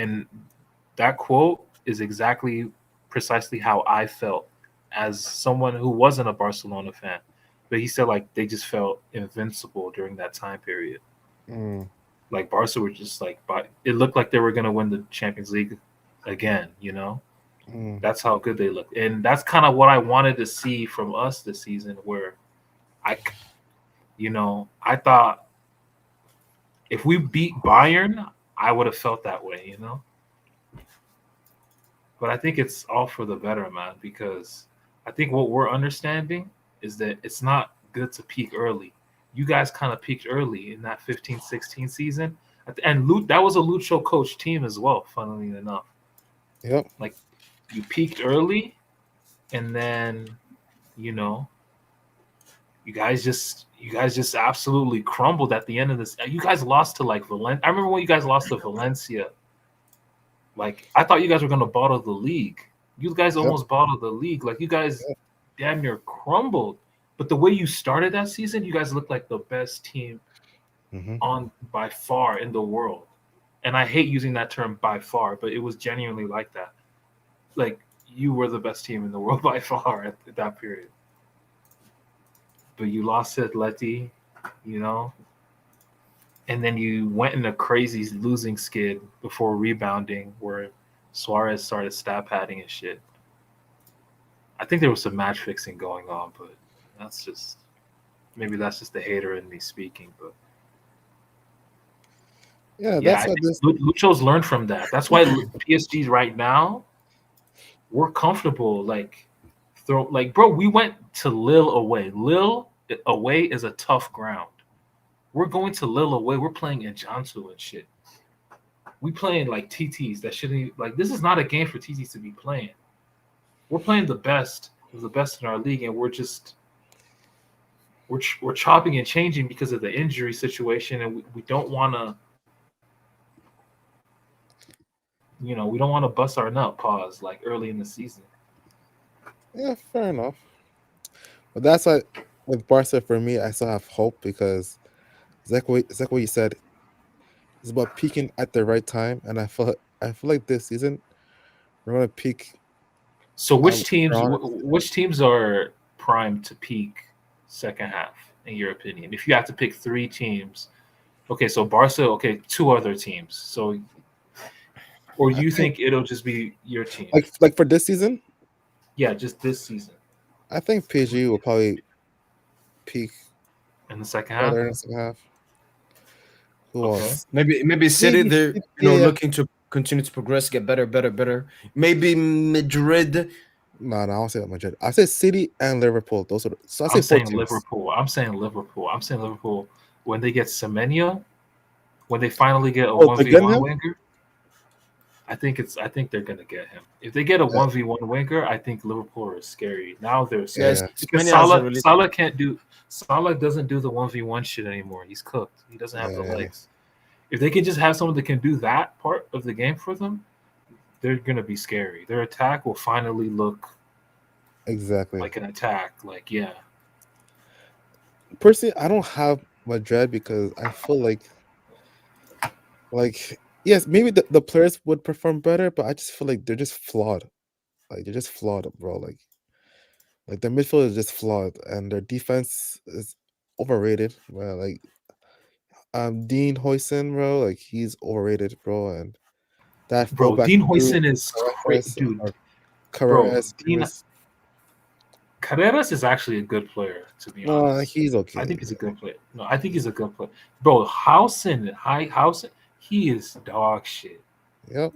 quote is exactly precisely how I felt as someone who wasn't a Barcelona fan. But he said like they just felt invincible during that time period. Like Barca were just like, it looked like they were gonna win the Champions League again. That's how good they looked, and that's kind of what I wanted to see from us this season. Where I thought if we beat Bayern, I would have felt that way. But I think it's all for the better, man, because I think what we're understanding is that it's not good to peak early. You guys kind of peaked early in that 15-16 season. And that was a Lucho coach team as well, funnily enough.
Yep.
Like you peaked early and then, you guys just absolutely crumbled at the end of this. You guys lost to like Valencia. I remember when you guys lost to Valencia. Like I thought you guys were gonna bottle the league. You guys almost bottled the league. Like you guys damn near crumbled. But the way you started that season, you guys looked like the best team on by far in the world. And I hate using that term by far, but it was genuinely like that. Like you were the best team in the world by far at that period. But you lost to Atleti, and then you went in a crazy losing skid before rebounding where Suarez started stat padding and shit. I think there was some match fixing going on, but that's just the hater in me speaking. But
Yeah,
Yeah,
that's
I
what
think
this.
Lucho's learned from that. That's why PSG right now we're comfortable. Like bro, we went to Lille away. Lille away is a tough ground. We're going to Lille away. We're playing in Jansu and shit. We playing like TTs that shouldn't even, like this is not a game for TTs to be playing. We're playing the best of the best in our league, and we're chopping and changing because of the injury situation, and we don't want to, we don't want to bust our nut. Pause like early in the season.
Yeah, fair enough. But that's why with Barca for me, I still have hope because it's like what you said. It's about peaking at the right time, and I feel like this season we're gonna peak.
So
Around,
which teams are primed to peak second half in your opinion? If you have to pick three teams, okay, so Barca, okay, two other teams. So, or
I
you
think
think it'll just be your team?
like for this season,
Yeah, just this season
I think PSG will probably peak
in the second half.
further in the second half. Who
Okay.
else?
Maybe City, they're
Yeah.
looking to continue to progress, get better. Maybe Madrid.
No, I won't say that Madrid. I say City and Liverpool. Those are so I say
I'm
four
saying
teams.
Liverpool. I'm saying Liverpool. When they get Semenya, when they finally get a 1v1 winger, I think they're gonna get him. If they get a 1v1 winger, I think Liverpool is scary. Now they're scary. Because Salah doesn't do the 1v1 shit anymore. He's cooked. He doesn't have the legs. If they can just have someone that can do that part of the game for them, they're gonna be scary. Their attack will finally look
exactly
like an attack. Like, yeah.
Personally, I don't have Madrid because I feel like yes, maybe the players would perform better, but I just feel like they're just flawed. Like they're just flawed, bro. Like their midfield is just flawed, and their defense is overrated. Well, like Dean Hoyson, bro, like he's overrated, bro, and that
Bro,
fullback
Dean Hoyson is great, dude. Bro, Carreras is actually a good player, to be honest.
He's okay.
I think he's a good player. No, I think he's a good player. Bro, Howson, he is dog shit.
Yep.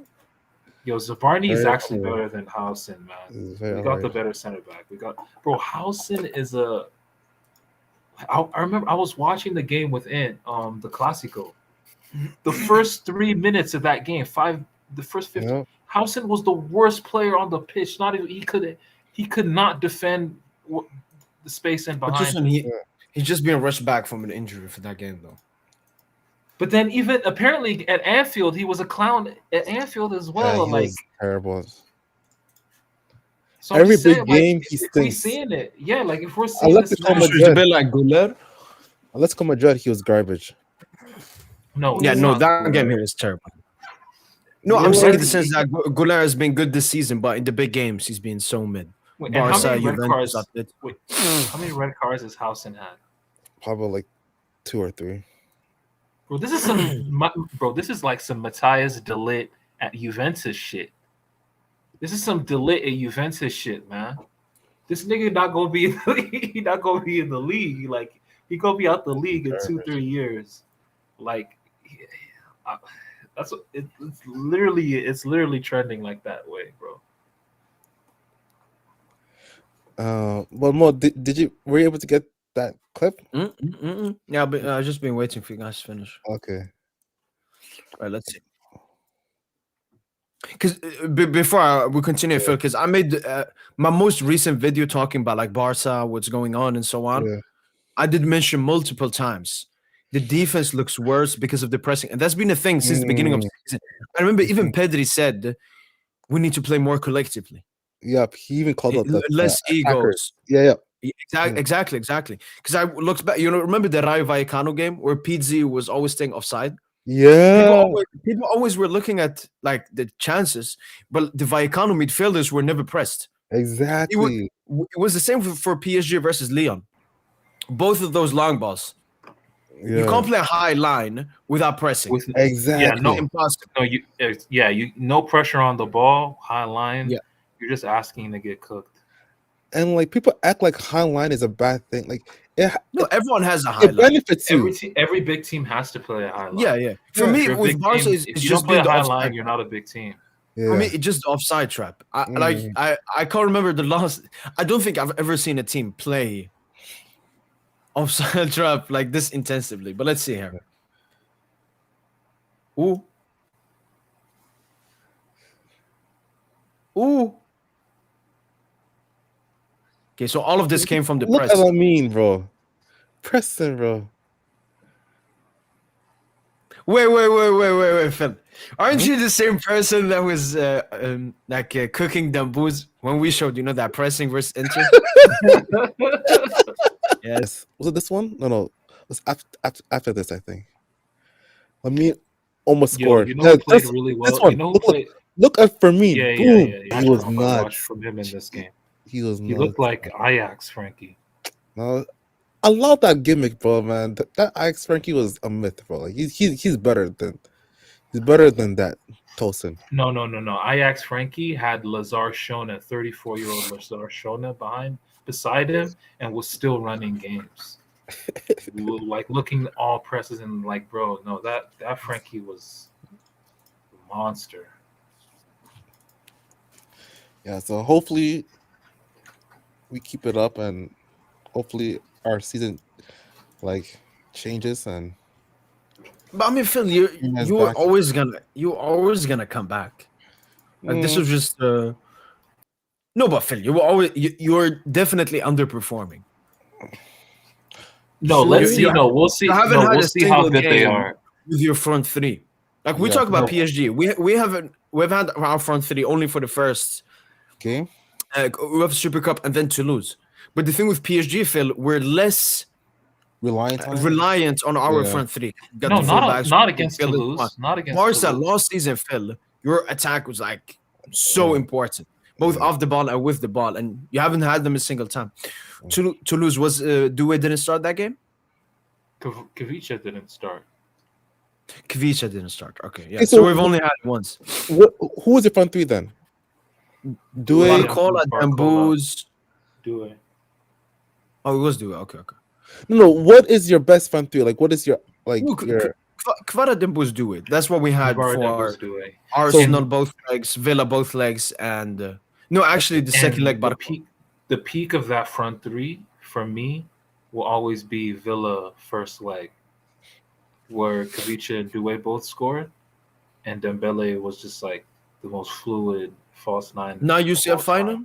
Yo, Zabarni is actually better than Howson, man. We got the better center back. Bro, Howson is I remember I was watching the game with Ant, the Clásico. The first 3 minutes of that game, the first 50. Yep. Howson was the worst player on the pitch. Not even he could not defend the space in behind.
He's just being rushed back from an injury for that game, though.
But then even apparently at Anfield, he was a clown at Anfield as well.
Yeah, he was terrible.
So every big game, he stinks. If we're seeing it, yeah, like if we're seeing this,
it's a bit like Guler.
Let's come Madrid. He was garbage.
No,
that game here is terrible. No, I'm saying in the sense that Guler has been good this season, but in the big games, he's been so mid.
Wait, Barca, how many red cards has Howson had?
Probably like 2 or 3.
Bro, this is like some Matthias de Ligt at Juventus shit. This is some de Ligt at Juventus shit, man. This nigga not gonna be in the league. Like he gonna be out the league in 2-3 years. Like it's literally trending like that way, bro.
Well, Mo, were you able to get that clip?
Yeah, but I've just been waiting for you guys to finish.
Okay.
All right, let's see. Because before we continue, Phil, because I made my most recent video talking about like Barca, what's going on, and so on. Yeah. I did mention multiple times the defense looks worse because of the pressing, and that's been a thing since the beginning of the season. I remember even Pedri said we need to play more collectively.
Yep, he even called out
less egos.
Yeah.
Exactly. Because I looked back, remember the Rayo Vallecano game where Pizzi was always staying offside?
Yeah.
People always were looking at like the chances, but the Vallecano midfielders were never pressed.
Exactly.
It was the same for PSG versus Lyon. Both of those long balls. Yeah. You can't play a high line without pressing.
Exactly.
Yeah, impossible. No pressure on the ball, high line. Yeah. You're just asking to get cooked.
And like people act like high line is a bad thing. Like
No, everyone has a
it
highlight.
benefits you.
Every big team has to play a high line.
Yeah. For
Yeah.
me,
If you're a
with
big
Barca,
team,
it's
if you
just
don't play
been
a
the
high
offside.
line, you're not a big team.
Yeah.
For me, it's just the offside trap. I can't remember the last. I don't think I've ever seen a team play offside trap like this intensively. But let's see here. Ooh. Okay, so all of this came from the
Look
press.
at what I mean, bro. Preston, bro.
Wait, Phil. Aren't you the same person that was cooking dambus when we showed, that pressing versus Inter?
Yes. Was it this one? No. It was after this, I think. I mean, almost
Yo,
scored.
you know who played
This
really well?
one.
You know who played?
Look at for me.
Yeah.
He was
Acharf, I
nuts.
watched from him in this game.
He was
He
nuts.
looked like Ajax, Frankie.
No, I love that gimmick, bro, man. That Alex Frankie was a myth, bro. Like he's better than that Tolson.
No. Ajax Frankie had Lazar Shona, 34-year-old Lazar Shona beside him, and was still running games. Like looking all presses and like, bro, no, that Frankie was a monster.
Yeah, so hopefully we keep it up, and hopefully our season changes. And
But I mean, Phil, you're always gonna come back. Like this was just no, but Phil, you're definitely underperforming.
No, let's see. No, we'll see. We'll see how good they are
with your front three. Like we talk about PSG, we've had our front three only for the first
game,
UEFA Super Cup, and then Toulouse. But the thing with PSG, Phil, we're less reliant on our front three.
No, not against Toulouse. Not against
Barca
Toulouse.
last season, Phil. Your attack was like so important, both off the ball and with the ball, and you haven't had them a single time. Toulouse was Doué didn't start that game.
Kavicha didn't start.
Kavicha didn't start. Okay, yeah. So we've only had it once.
Who was the front three then?
Doué, Barcola, Dambuz.
Doué.
Oh, it was Doué. Okay.
No. What is your best front three? Like, what is your your?
Kvara Dambuz Doué. That's what we had for Arsenal both legs, Villa both legs, and no, actually the second leg.
The peak of that front three for me will always be Villa first leg, where Kavicha and Doué both scored, and Dembele was just like the most fluid false nine.
Now UCL final?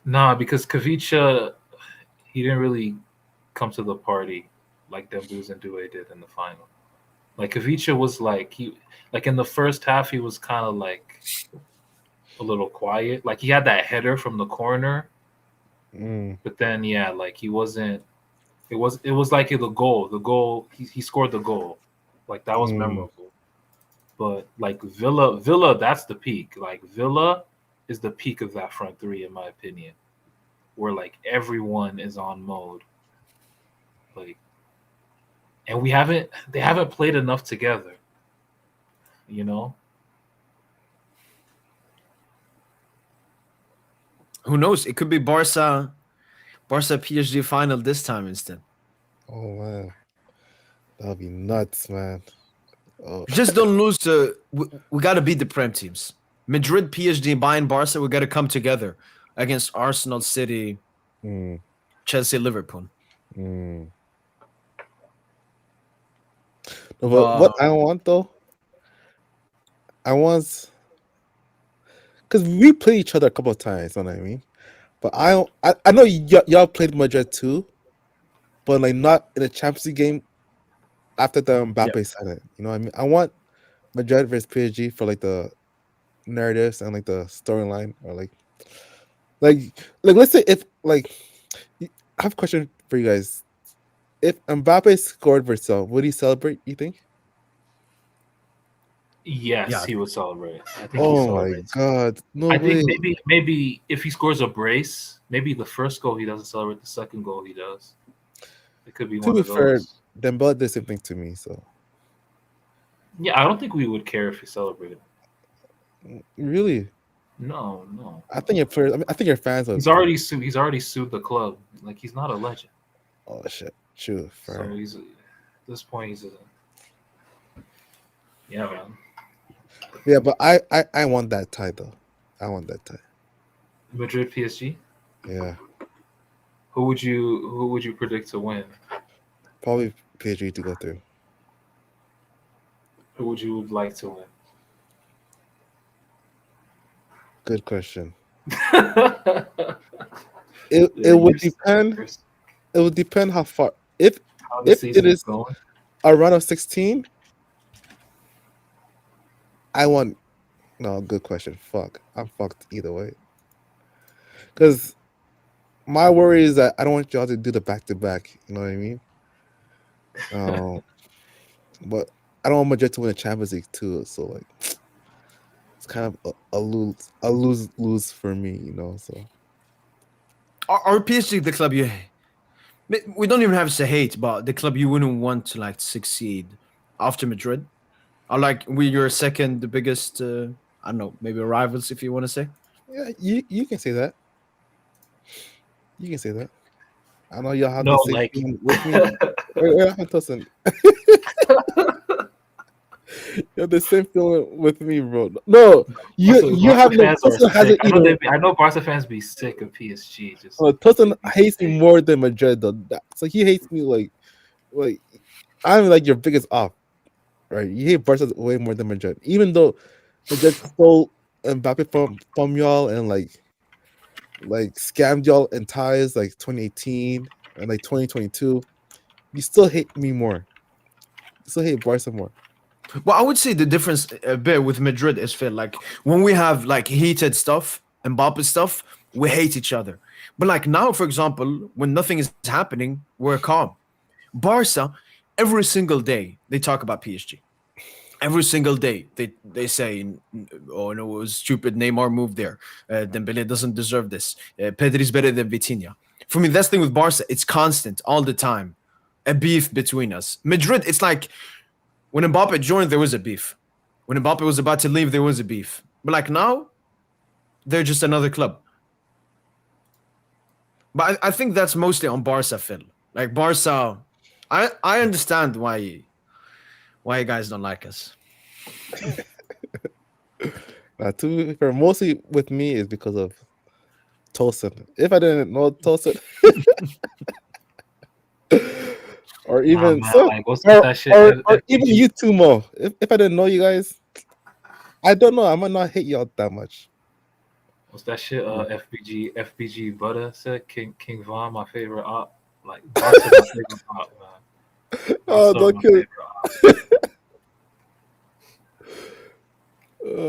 Nah, because Kavicha, he didn't really come to the party like Dembele and Doué did in the final. Like Kavicha was like in the first half he was kind of like a little quiet. Like he had that header from the corner. But then like he wasn't. It was like the goal. He scored the goal, like that was memorable. But like Villa, that's the peak. Like Villa is the peak of that front three, in my opinion, where like everyone is on mode. Like, and they haven't played enough together. You know.
Who knows? It could be Barca PSG final this time instead.
Oh man, that'll be nuts, man. Oh.
Just don't lose to. We got to beat the Prem teams. Madrid, PSG, Bayern, Barca. We got to come together against Arsenal, City, Chelsea, Liverpool.
No, but what I want though, because we played each other a couple of times, you know what I mean? But I know y'all played Madrid too, but like not in a Champions League game after the Mbappe said it. You know what I mean? I want Madrid versus PSG for like the narratives and like the storyline, or like let's say if like I have a question for you guys. If Mbappe scored versus, would he celebrate, you think?
Yes, he would celebrate. I think
oh my god! No
I
way.
think maybe if he scores a brace, maybe the first goal he doesn't celebrate. The second goal he does. It could be one of those. To be fair,
Dembele did the same thing to me. So
yeah, I don't think we would care if he celebrated.
Really?
No.
I think your players. I mean, I think your fans are.
He's already sued the club. Like he's not a legend.
Oh shit! True. Fair.
So he's at this point he's a yeah, man.
Yeah, but I want that tie though. I want that tie.
Madrid PSG.
Yeah,
Who would you predict to win?
probably PSG to go through.
Who would you like to win?
Good question.
Yeah,
It would
you're-
depend.
you're-
It would depend how far. If
How the
If
season
it
is
is-
going.
a run of 16, I want. No, good question. Fuck, I'm fucked either way. Because my worry is that I don't want y'all to do the back to back. You know what I mean? But I don't want Madrid to win the Champions League too. So like, it's kind of a lose for me. You know. So
Are PSG the club you? We don't even have to hate, but the club you wouldn't want to like succeed after Madrid, or like we your second the biggest. I don't know, maybe rivals if you want to say.
yeah, you can say that. You can say that. I know y'all have
No,
the same
like-
feeling with me. Wait, listen. You have the same feeling with me, bro. No, you have no.
Fans are
Tosin has
sick.
it either.
I know Barca fans be sick of PSG. Just
Tosin hates me more than Madrid, though. So he hates me like I'm like your biggest off, right? You hate Barca way more than Madrid, even though Madrid stole Mbappe from y'all and like scammed y'all in ties like 2018 and like 2022. You still hate me more. You still hate Barca more.
Well, I would say the difference a bit with Madrid is Phil. Like when we have like heated stuff, Mbappe stuff, we hate each other. But like now, for example, when nothing is happening, we're calm. Barca, every single day they talk about PSG. Every single day they say, "Oh no, it was stupid. Neymar moved there. Dembele doesn't deserve this. Pedri's better than Vitinha." For me, that's the thing with Barca. It's constant all the time, a beef between us. Madrid, it's like when Mbappe joined, there was a beef. When Mbappe was about to leave, there was a beef. But like now, they're just another club. But I think that's mostly on Barca, Phil. Like Barca, I understand why you guys don't like us.
To be fair, mostly with me is because of Tosin. If I didn't know Tosin, or even
man,
so,
like, what's that shit?
or even you two, Mo. If I didn't know you guys, I don't know. I might not hate y'all that much.
What's that shit? FBG Butter said King Von, my favorite op. Like Barca, my favorite op, man.
Oh,
Barca,
don't
my
kill it.
favorite op.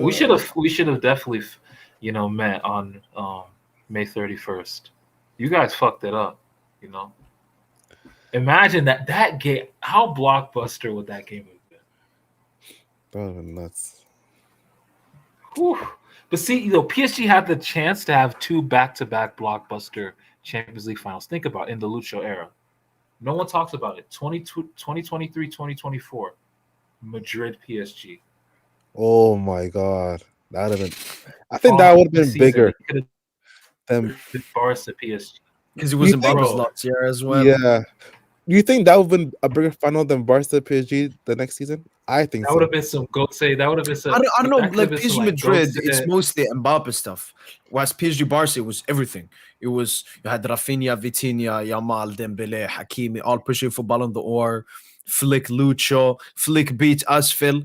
We should have definitely, met on May 31st. You guys fucked it up, Imagine that game. How blockbuster would that game have been?
That would have been nuts.
Whew. But see, PSG had the chance to have two back-to-back blockbuster Champions League finals. Think about it, in the Lucho era. No one talks about it. 2023, 2024. Madrid PSG.
Oh my god, that would have been. I think that would have been bigger than.
Barca PSG.
Because it was
You think-
Mbappe's last year as well.
Yeah. Do you think that would have been a bigger final than Barca PSG the next season? I think
That would
so.
have been some Gotze. That would have been some.
I don't know.
that could
Like
have been
PSG
some,
Madrid,
Gotze.
it's mostly Mbappe stuff. Whereas PSG Barca, it was everything. It was you had Rafinha, Vitinha, Yamal, Dembele, Hakimi, all pushing for Ballon d'Or. Flick, Lucho, Flick beat us, Phil,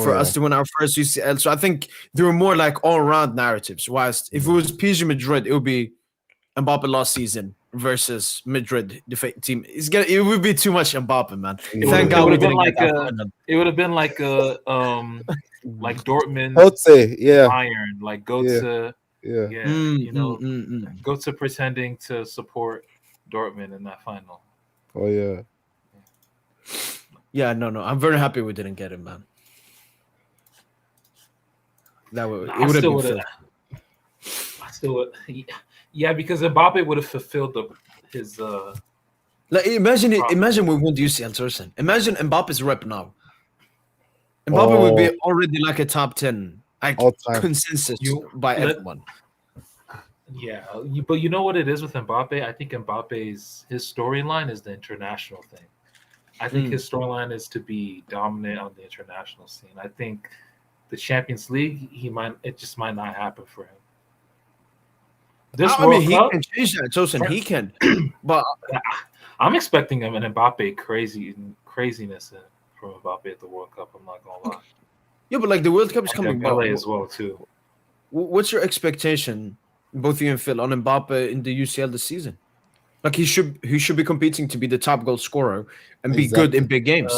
for us to win our first UCL. So I think there were more like all-round narratives. Whilst if it was PSG Madrid, it would be Mbappe last season versus Madrid defeat team. It would be too much Mbappe, man.
It
Thank
would-
God
it
we
would have been
didn't
like
get that
a.
final.
It would have been like a like Dortmund,
I would say, yeah,
Bayern, like Gotze.
yeah.
Yeah, Gotze pretending to support Dortmund in that final.
Oh yeah.
Yeah, no. I'm very happy we didn't get him, man. That would
I
it would have
still
been
would
Phil.
have. I still would. Yeah, because Mbappe would have fulfilled his.
Like imagine we won the UCL Tursen. Imagine Mbappe's rep now. Mbappe would be already like a top 10 Like
All time.
consensus by everyone.
Yeah, but you know what it is with Mbappe? I think Mbappe's his storyline is the international thing. I think his storyline is to be dominant on the international scene. I think the Champions League, it just might not happen for him.
I mean, he can change that, Tosin. He can, but
I'm expecting him an Mbappe craziness from Mbappe at the World Cup. I'm not gonna lie.
Yeah, but like the World Cup is coming.
Pele as well too.
What's your expectation, both you and Phil, on Mbappe in the UCL this season? Like he should be competing to be the top goal scorer and be good in big games.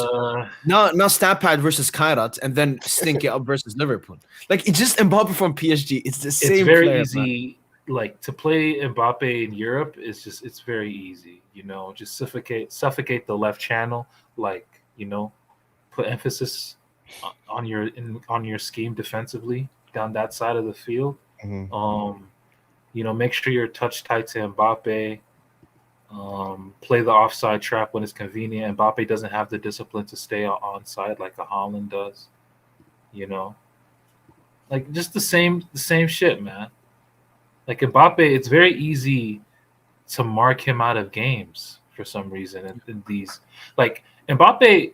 Not stat pad versus Kairat and then stink it up versus Liverpool. Like it's just Mbappe from PSG. It's the same.
It's very
player,
easy. Man. Like to play Mbappe in Europe it's very easy. You know, just suffocate the left channel. Like put emphasis on your scheme defensively down that side of the field. Make sure you're touch tight to Mbappe. Play the offside trap when it's convenient. Mbappe doesn't have the discipline to stay onside like a Haaland does. Like just the same shit, man. Like Mbappe, it's very easy to mark him out of games for some reason. In these, like Mbappe,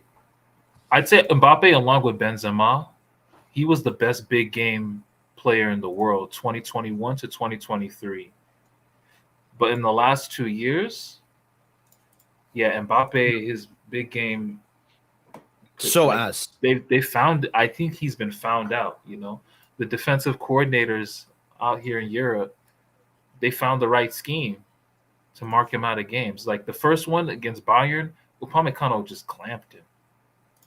I'd say Mbappe along with Benzema, he was the best big game player in the world, 2021 to 2023. But in the last 2 years, Mbappe, his big game. They found. I think he's been found out. The defensive coordinators out here in Europe, they found the right scheme to mark him out of games. Like the first one against Bayern, Upamecano just clamped him.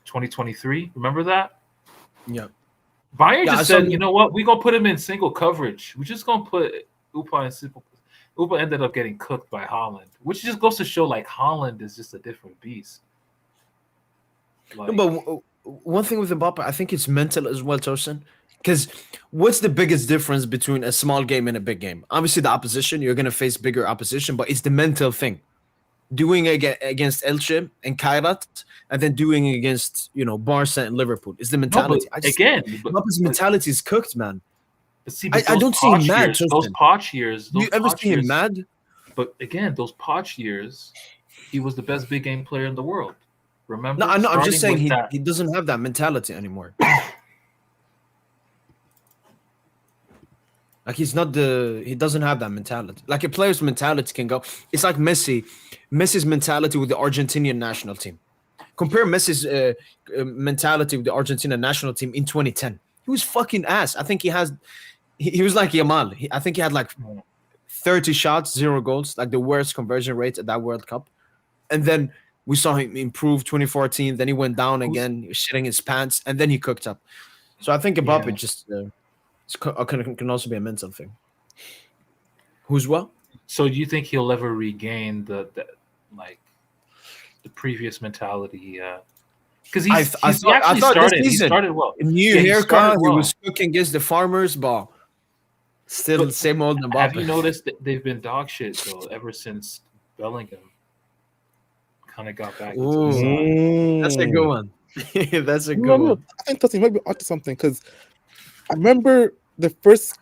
2023, remember that?
Yeah.
Bayern just said, you know what? We're gonna put him in single coverage. We're just gonna put Upa in simple. Upa ended up getting cooked by Haaland, which just goes to show like Haaland is just a different beast.
Like, but one thing with Mbappe, I think it's mental as well, Tosin. Because what's the biggest difference between a small game and a big game? Obviously, the opposition, you're going to face bigger opposition, but it's the mental thing. Doing it against Elche and Kairat, and then doing it against, Barca and Liverpool. It's the mentality. Mbappe's mentality is cooked, man.
But
I don't see him mad.
Those Poch years.
Do you ever see him mad?
But again, those Poch years, he was the best big game player in the world. Remember?
No, I know. I'm just saying he doesn't have that mentality anymore. Like he doesn't have that mentality. Like a player's mentality can go. It's like Messi's mentality with the Argentinian national team. Compare Messi's mentality with the Argentina national team in 2010. He was fucking ass. I think he was like Yamal. I think he had like 30 shots, 0 goals, like the worst conversion rate at that World Cup. And then we saw him improve 2014. Then he went down again, he was shitting his pants, and then he cooked up. So I think Mbappe just can also be a mental thing. Who's what?
So do you think he'll ever regain the previous mentality he had? Because I thought he started well.
New haircut, he was cooking against the farmers, but still the same old Mbappe.
Have you noticed that they've been dog shit though ever since Bellingham kind of got back into the side?
That's a good one. That's a good one.
I think Tosin might be onto something because I remember the first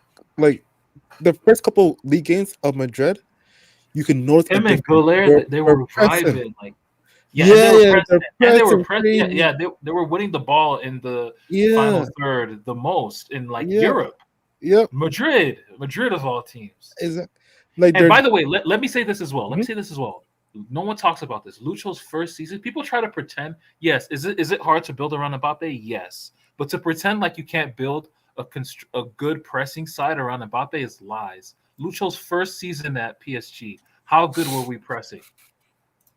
couple league games of Madrid, you can notice
him and Goller, they were vibing like. They were winning the ball in the final third the most in Europe.
Yeah,
Madrid of all teams.
Exactly.
And by the way, let me say this as well. No one talks about this. Lucho's first season, people try to pretend. Yes, is it hard to build around Mbappe? Yes, but to pretend like you can't build a good pressing side around Mbappe is lies. Lucho's first season at PSG, how good were we pressing?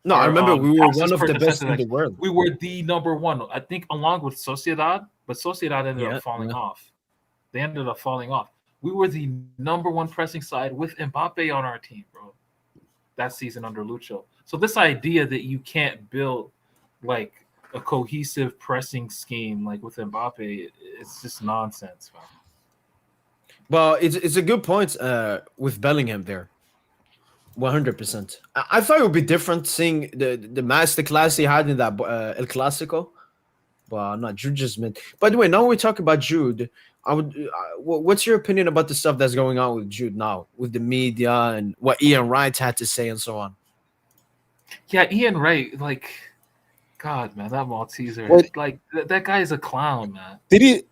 No, I remember we were one of the best in the world.
We were the number one, I think, along with Sociedad, but Sociedad ended up falling off. They ended up falling off. We were the number one pressing side with Mbappe on our team, bro, that season under Lucho. So this idea that you can't build like a cohesive pressing scheme like with Mbappe, it's just nonsense, man.
Well, it's a good point with Bellingham there. 100%. I thought it would be different seeing the masterclass he had in that El Clasico. But not Jude just meant. By the way, now we talk about Jude. I would. What's your opinion about the stuff that's going on with Jude now, with the media and what Ian Wright had to say and so on?
Yeah, Ian Wright, like, God, man, that Malteser,
What?
like, that guy is a clown, man.
Did he?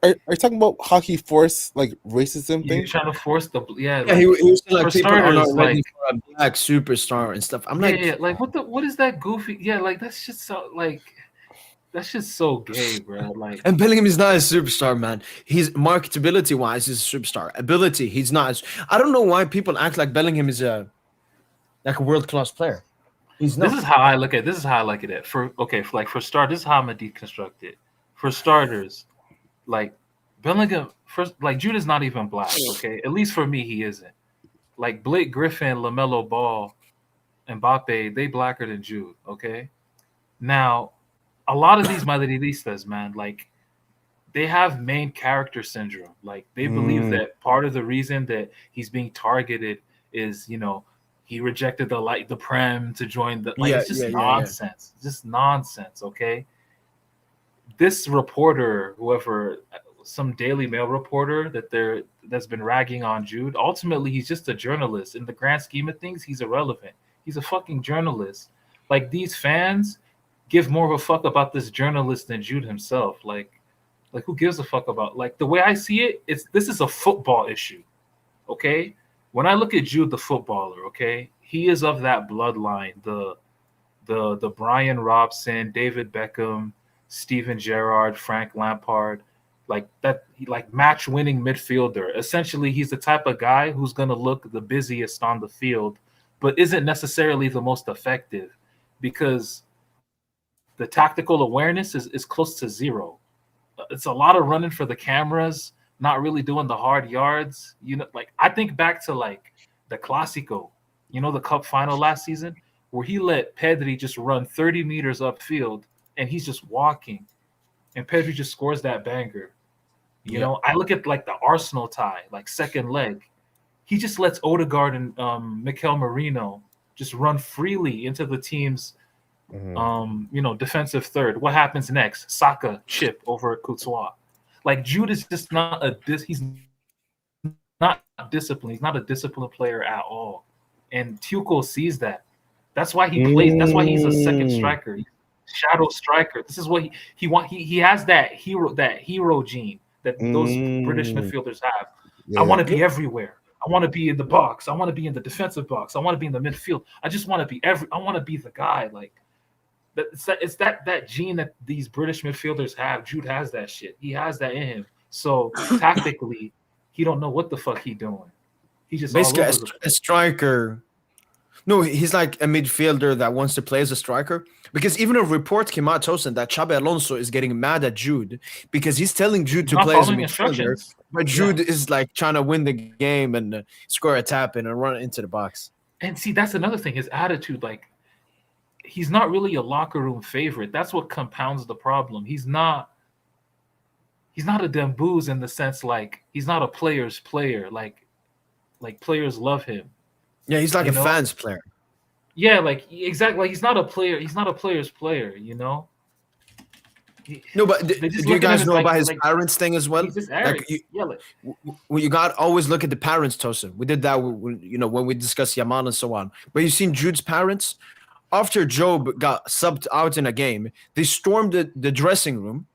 Are you talking about how he forced like racism
He's
thing?
trying to force the
Yeah,
like,
he was saying, like
for
people are not
starters,
ready
like,
for a black superstar and stuff. I'm like,
like what is that goofy? Yeah, like that's just so like that's just so gay, bro. Like,
and Bellingham is not a superstar, man. He's marketability wise, he's a superstar. Ability, he's not. I don't know why people act like Bellingham is a world class player. He's not.
this is how I look at it. For start, this is how I'm gonna deconstruct it. For starters, like Bellingham, first, like Jude is not even black. Okay, at least for me, he isn't. Like Blake Griffin, LaMelo Ball, Mbappe, they blacker than Jude. Okay, now a lot of these Madridistas, man, like they have main character syndrome. Like they believe that part of the reason that he's being targeted is, he rejected the Prem to join the like.
Yeah,
It's just
yeah.
nonsense. Just nonsense. Okay. This reporter, whoever, some Daily Mail reporter that's been ragging on Jude. Ultimately, he's just a journalist. In the grand scheme of things, he's irrelevant. He's a fucking journalist. Like these fans give more of a fuck about this journalist than Jude himself. Like who gives a fuck about? Like the way I see it, this is a football issue. Okay. When I look at Jude, the footballer, okay, he is of that bloodline, the Brian Robson, David Beckham, Steven Gerrard, Frank Lampard, like that, like match-winning midfielder. Essentially, he's the type of guy who's gonna look the busiest on the field, but isn't necessarily the most effective because the tactical awareness is close to zero. It's a lot of running for the cameras, not really doing the hard yards. Like I think back to like the Clásico, the cup final last season, where he let Pedri just run 30 meters upfield and he's just walking. And Pedri just scores that banger. I look at like the Arsenal tie, like second leg. He just lets Odegaard and Mikel Merino just run freely into the team's defensive third. What happens next? Saka chip over Courtois. Like Jude is just not he's not disciplined. He's not a disciplined player at all. And Tuchel sees that. That's why he plays. That's why he's a second striker. He's a shadow striker. This is what he has that hero gene that those British midfielders have. Yeah. I want to be everywhere. I want to be in the box. I want to be in the defensive box. I want to be in the midfield. I just want to be I want to be the guy. Like it's that gene that these British midfielders have. Jude has that shit. He has that in him. So tactically, he don't know what the fuck he doing. He just
basically a striker. No, he's like a midfielder that wants to play as a striker. Because even a report came out, Tosin, that Xabi Alonso is getting mad at Jude because he's telling Jude to play as a midfielder, but Jude is like trying to win the game and score a tap in and run into the box.
And see, that's another thing. His attitude, like, he's not really a locker room favorite. That's what compounds the problem. He's not a Dembouz in the sense like he's not a player's player. Like players love him.
Yeah, he's like a fans player.
Yeah, like exactly. Like he's not a player. He's not a player's player.
No, but do you guys know about his parents thing as well? You got always look at the parents, Tosin. We did that, when we discussed Yamal and so on. But you seen Jude's parents after Job got subbed out in a game, they stormed the dressing room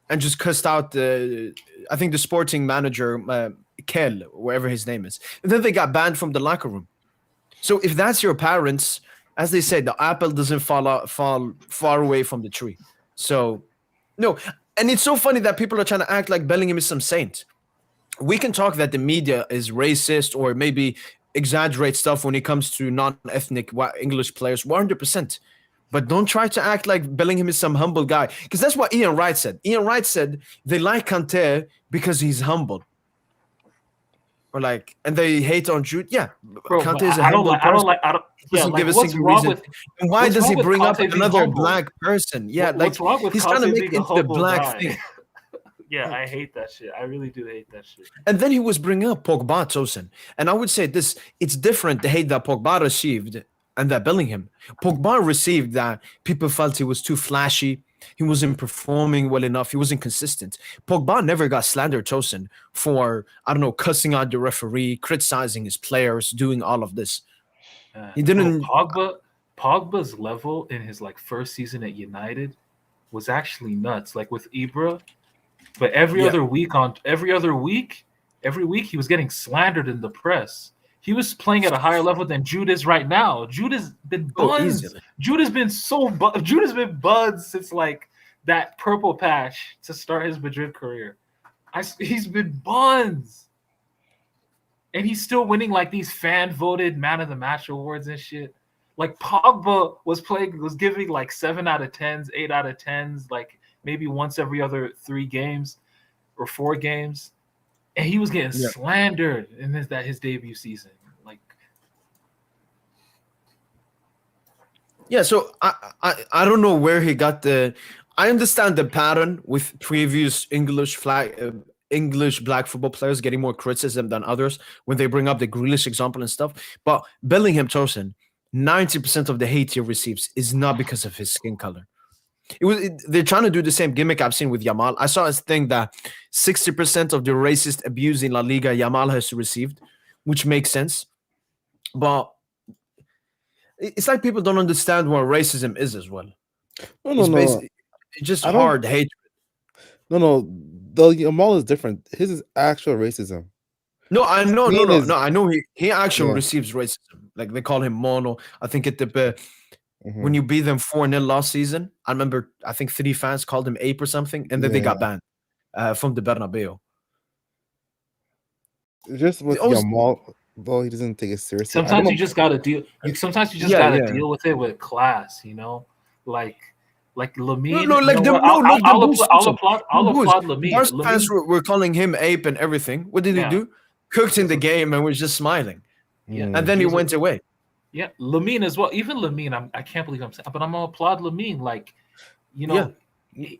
and just cussed out the sporting manager. Kel, wherever his name is. And then they got banned from the locker room. So if that's your parents, as they say, the apple doesn't fall far away from the tree. So, no. And it's so funny that people are trying to act like Bellingham is some saint. We can talk that the media is racist or maybe exaggerate stuff when it comes to non-ethnic English players, 100%. But don't try to act like Bellingham is some humble guy. Because that's what Ian Wright said. Ian Wright said they like Kanté because he's humble. Or like, and they hate on Jude. Yeah, Kanté is a humble person. Doesn't give a single reason. And why does he bring up another black person? Yeah, like he's trying to make it the black thing.
Yeah, I hate that shit. I really do hate that shit.
And then he was bringing up Pogba, Tosin. And I would say it's different, the hate that Pogba received and that Bellingham. Pogba received that people felt he was too flashy. He wasn't performing well enough. He wasn't consistent. Pogba never got slandered, Tosin, for, I don't know, cussing out the referee, criticizing his players, doing all of this. He didn't.
Pogba's level in his like first season at United was actually nuts. Like with Ibra, but every week he was getting slandered in the press. He was playing at a higher level than Jude is right now. Jude has been buzzed. Jude has been buzzed since like that purple patch to start his Madrid career. He's been buzzed. And he's still winning like these fan voted man of the match awards and shit. Like Pogba was giving like 7 out of 10s, 8 out of 10s, like maybe once every other 3 games or 4 games. And he was getting slandered in his debut season. Like,
yeah, so I don't know where he got the. I understand the pattern with previous English black football players getting more criticism than others when they bring up the Grealish example and stuff. But Bellingham, Tosin, 90% of the hate he receives is not because of his skin color. They're trying to do the same gimmick I've seen with Yamal. I saw a thing that 60% of the racist abuse in La Liga Yamal has received, which makes sense. But it's like people don't understand what racism is as well.
No.
It's just hard hatred.
No. The Yamal is different. His is actual racism.
No, I know. No, I know he actually receives racism. Like they call him mono. I think at the when you beat them 4-0 last season, I remember I think 3 fans called him ape or something, and then they got banned from the Bernabeu.
Just with Yamal, though, he doesn't take it seriously.
Sometimes you just gotta deal. Sometimes you just gotta deal with it with class. You know, like Lamine. I'll applaud Lamine.
Our fans were calling him ape and everything. What did he do? Cooked in the game and was just smiling.
Yeah,
and then he went away.
Yeah, Lamine as well. Even Lamine, I can't believe I'm saying, but I'm gonna applaud Lamine. Like, you know, he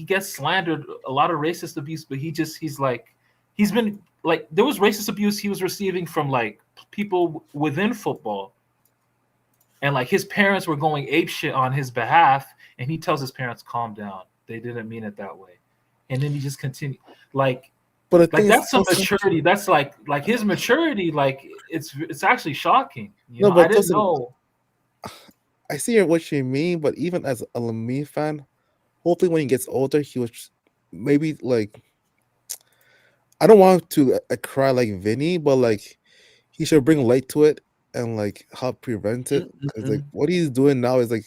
gets slandered, a lot of racist abuse, but he's been like, there was racist abuse he was receiving from like people within football, and like his parents were going apeshit on his behalf, and he tells his parents, "Calm down. They didn't mean it that way," and then he just continued like. But like that's some maturity. That's like his maturity. Like it's actually shocking. You know, I didn't know.
I see what you mean, but even as a Lamine fan, hopefully when he gets older, he was maybe like. I don't want to cry like Vinny, but like he should bring light to it and like help prevent it. Because like what he's doing now is like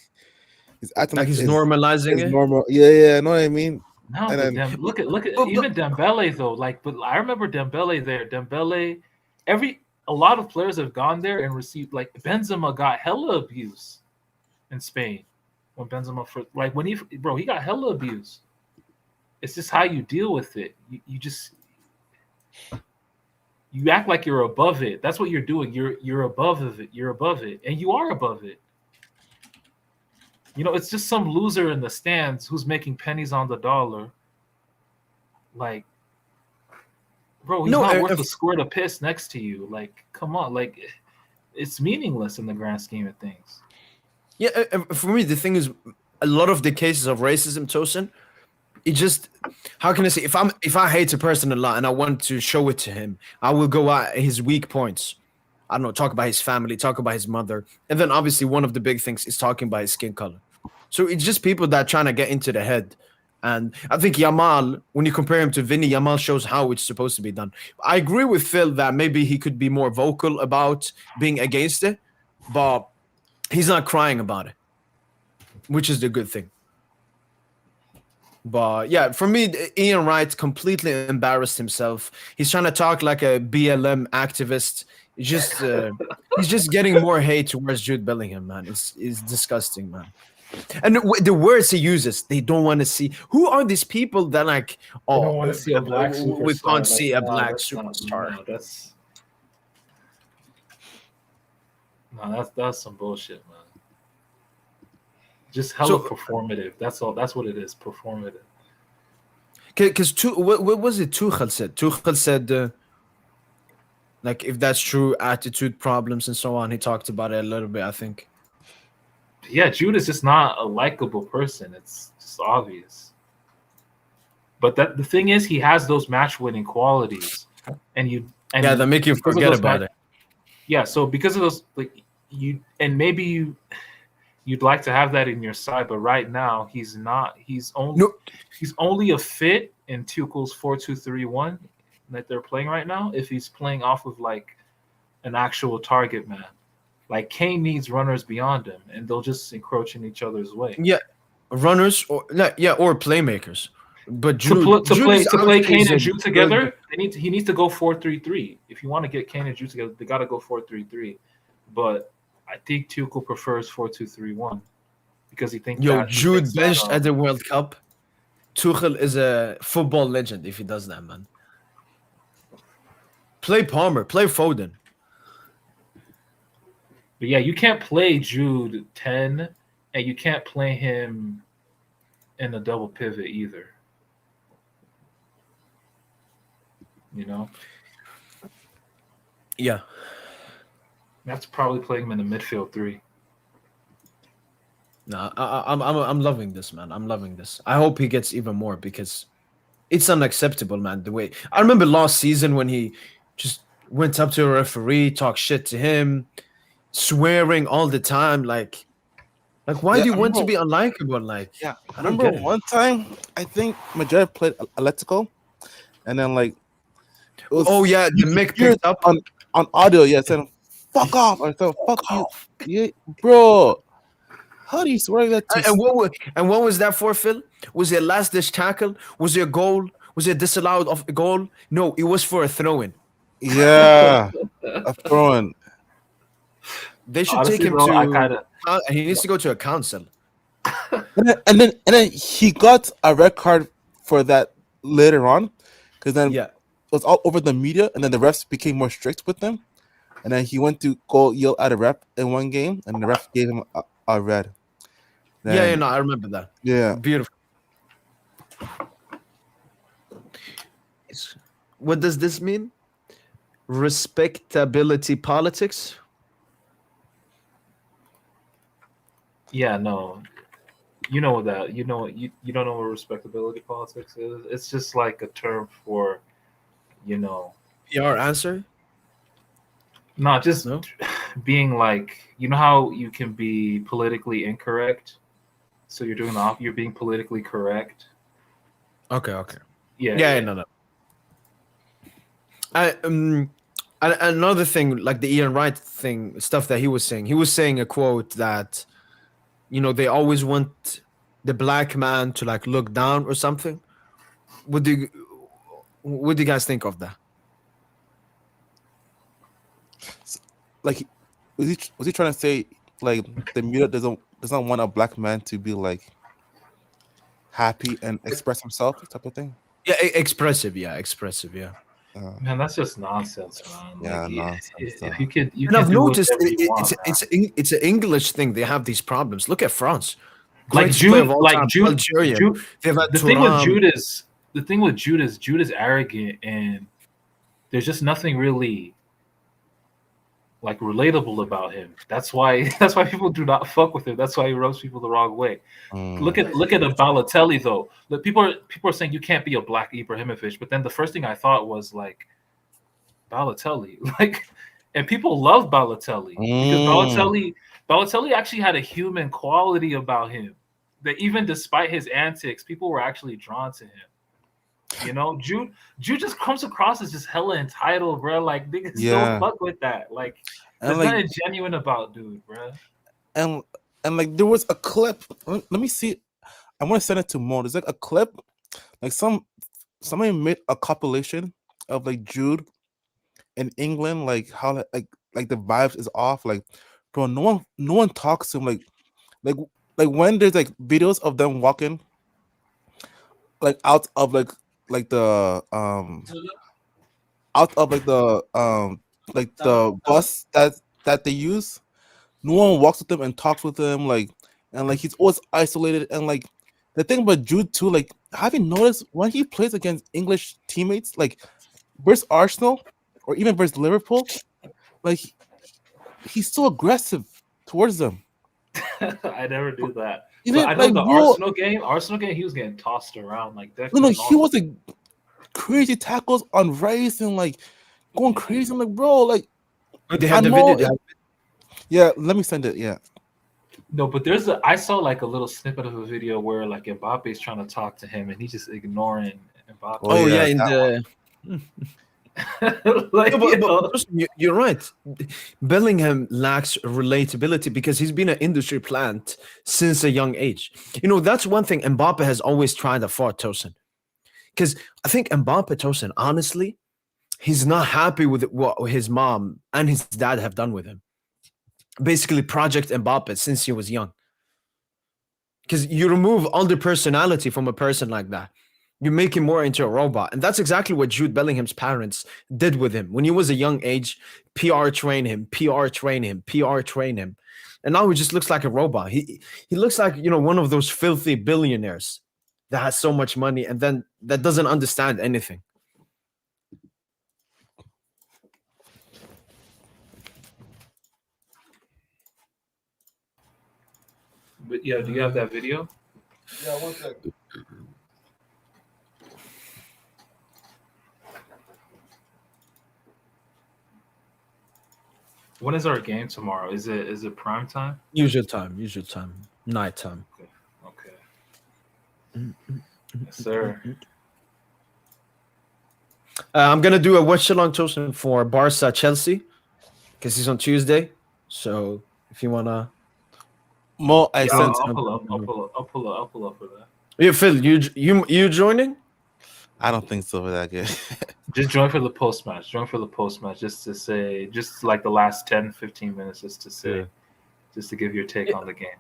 he's acting like
he's normalizing it.
Normal, yeah, know what I mean.
No, but look at even Dembele though. Like, but I remember Dembele there. Dembele, a lot of players have gone there and received, like Benzema got hella abuse in Spain when Benzema he got hella abuse. It's just how you deal with it. You act like you're above it. That's what you're doing. You're above it. You're above it, and you are above it. You know, it's just some loser in the stands who's making pennies on the dollar. Like, bro, he's not worth a squirt of piss next to you. Like, come on. Like, it's meaningless in the grand scheme of things.
Yeah, for me, the thing is, a lot of the cases of racism, Tosin, it just, how can I say, if I hate a person a lot and I want to show it to him, I will go at his weak points. I don't know, talk about his family, talk about his mother. And then obviously one of the big things is talking about his skin color. So it's just people that are trying to get into the head. And I think Yamal, when you compare him to Vinny, Yamal shows how it's supposed to be done. I agree with Phil that maybe he could be more vocal about being against it, but he's not crying about it, which is the good thing. But yeah, for me, Ian Wright completely embarrassed himself. He's trying to talk like a BLM activist. He's just getting more hate towards Jude Bellingham, man. It's disgusting, man. And the words he uses, they don't want to see. Who are these people that like? Oh,
don't want to see a black superstar.
We can't see a black superstar.
That's some bullshit, man. Just hella performative. That's all. That's what it is. Performative.
Because what was it? Tuchel said. Tuchel said, like, if that's true, attitude problems and so on. He talked about it a little bit, I think.
Yeah, Jude is just not a likable person. It's just obvious. But the thing is, he has those match-winning qualities, and
that make you forget about it.
Yeah, so because of those, like maybe you'd like to have that in your side, but right now he's not. He's only a fit in Tuchel's 4-2-3-1 that they're playing right now if he's playing off of like an actual target man. Like Kane needs runners beyond him, and they'll just encroach in each other's way.
Yeah, runners or playmakers. But
to play Kane and Jude together,
really
he needs to go 4-3-3. If you want to get Kane and Jude together, they got to go 4-3-3. But I think Tuchel prefers 4-2-3-1 because he thinks
Jude benched at the World Cup. Tuchel is a football legend if he does that, man. Play Palmer, play Foden.
But yeah, you can't play Jude 10, and you can't play him in a double pivot either. You know?
Yeah.
That's probably playing him in the midfield 3.
No, I'm loving this, man. I'm loving this. I hope he gets even more because it's unacceptable, man. The way I remember last season when he just went up to a referee, talked shit to him, swearing all the time. Like why do you want to be unlikable? Like,
I remember one time I think Madrid played Atletico, and then like,
the mic picked up
on audio, saying "fuck off" or so "fuck you," yeah, bro. How do you swear that?
And what was that for, Phil? Was it a last ditch tackle? Was it a goal? Was it disallowed of a goal? No, it was for a throw-in.
Yeah, a throw-in.
They should take him to. He needs to go to a council.
and then he got a red card for that later on, because then it was all over the media, and then the refs became more strict with them, and then he went to go yell at a ref in one game, and the ref gave him a red. Then,
I remember that.
Yeah,
beautiful. What does this mean? Respectability politics?
Yeah, no. You know that. You know you don't know what respectability politics is. It's just like a term for,
Your answer?
Not just being like, you know how you can be politically incorrect? So you're doing you're being politically correct.
Okay.
Yeah.
No. Another thing, like the Ian Wright thing, stuff that he was saying a quote that, they always want the black man to like look down or something. What do you guys think of that?
Like, was he trying to say like the media doesn't want a black man to be like happy and express himself, type of thing?
Yeah, expressive.
Man, that's just nonsense, man.
Yeah, nonsense.
If you could,
and I've noticed it's an English thing. They have these problems. Look at France.
Like Jude,
Algeria.
The thing with Jude is Jude is arrogant, and there's just nothing really like relatable about him. That's why people do not fuck with him. That's why he rubs people the wrong way. Look at a Balotelli though. Look, people are saying you can't be a black Ibrahimovic, but then the first thing I thought was like Balotelli, like, and people love Balotelli because Balotelli actually had a human quality about him that even despite his antics, people were actually drawn to him. Jude just comes across as just hella entitled, bro. Like, niggas don't fuck with that. Like, there's nothing genuine about dude, bro.
And like there was a clip. Let me see. I want to send it to Mo. There's like a clip, like somebody made a compilation of like Jude in England, like how like the vibes is off. Like, bro, no one talks to him. Like when there's like videos of them walking, like out of like the bus that they use, no one walks with them and talks with them, like, and like he's always isolated. And like the thing about Jude too, like, have you noticed when he plays against English teammates, like versus Arsenal or even versus Liverpool, like he's so aggressive towards them.
I never knew that.
You
But
didn't,
I know
like,
the
bro,
Arsenal game, he was getting tossed around like that.
no, he was like crazy tackles on Rice and like going crazy. I'm like, bro, like
They
I
have the
know.
video.
Yeah, let me send it. Yeah,
No, but I saw like a little snippet of a video where like Mbappe's trying to talk to him and he's just ignoring Mbappe.
Oh yeah,
yeah,
in the.
Like,
No,
you know,
but you're right. Bellingham lacks relatability because he's been an industry plant since a young age. You know, that's one thing Mbappe has always tried to fought Tosin. Because I think Mbappe Tosin, honestly, he's not happy with what his mom and his dad have done with him. Basically, Project Mbappe since he was young. Because you remove all the personality from a person like that. You make him more into a robot. And that's exactly what Jude Bellingham's parents did with him. When he was a young age, PR train him, PR train him, PR train him. And now he just looks like a robot. He looks like, you know, one of those filthy billionaires that has so much money and then that doesn't understand anything.
but yeah, do you have that video?
yeah. 1 second.
When is our game tomorrow? Is it prime time?
Usual time, night time.
Okay. Yes, sir.
I'm going to do a watch along Tosin for Barca Chelsea because he's on Tuesday. So if you want to.
Mo, I
Yeah,
sent.
I'll pull up for that.
Yeah, Phil, you joining?
I don't think so for that game.
Just join for the post match. Join for the post match just to say, just like the last 10, 15 minutes, just to say,
Yeah.
just to give your take on the game.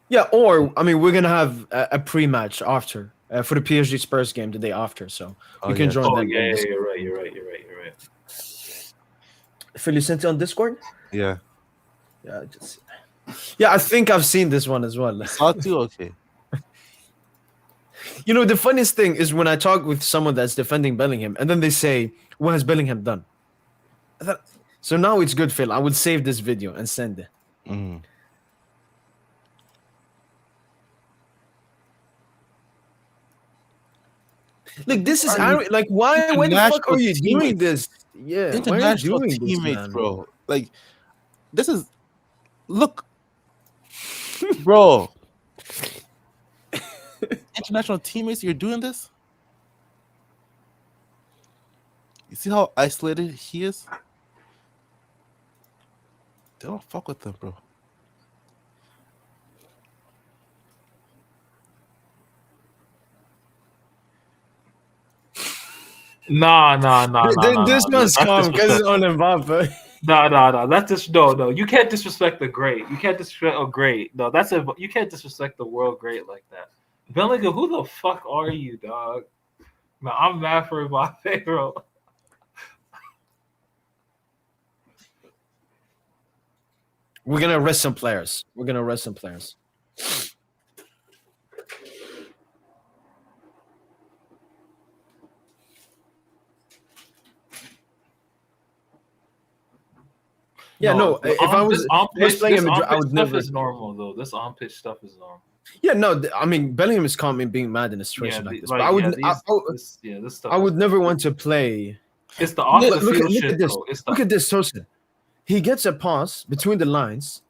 Yeah, or I mean, we're gonna have a pre-match after for the PSG Spurs game the day after, so you can join
Oh
that.
yeah,
game.
you're right.
Phil, you sent it on Discord?
Yeah,
Yeah, I think I've seen this one as well.
saw too. Okay.
You know, the funniest thing is when I talk with someone that's defending Bellingham, and then they say, "What has Bellingham done?" I thought, so now it's good, Phil. I would save this video and send it.
Mm.
Look, this is like why the fuck are you doing this? Yeah, why are you
International
doing
teammates,
this, man?
bro. Like, this is look, bro. International teammates, you're doing this? You see how isolated he is? They don't fuck with him, bro.
Nah.
This man's calm because it's on Mbappe.
No. That's just no. You can't disrespect the great. You can't disrespect a great. No, you can't disrespect the world great like that. Bellingham, who the fuck are you, dog? No, I'm mad for Mbappe, bro.
We're gonna arrest some players. Yeah, no. If I was playing him, I would never.
This is normal though. This on pitch stuff is normal.
Yeah, no. I mean, Bellingham is calm in being mad in a situation like this. But I would.
This stuff.
I would never want to play.
It's the off the field shit, bro.
Look at this, Tosin. He gets a pass between the lines.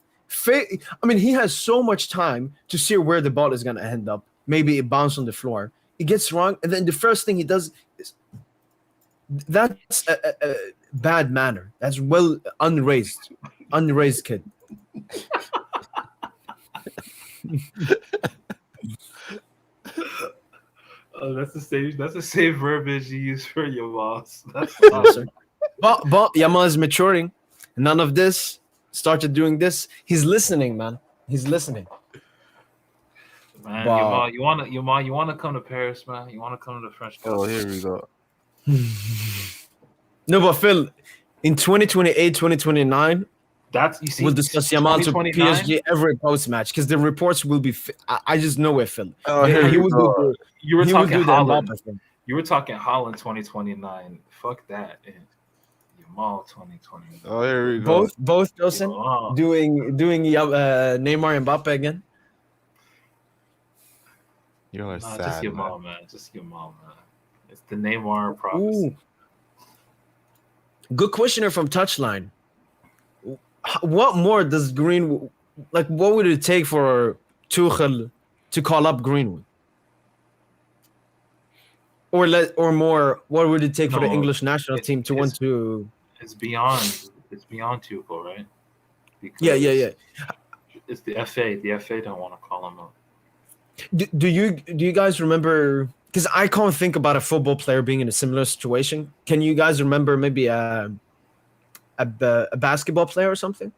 I mean, he has so much time to see where the ball is gonna end up. Maybe it bounced on the floor. It gets wrong, and then the first thing he does is that's a bad manner. That's unraised kid.
Oh, that's the same verbiage you use for your boss. That's
but Yamal is maturing. None of this. Started doing this. He's listening, man. He's listening.
Man, Yamal, you wanna come to Paris, man? You wanna come to the French Cup?
Oh, here we go.
No, but Phil, in 2028, 2029, we'll discuss Yamal to PSG every post match because the reports will be. I just know it, Phil.
Oh, here
you were talking Holland.
Thing.
You were talking Holland 2029. Fuck that. Yamal 2020.
Oh, here we go.
Both Wilson
Yamal.
doing Neymar and Mbappe again.
You're
Nah,
sad,
just
man.
Yamal, man. Just Yamal, man. It's the Neymar prophecy.
Ooh. Good questioner from Touchline. What more does Greenwood like? What would it take for Tuchel to call up Greenwood? Or more? What would it take for the
No,
English national team to want to?
It's beyond Tuchel, right? Because
Yeah.
it's the FA. The FA don't want to call him up.
Do you guys remember? Because I can't think about a football player being in a similar situation. Can you guys remember maybe a basketball player or something?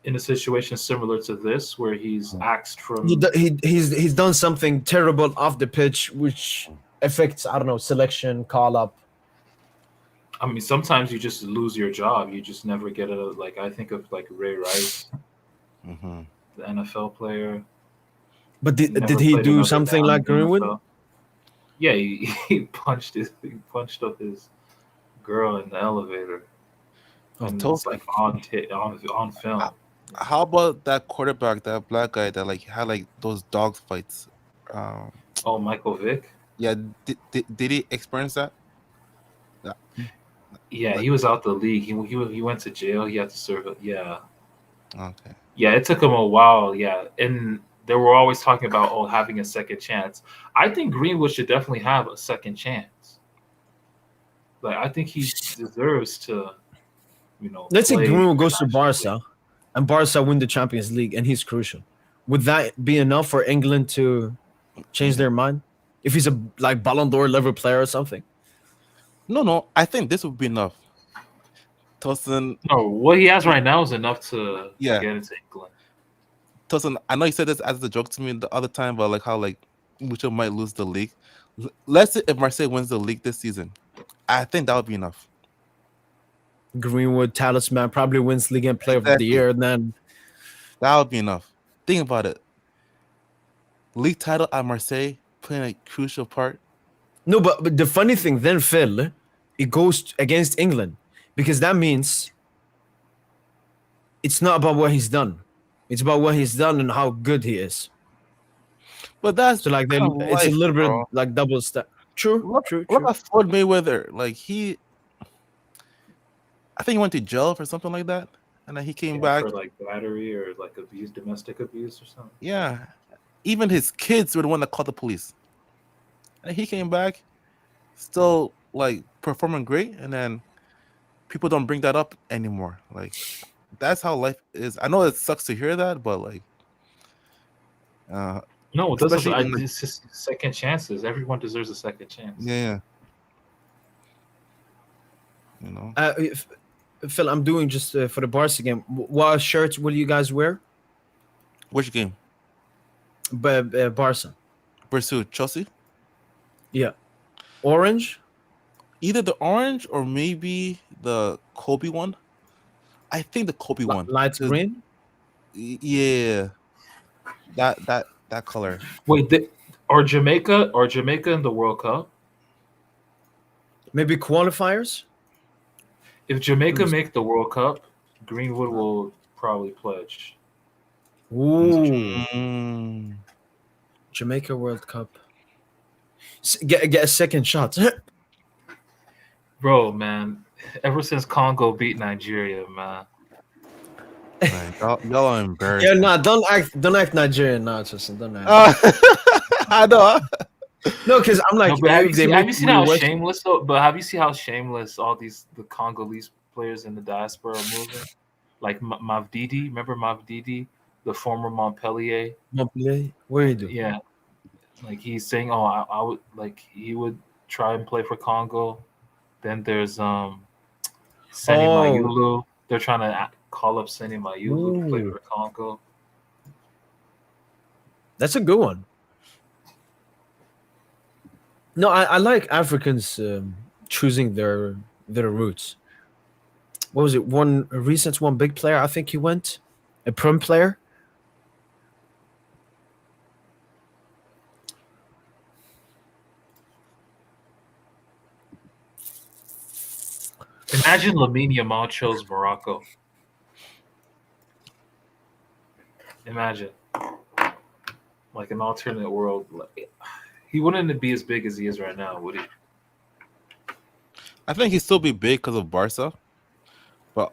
In a situation similar to this, where he's axed from
He's done something terrible off the pitch, which affects, I don't know, selection, call up.
I mean, sometimes you just lose your job. You just never get a like. I think of like Ray Rice,
Mm-hmm.
the NFL player.
But did
Never
he
played
do
another
something
down
like
in the
Greenwood?
NFL. Yeah, he punched up his girl in the elevator, and it's like on film.
How about that quarterback, that black guy that like had like those dog fights?
Oh, Michael Vick.
Yeah, did he experience that?
Yeah, he was out the league. He went to jail. He had to serve it. Yeah.
Okay.
Yeah, it took him a while. Yeah, and they were always talking about having a second chance. I think Greenwood should definitely have a second chance. Like I think he deserves to,
Let's say
play
Greenwood goes to
internationally.
Barca, and Barca win the Champions League, and he's crucial. Would that be enough for England to change their mind? If he's a like Ballon d'Or level player or something?
No, I think this would be enough. Tosin,
No, what he has right now is enough to get into England.
Tosin, I know you said this as a joke to me the other time, but like how like Mucho might lose the league. Let's say if Marseille wins the league this season, I think that would be enough.
Greenwood talisman probably wins League and Player of the Year, and then
that would be enough. Think about it. League title at Marseille playing a crucial part.
No, but the funny thing then, Phil, it goes against England because that means it's not about what he's done. It's about what he's done and how good he is.
But that's
so like it's a little bit like double step. True.
Look at Floyd Mayweather. Like I think he went to jail for something like that, and then he came back
for like battery or like domestic abuse or something.
Yeah, even his kids were the one that called the police, and he came back, still like performing great, and then people don't bring that up anymore. Like that's how life is. I know it sucks to hear that, but like,
no, it doesn't. It's just second chances. Everyone deserves a second chance.
Yeah.
Phil, I'm doing just for the Barca game. What shirts will you guys wear?
Which game?
Barca.
Versus Chelsea?
Yeah. Orange?
Either the orange or maybe the Kobe one. I think the Kobe one.
Light green?
Yeah. That color.
Wait, are Jamaica in the World Cup?
Maybe qualifiers?
If Jamaica make the World Cup, Greenwood will probably pledge.
Ooh. Jamaica World Cup. Get a second shot.
Bro, man. Ever since Congo beat Nigeria, man.
Man, y'all are embarrassed.
Yeah, nah, don't act Nigerian now, Tristan. Don't act.
I know.
No, because I'm like,
have you seen how shameless though? But have you seen how shameless all the Congolese players in the diaspora are moving? Like Mavdidi, remember Mavdidi, the former Montpellier?
Montpellier, what do you do?
Yeah, like he's saying, I would like he would try and play for Congo. Then there's Seni Mayulu. They're trying to call up Seni Mayulu to play for Congo.
That's a good one. No, I like Africans choosing their roots. What was it? One big player, I think he went, a Prem player.
Imagine Lamine Yamal chose Morocco. Imagine, like an alternate world. He wouldn't be as big as he is right now, would he?
I think he'd still be big because of Barca, but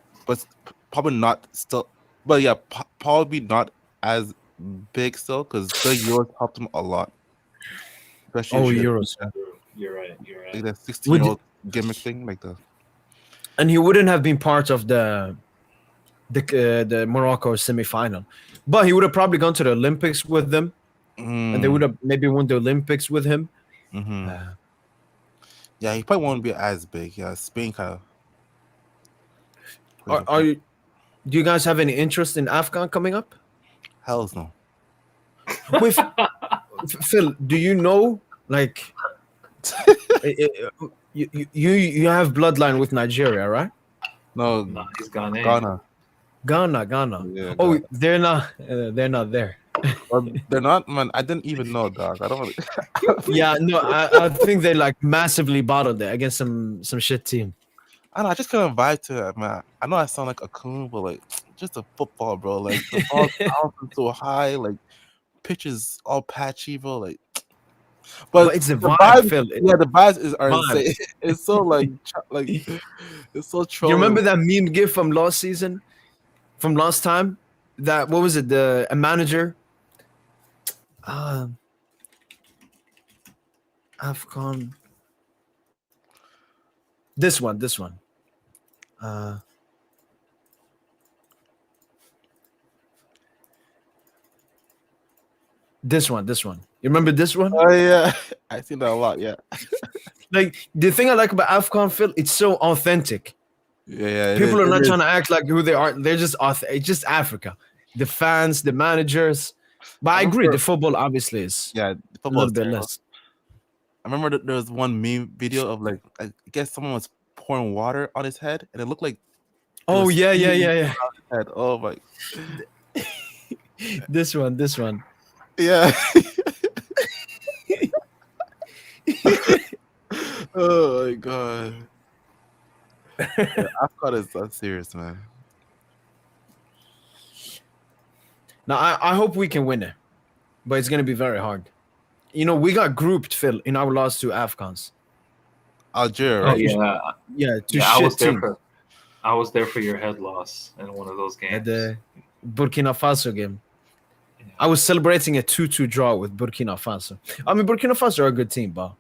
probably not still. But yeah, probably not as big still because the Euros helped him a lot. Especially
Euros.
You're right.
Like that 16-year-old gimmick thing, like the.
And he wouldn't have been part of the Morocco semi-final, but he would have probably gone to the Olympics with them, and they would have maybe won the Olympics with him.
Mm-hmm. Yeah, he probably won't be as big. Yeah, Spain kind of.
Do you guys have any interest in AFCON coming up?
Hells no.
With Phil, do you know, like, you have bloodline with Nigeria, right?
No,
he's Ghana.
Ghana.
Yeah,
oh,
Ghana.
They're not there.
Or they're not, man. I didn't even know, dog. I don't really.
Yeah, no, I think they like massively bottled it against some shit team.
I don't know, I just couldn't vibe to it, man. I know I sound like a coon, but like just a football, bro. Like the ball's bouncing so high, like pitches all patchy, bro. Like, but
it's the vibe, Phil.
Yeah, the vibes are insane. It's so like it's so trolling.
You remember that meme gif from last season, from last time? That what was it? A manager. AFCON. This one. This one. You remember this one?
Oh yeah, I seen that a lot. Yeah.
Like the thing I like about AFCON, Phil, it's so authentic.
Yeah.
People are not trying to act like who they are. They're just it's just Africa. The fans, the managers. But I agree, the football obviously is
the football
a little bit less.
I remember that there was one meme video of like I guess someone was pouring water on his head, and it looked like.
Oh yeah.
Head. Oh my.
This one.
Yeah. Oh my god. AFCON is so serious, man.
Now I hope we can win it, but it's gonna be very hard. You know, we got grouped, Phil, in our last two AFCONs.
Algeria,
right?
Yeah.
I was there for your head loss in one of those games.
At the Burkina Faso game. Yeah. I was celebrating a 2-2 draw with Burkina Faso. I mean, Burkina Faso are a good team, bro.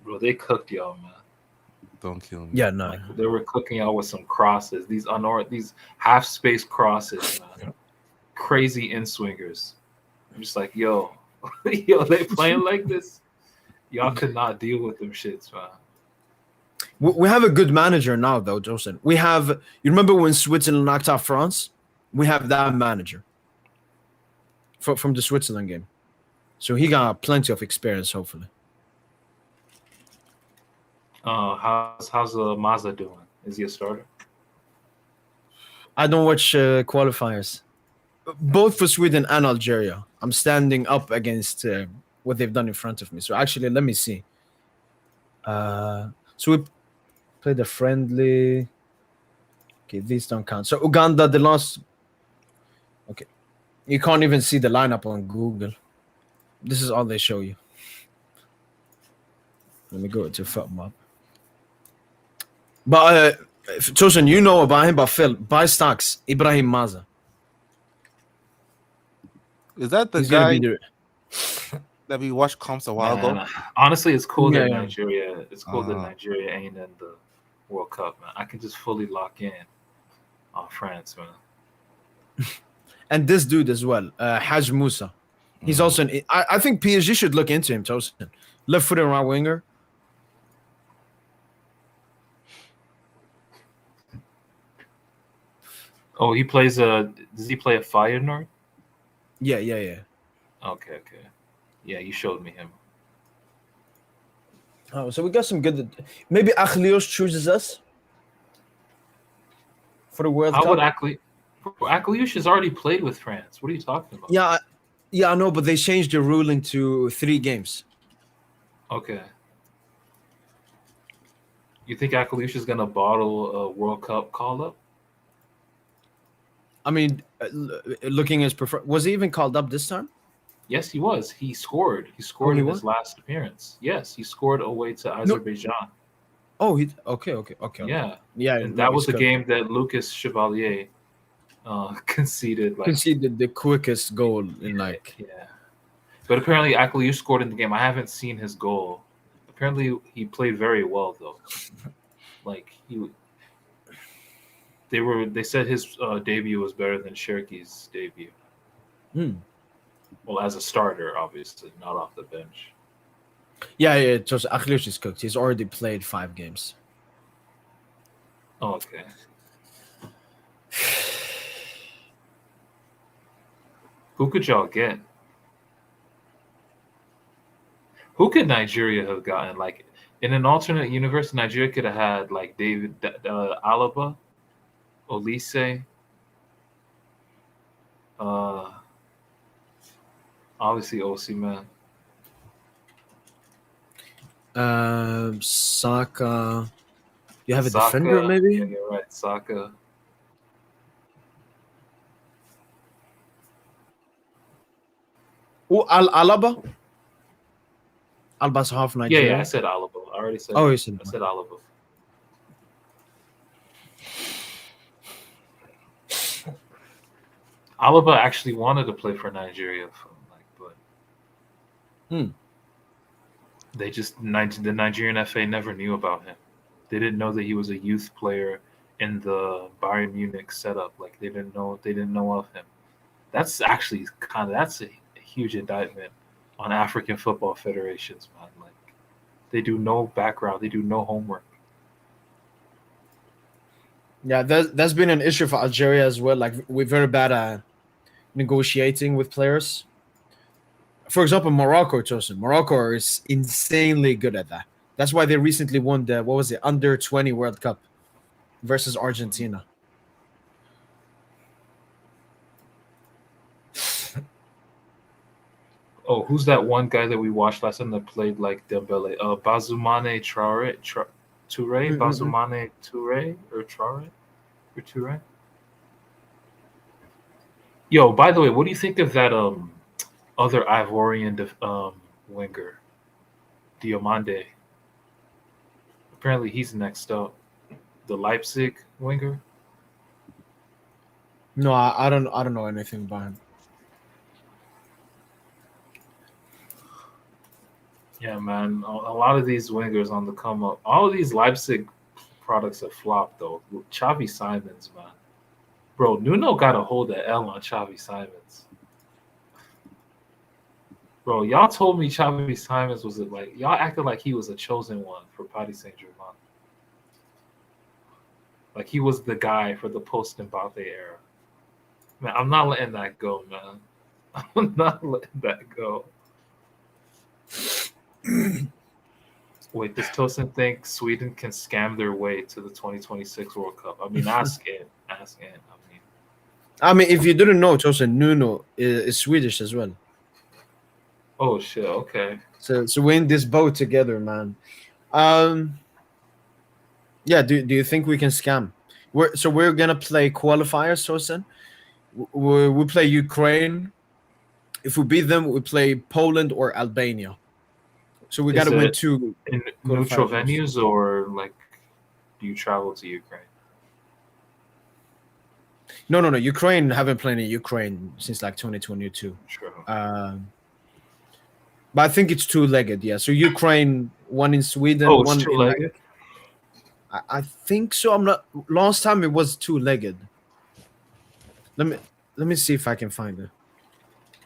Bro, they cooked y'all, man.
Don't kill me.
Yeah, no.
Like, they were cooking y'all with some crosses. These half space crosses, man. Yeah. Crazy in swingers. I'm just like, yo, they playing like this. Y'all could not deal with them shits, man.
We have a good manager now, though, Joseph. We have. You remember when Switzerland knocked out France? We have that manager from the Switzerland game, so he got plenty of experience, hopefully.
How's Mazza doing? Is he a starter?
I don't watch qualifiers, both for Sweden and Algeria. I'm standing up against what they've done in front of me. So actually, let me see. So we played a friendly. Okay, these don't count. So Uganda, the last. Okay, you can't even see the lineup on Google. This is all they show you. Let me go to FootMap. But Tosin, you know about him, but Phil, buy stocks. Ibrahim Mazza.
Is that the guy that we watched comps a while ago?
Honestly, it's cool that Nigeria. It's cool that Nigeria ain't in the World Cup, man. I can just fully lock in on France, man.
And this dude as well, Haj Musa. He's also I think PSG should look into him, Tosin. Left-footed right winger.
Oh, he plays does he play a Feyenoord?
Yeah.
Okay. Yeah, you showed me him.
Oh, so we got some good. Maybe Achlios chooses us for the World Cup.
How would Achlios has already played with France? What are you talking about?
Yeah, I know, but they changed the ruling to 3 games.
Okay. You think Akalush is gonna bottle a World Cup call up?
I mean, looking as was he even called up this time?
Yes, he was. He scored. He
Oh,
scored
he
in
was?
his last appearance. Yes, he scored away to
No.
Azerbaijan.
Oh, he okay.
Yeah,
Yeah,
and
no,
that
he's
was the
good.
game that Lucas Chevalier conceded. Like,
Conceded the quickest goal in like.
yeah. But apparently, Akalush scored in the game. I haven't seen his goal. Apparently, he played very well though. Like they said his debut was better than Cherki's debut.
Hmm.
Well, as a starter, obviously, not off the bench.
Yeah. Just Akhlish is cooked. He's already played 5 games.
Oh, okay. Who could y'all get? Who could Nigeria have gotten? Like in an alternate universe, Nigeria could have had like David Alaba, Olise, uh, obviously Osimhen.
Saka. You have a
Saka.
defender, maybe?
Yeah, you're right. Saka.
Oh, Alaba. Alba's half Nigerian.
Yeah, I said Alaba. I already said.
Oh, you said.
I said Alaba. Alaba actually wanted to play for Nigeria, but they just the Nigerian FA never knew about him. They didn't know that he was a youth player in the Bayern Munich setup. Like they didn't know of him. That's actually that's a huge indictment on African football federations, man. Like they do no background, they do no homework.
Yeah, that's been an issue for Algeria as well. Like we're very bad at negotiating with players. For example, Morocco, Chosen. Morocco is insanely good at that. That's why they recently won the under 20 World Cup versus Argentina.
Oh, who's that one guy that we watched last time that played like Dembele? Bazumane Traore, Toure, Bazumane Toure or Traore or Toure. Yo, by the way, what do you think of that other Ivorian winger, Diomande? Apparently, he's next up. The Leipzig winger.
No, I don't know anything about him.
Yeah, man. A lot of these wingers on the come up. All of these Leipzig products have flopped though. Xavi Simons, man. Bro, Nuno got to hold the L on Xavi Simons. Bro, y'all told me Xavi Simons was y'all acted like he was a chosen one for Paris Saint-Germain. Like he was the guy for the post Mbappe era. Man, I'm not letting that go, man. I'm not letting that go. Wait, does Tosin think Sweden can scam their way to the 2026 World Cup? I mean, ask it.
I mean, if you didn't know, Tosin, Nuno is Swedish as well.
Oh shit! Okay.
So we're in this boat together, man. Yeah. Do you think we can scam? We're gonna play qualifiers, Tosin. We play Ukraine. If we beat them, we play Poland or Albania. So we got to win 2
in neutral venues, or like, do you travel to Ukraine?
No. Ukraine haven't played in Ukraine since like 2022.
Sure.
But I think it's 2-legged. Yeah. So Ukraine, one in Sweden,
oh, it's
one
2-legged.
I think so. I'm not. Last time it was 2-legged. Let me see if I can find it.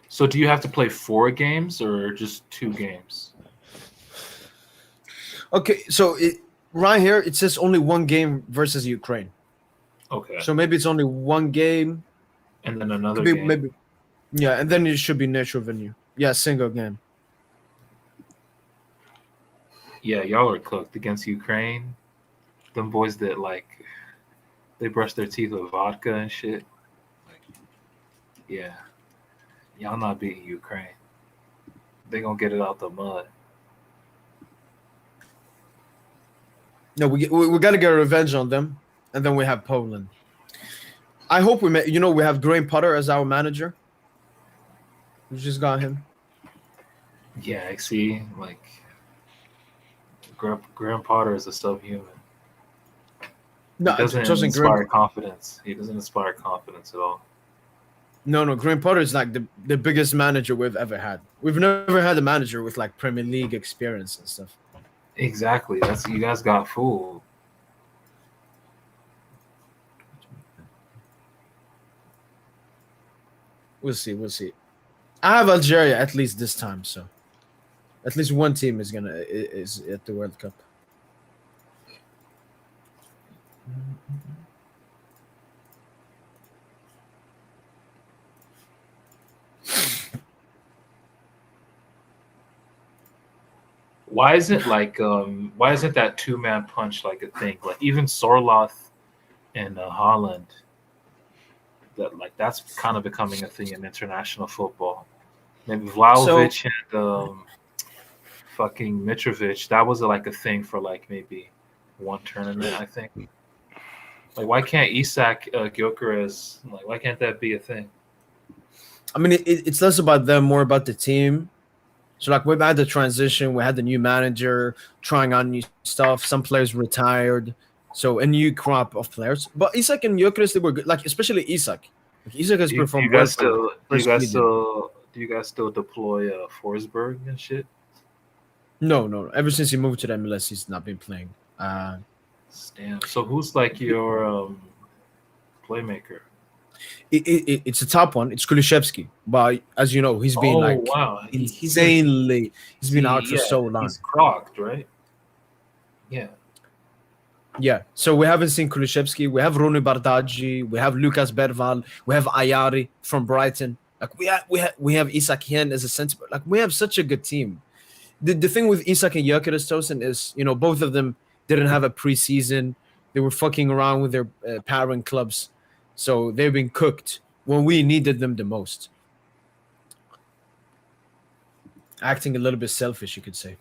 So do you have to play 4 games or just 2 games?
Okay, so right here it says only 1 game versus Ukraine.
Okay.
So maybe it's only 1 game,
and then another game.
Maybe, yeah, and then it should be neutral venue. Yeah, single game.
Yeah, y'all are cooked against Ukraine. Them boys that they brush their teeth with vodka and shit. Yeah, y'all not beating Ukraine. They gonna get it out the mud.
No, we got to get revenge on them, and then we have Poland. I hope we have Graham Potter as our manager. We just got him.
Yeah, I see. Like Graham Potter is a subhuman.
No,
He doesn't inspire confidence. He doesn't inspire confidence at all.
No, Graham Potter is like the biggest manager we've ever had. We've never had a manager with like Premier League experience and stuff.
Exactly. That's you guys got fooled.
We'll see. I have Algeria at least this time, so at least one team is at the World Cup.
Why isn't that 2-man punch like a thing? Like even Sorloth and Holland, that's kind of becoming a thing in international football. Maybe Vlahovic and fucking Mitrovic, that was like a thing for like maybe one tournament, I think. Like why can't Isak Gyökeres, like why can't that be a thing?
I mean, it's less about them, more about the team. So like we've had the transition, we had the new manager trying on new stuff. Some players retired, so a new crop of players. But Isak and Gyökeres, they were good. Like especially Isak. Like, Isak has performed well.
Do you guys still deploy Forsberg and shit?
No. Ever since he moved to the MLS, he's not been playing.
Damn. So who's like your playmaker?
It's a top one. It's Kulusevski, but as you know, he's been insanely. He's been out for so long.
He's crocked, right? Yeah.
Yeah. So we haven't seen Kulusevski. We have Rony Bardghji. We have Lucas Berval. We have Ayari from Brighton. Like we have Isak Hien as a center. Like we have such a good team. The thing with Isak and Gyökeres Tosin is, both of them didn't have a preseason. They were fucking around with their parent clubs. So they've been cooked when we needed them the most. Acting a little bit selfish, you could say.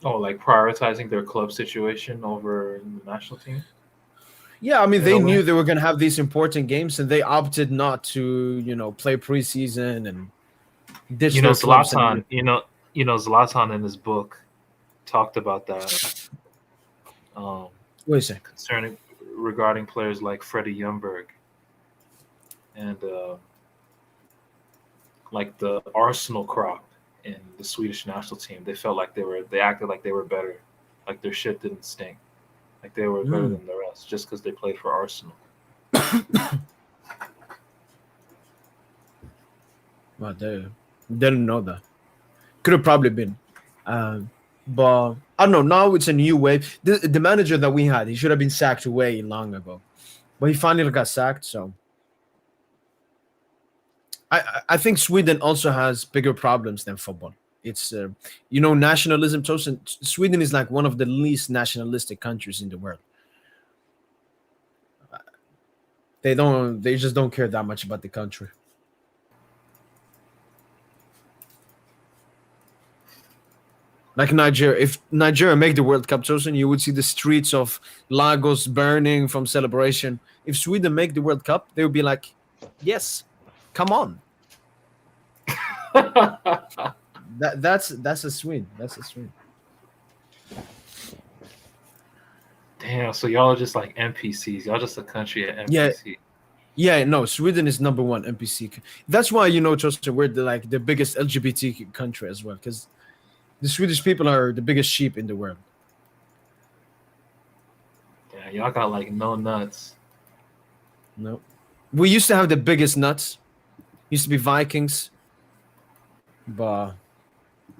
Oh, like prioritizing their club situation over the national team?
Yeah, I mean, they knew they were going to have these important games, and they opted not to, play preseason and ditch their clubs.
Zlatan, Zlatan in his book talked about that.
What do you say?
Regarding players like Freddie Ljungberg and like the Arsenal crop in the Swedish national team, they felt like they acted like they were better, like their shit didn't stink, like they were better than the rest just because they played for Arsenal.
Well, they didn't know that. Could have probably been. But I don't know. Now it's a new wave. The manager that we had, he should have been sacked way long ago. But he finally got sacked. So I think Sweden also has bigger problems than football. It's nationalism. Sweden is like one of the least nationalistic countries in the world. They just don't care that much about the country. Like Nigeria, if Nigeria make the World Cup, Tosin, you would see the streets of Lagos burning from celebration. If Sweden make the World Cup, they would be like, "Yes, come on." That's a Sweden. That's a Sweden.
Damn, so y'all are just like NPCs. Y'all just a country at NPC.
Yeah. No, Sweden is number one NPC. That's why Tosin, we're the biggest LGBT country as well, because the Swedish people are the biggest sheep in the world.
Yeah, y'all got like no nuts.
No. We used to have the biggest nuts. Used to be Vikings. But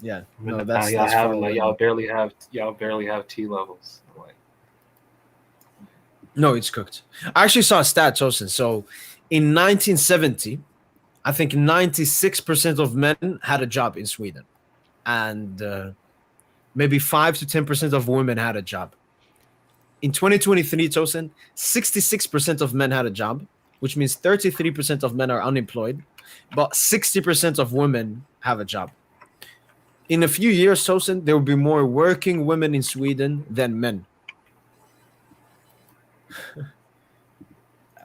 yeah, no, that's
y'all barely have T levels. Like,
no, it's cooked. I actually saw a stat, Tosin. So in 1970, I think 96% of men had a job in Sweden. And maybe 5 to 10% of women had a job. In 2023, Tosin, 66% of men had a job, which means 33% of men are unemployed, but 60% of women have a job. in a few years, Tosin, there will be more working women in Sweden than men.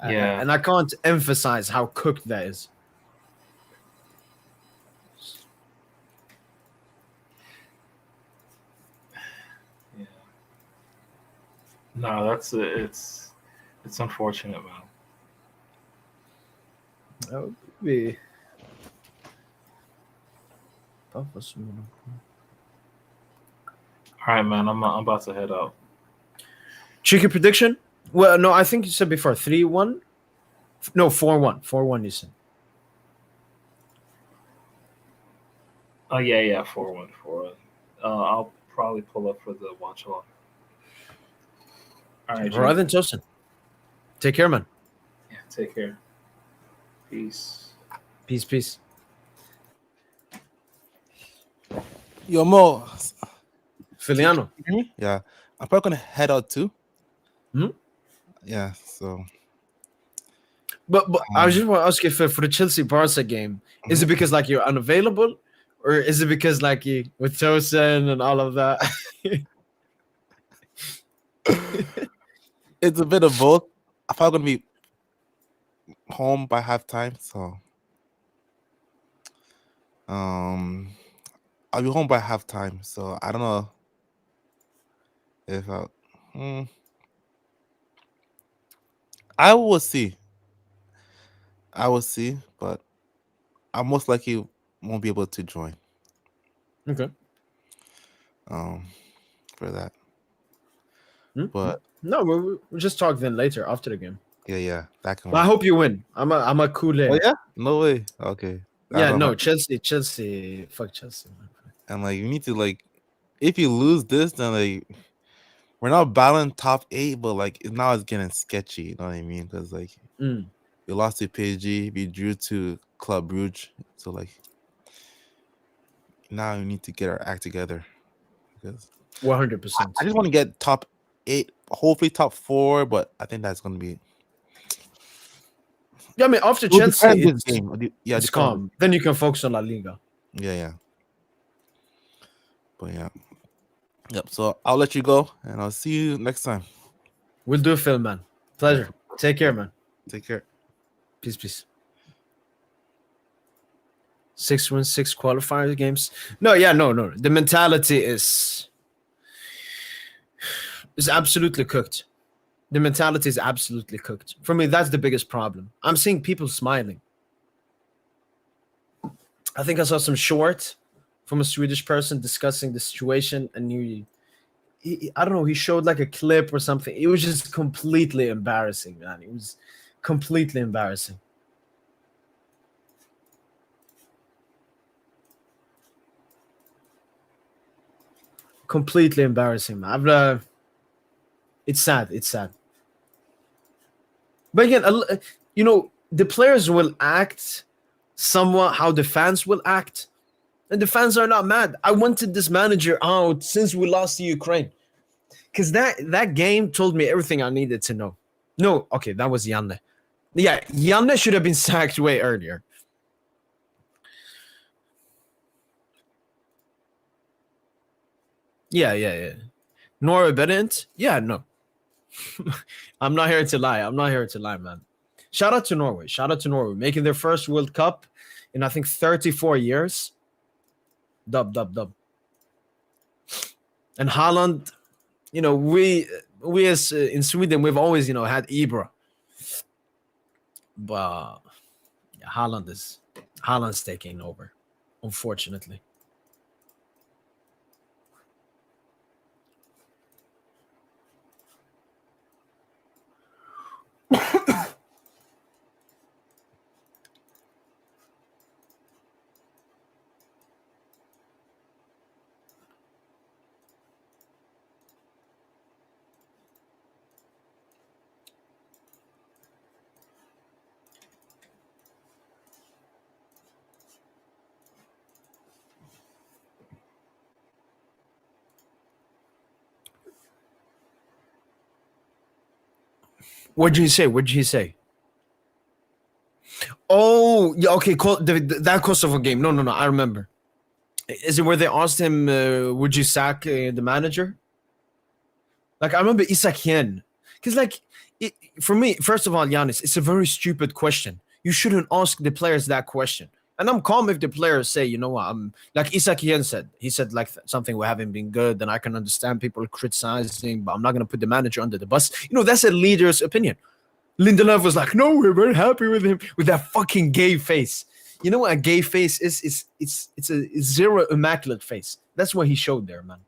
Yeah.
And I can't emphasize how cooked that is.
Yeah. No, that's it's unfortunate, man.
That would be.
All right, man. I'm about to head out.
Cheeky prediction? Well, no, I think you said before 3-1. No, 4-1. 4-1 you said.
Oh yeah, 4-1, 4-1. I'll probably pull up for the watch along. All right,
All right then, Tosin. Take care, man.
Yeah, take care. Peace.
Peace.
Yo, Mo.
Filiano.
Yeah, I'm probably gonna head out too.
Hmm?
Yeah, so.
But I just want to ask you for the Chelsea Barca game, is it because like you're unavailable, or is it because like you with Tosin and all of that?
It's a bit of both. I'm probably gonna be home by halftime, so I'll be home by halftime. So I don't know if I will see. But I most likely won't be able to join.
Okay.
For that.
Hmm?
But
no, we'll just talk then later after the game.
Yeah, that can
But I
work.
hope you win. I'm a cool
Oh yeah? No way. Okay.
Yeah, no, Chelsea. Fuck Chelsea, man.
And like you need to like, if you lose this, then like we're not battling top 8, but like now it's getting sketchy. You know what I mean? Because like we lost to PSG, we drew to Club Brugge, so like now we need to get our act together. Because
100%.
I just want to get top 8, hopefully top 4, but I think that's gonna be.
Yeah, I mean after Chelsea, it's
calm.
calm. Then you can focus on La Liga.
Yeah. But yeah. Yep. So I'll let you go, and I'll see you next time.
We'll do a film, man. Pleasure. Take care, man.
Take care.
Peace. 6 wins, 6 qualifier games. No. The mentality is absolutely cooked. The mentality is absolutely cooked. For me, that's the biggest problem. I'm seeing people smiling. I think I saw some short from a Swedish person discussing the situation, and he I don't know, he showed like a clip or something. It was just completely embarrassing, man. It was completely embarrassing. Completely embarrassing, man. It's sad. But again, the players will act somewhat how the fans will act. And the fans are not mad. I wanted this manager out since we lost to Ukraine. Because that game told me everything I needed to know. No, okay, that was Janne. Yeah, Janne should have been sacked way earlier. Yeah. Nora Bennett? Yeah, no. I'm not here to lie, man. Shout out to Norway. Making their first World Cup in, I think, 34 years. Dub. And Haaland, we as in Sweden, we've always, had Ibra. But yeah, Haaland's taking over, unfortunately. What did he say? Oh, yeah, okay. That Kosovo game. No. I remember. Is it where they asked him, would you sack the manager? Like, I remember Isak Yen. Because, like, for me, first of all, Giannis, it's a very stupid question. You shouldn't ask the players that question. And I'm calm if the players say, you know what, I'm like Isak Yen said. He said, like, something we haven't been good, and I can understand people criticizing, but I'm not going to put the manager under the bus. You know, that's a leader's opinion. Lindelof was like, no, we're very happy with him, with that fucking gay face. You know what a gay face is? It's a zero immaculate face. That's what he showed there, man.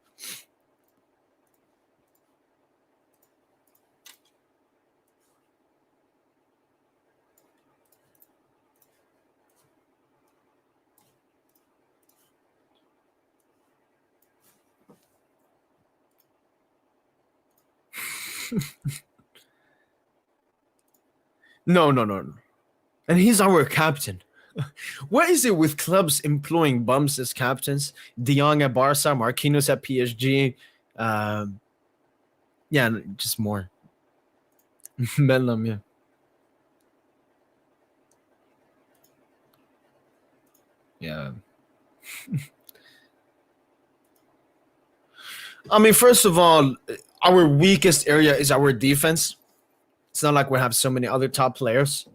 No. And he's our captain. What is it with clubs employing bums as captains? De Jong at Barca, Marquinhos at PSG. Yeah, just more. Bellingham, yeah. Yeah. I mean, first of all, our weakest area is our defense. It's not like we have so many other top players.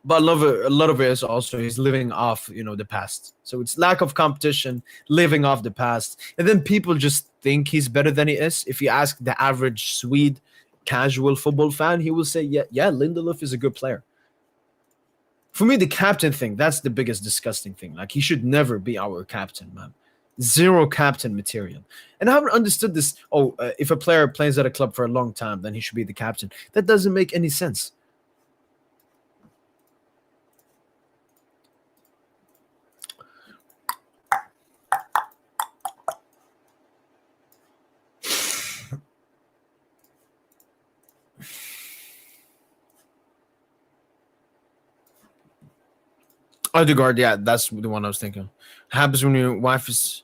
But a lot of it is also he's living off, the past. So it's lack of competition, living off the past. And then people just think he's better than he is. If you ask the average Swede casual football fan, he will say, yeah, Lindelof is a good player. For me, the captain thing, that's the biggest disgusting thing. Like, he should never be our captain, man. Zero captain material. And I haven't understood this. If a player plays at a club for a long time, then he should be the captain. That doesn't make any sense. Odegaard, yeah, that's the one I was thinking. Happens when your wife is...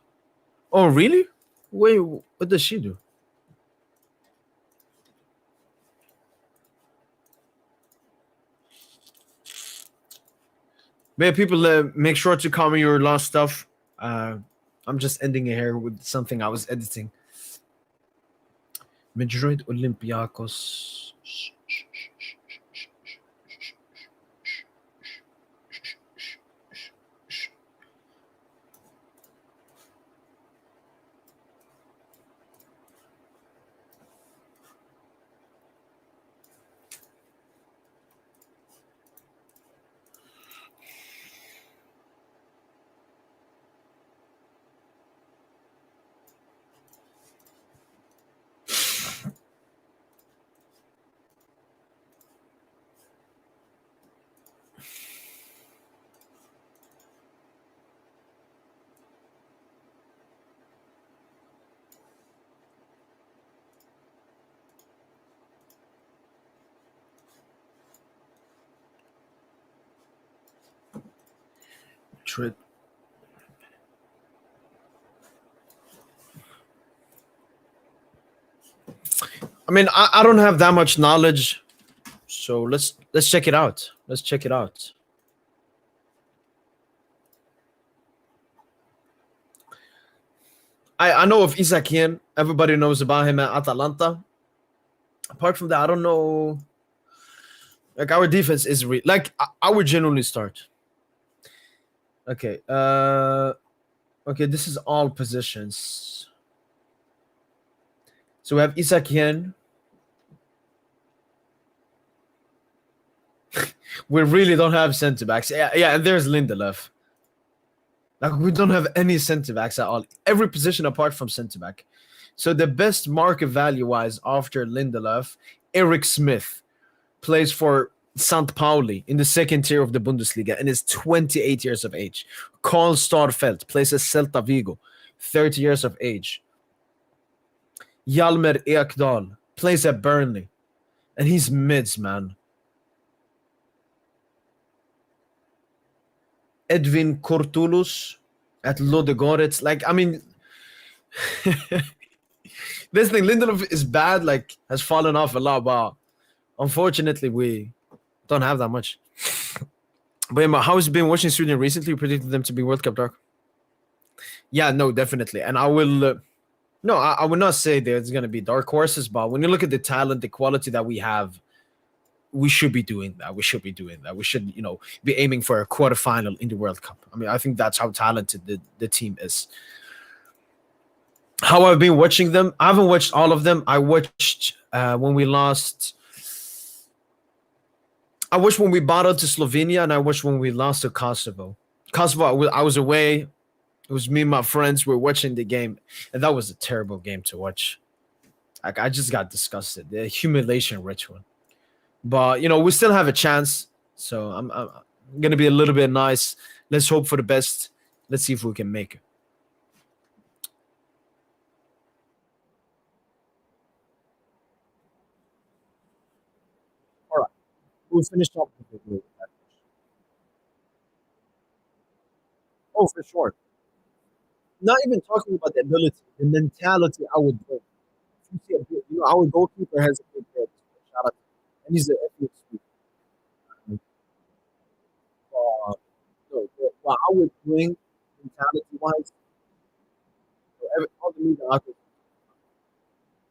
Oh, really? Wait, what does she do? But people, make sure to comment your last stuff. I'm just ending it here with something I was editing. Madrid Olympiacos. Madrid. I mean, I don't have that much knowledge, so let's check it out. Let's check it out. I know of Isak Yen. Everybody knows about him at Atalanta. Apart from that, I don't know. Like, our defense is I would genuinely start. Okay. Okay, this is all positions. So we have Isak Yen. We really don't have center backs. Yeah, and there's Lindelof. Like, we don't have any center backs at all. Every position apart from center back. So the best market value wise after Lindelof, Eric Smith plays for St. Pauli in the second tier of the Bundesliga and is 28 years of age. Karl Starfelt plays at Celta Vigo, 30 years of age. Hjalmar Ekdal plays at Burnley, and he's mids, man. Edwin Kortulus at Ludogorets. Like, I mean, this thing, Lindelof is bad, like, has fallen off a lot, but unfortunately, we don't have that much. But how has it been watching Sweden recently? You predicted them to be World Cup dark. Yeah, no, definitely. And I will. No, I would not say there's going to be dark horses, but when you look at the talent, the quality that we have, we should be doing that. We should be doing that. We should, be aiming for a quarterfinal in the World Cup. I mean, I think that's how talented the team is. How I've been watching them, I haven't watched all of them. I watched when we lost. I watched when we battled to Slovenia, and I watched when we lost to Kosovo. Kosovo, I was away. It was me and my friends were watching the game, and that was a terrible game to watch. Like I just got disgusted. The humiliation rich one. But we still have a chance. So I'm gonna be a little bit nice. Let's hope for the best. Let's see if we can make it. All right, we'll finish off with the group. Oh, for sure. Not even talking about the ability, the mentality. I would bring. If you see our goalkeeper has a good head. Shout out, and he's an ethnic speaker. What I would bring mentality wise, all the media out there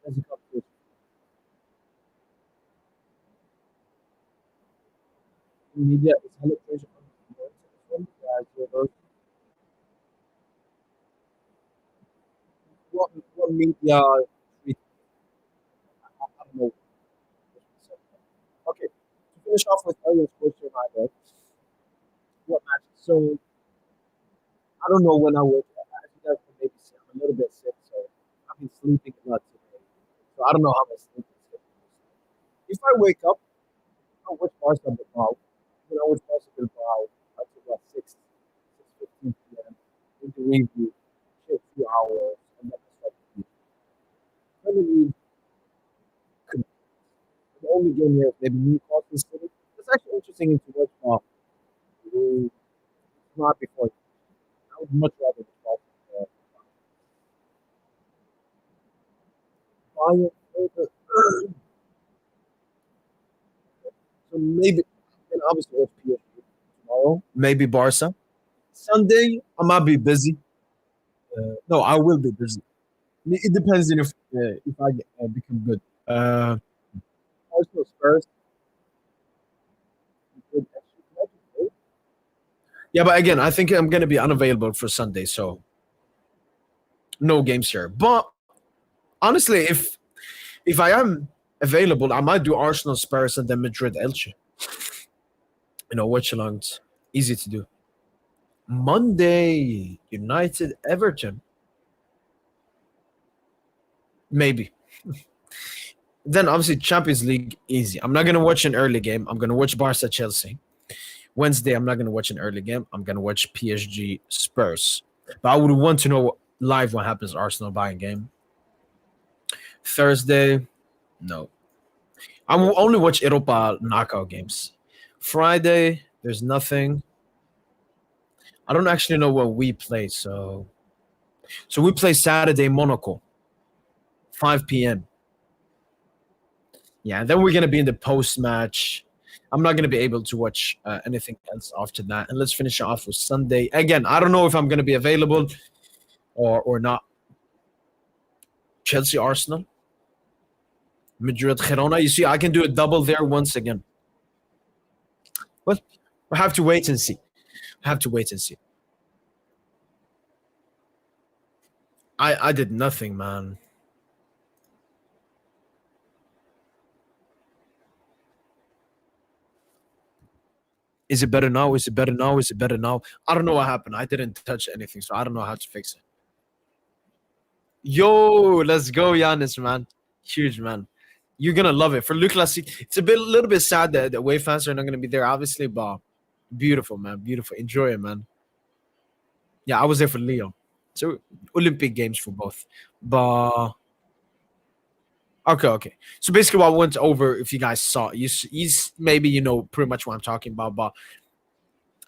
as a competition. Media is 100% what media I don't know. Okay, to finish off with Elliot's question, I guess. What match? So I don't know when I would. As you guys can maybe see, I'm a little bit sick, so I've been sleeping a lot today. So I don't know how my sleep is. If I wake up, I'll watch Barca Bilbao. Then I watch Barca Bilbao until about 6:15 p.m. With the review, shit, 2 hours, and then I start the game. Premier League, the only game here is maybe Newcastle City. It's actually interesting to watch not before. I would much rather watch Bayern. So maybe then obviously watch PSG tomorrow. Maybe Barca. Sunday I might be busy. No, I will be busy. It depends if I become good. Arsenal Spurs. Yeah, but again, I think I'm gonna be unavailable for Sunday, so no games here. But honestly, if I am available, I might do Arsenal Spurs and then Madrid Elche. Watch alongs. Easy to do. Monday, United Everton. Maybe. Then obviously Champions League, easy. I'm not gonna watch an early game. I'm gonna watch Barca Chelsea. Wednesday, I'm not gonna watch an early game. I'm gonna watch PSG Spurs. But I would want to know live what happens Arsenal Bayern game. Thursday, no. I will only watch Europa knockout games. Friday, there's nothing. I don't actually know what we play, so we play Saturday Monaco, 5 p.m. Yeah, then we're gonna be in the post match. I'm not gonna be able to watch anything else after that. And let's finish off with Sunday. Again, I don't know if I'm gonna be available or not. Chelsea Arsenal, Madrid Girona. You see, I can do a double there once again. Well, we have to wait and see. Have to wait and see. I did nothing, man. Is it better now? Is it better now? Is it better now? I don't know what happened. I didn't touch anything, so I don't know how to fix it. Yo, let's go, Giannis, man. Huge, man. You're gonna love it. For Luke Lassie, it's a little bit sad that the away fans are not gonna be there, obviously, but beautiful, man. Beautiful. Enjoy it, man. Yeah, I was there for Leo. So Olympic Games for both. But okay. So basically, what I went over, if you guys saw, he's maybe pretty much what I'm talking about. But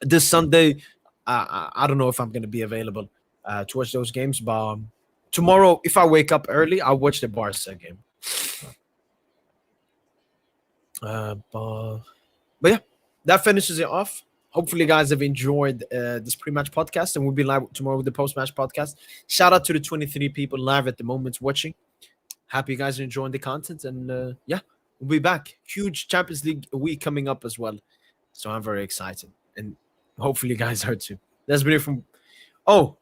this Sunday, I don't know if I'm gonna be available to watch those games. But tomorrow, if I wake up early, I'll watch the Barca game. But yeah, that finishes it off. hopefully you guys have enjoyed this pre-match podcast, and we'll be live tomorrow with the post-match podcast. Shout out to the 23 people live at the moment watching. Happy you guys are enjoying the content, and yeah, we'll be back. Huge Champions League week coming up as well, so I'm very excited, and hopefully you guys are too. That's been it from. Oh,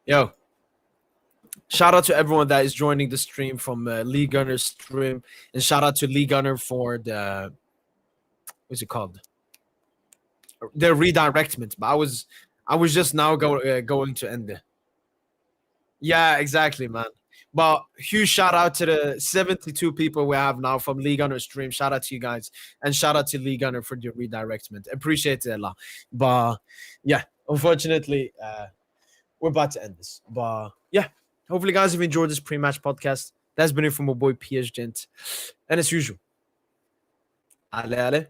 yo. Shout out to everyone that is joining the stream from League Gunner's stream, and shout out to League Gunner for the what's it called? The redirectment. But I was just now going to end it. Yeah, exactly, man. But huge shout out to the 72 people we have now from League Gunner stream. Shout out to you guys, and shout out to League Gunner for the redirectment. Appreciate it a lot. But yeah, unfortunately, we're about to end this. But yeah. Hopefully, guys, have enjoyed this pre-match podcast. That's been it from my boy PSG. And as usual, ale ale.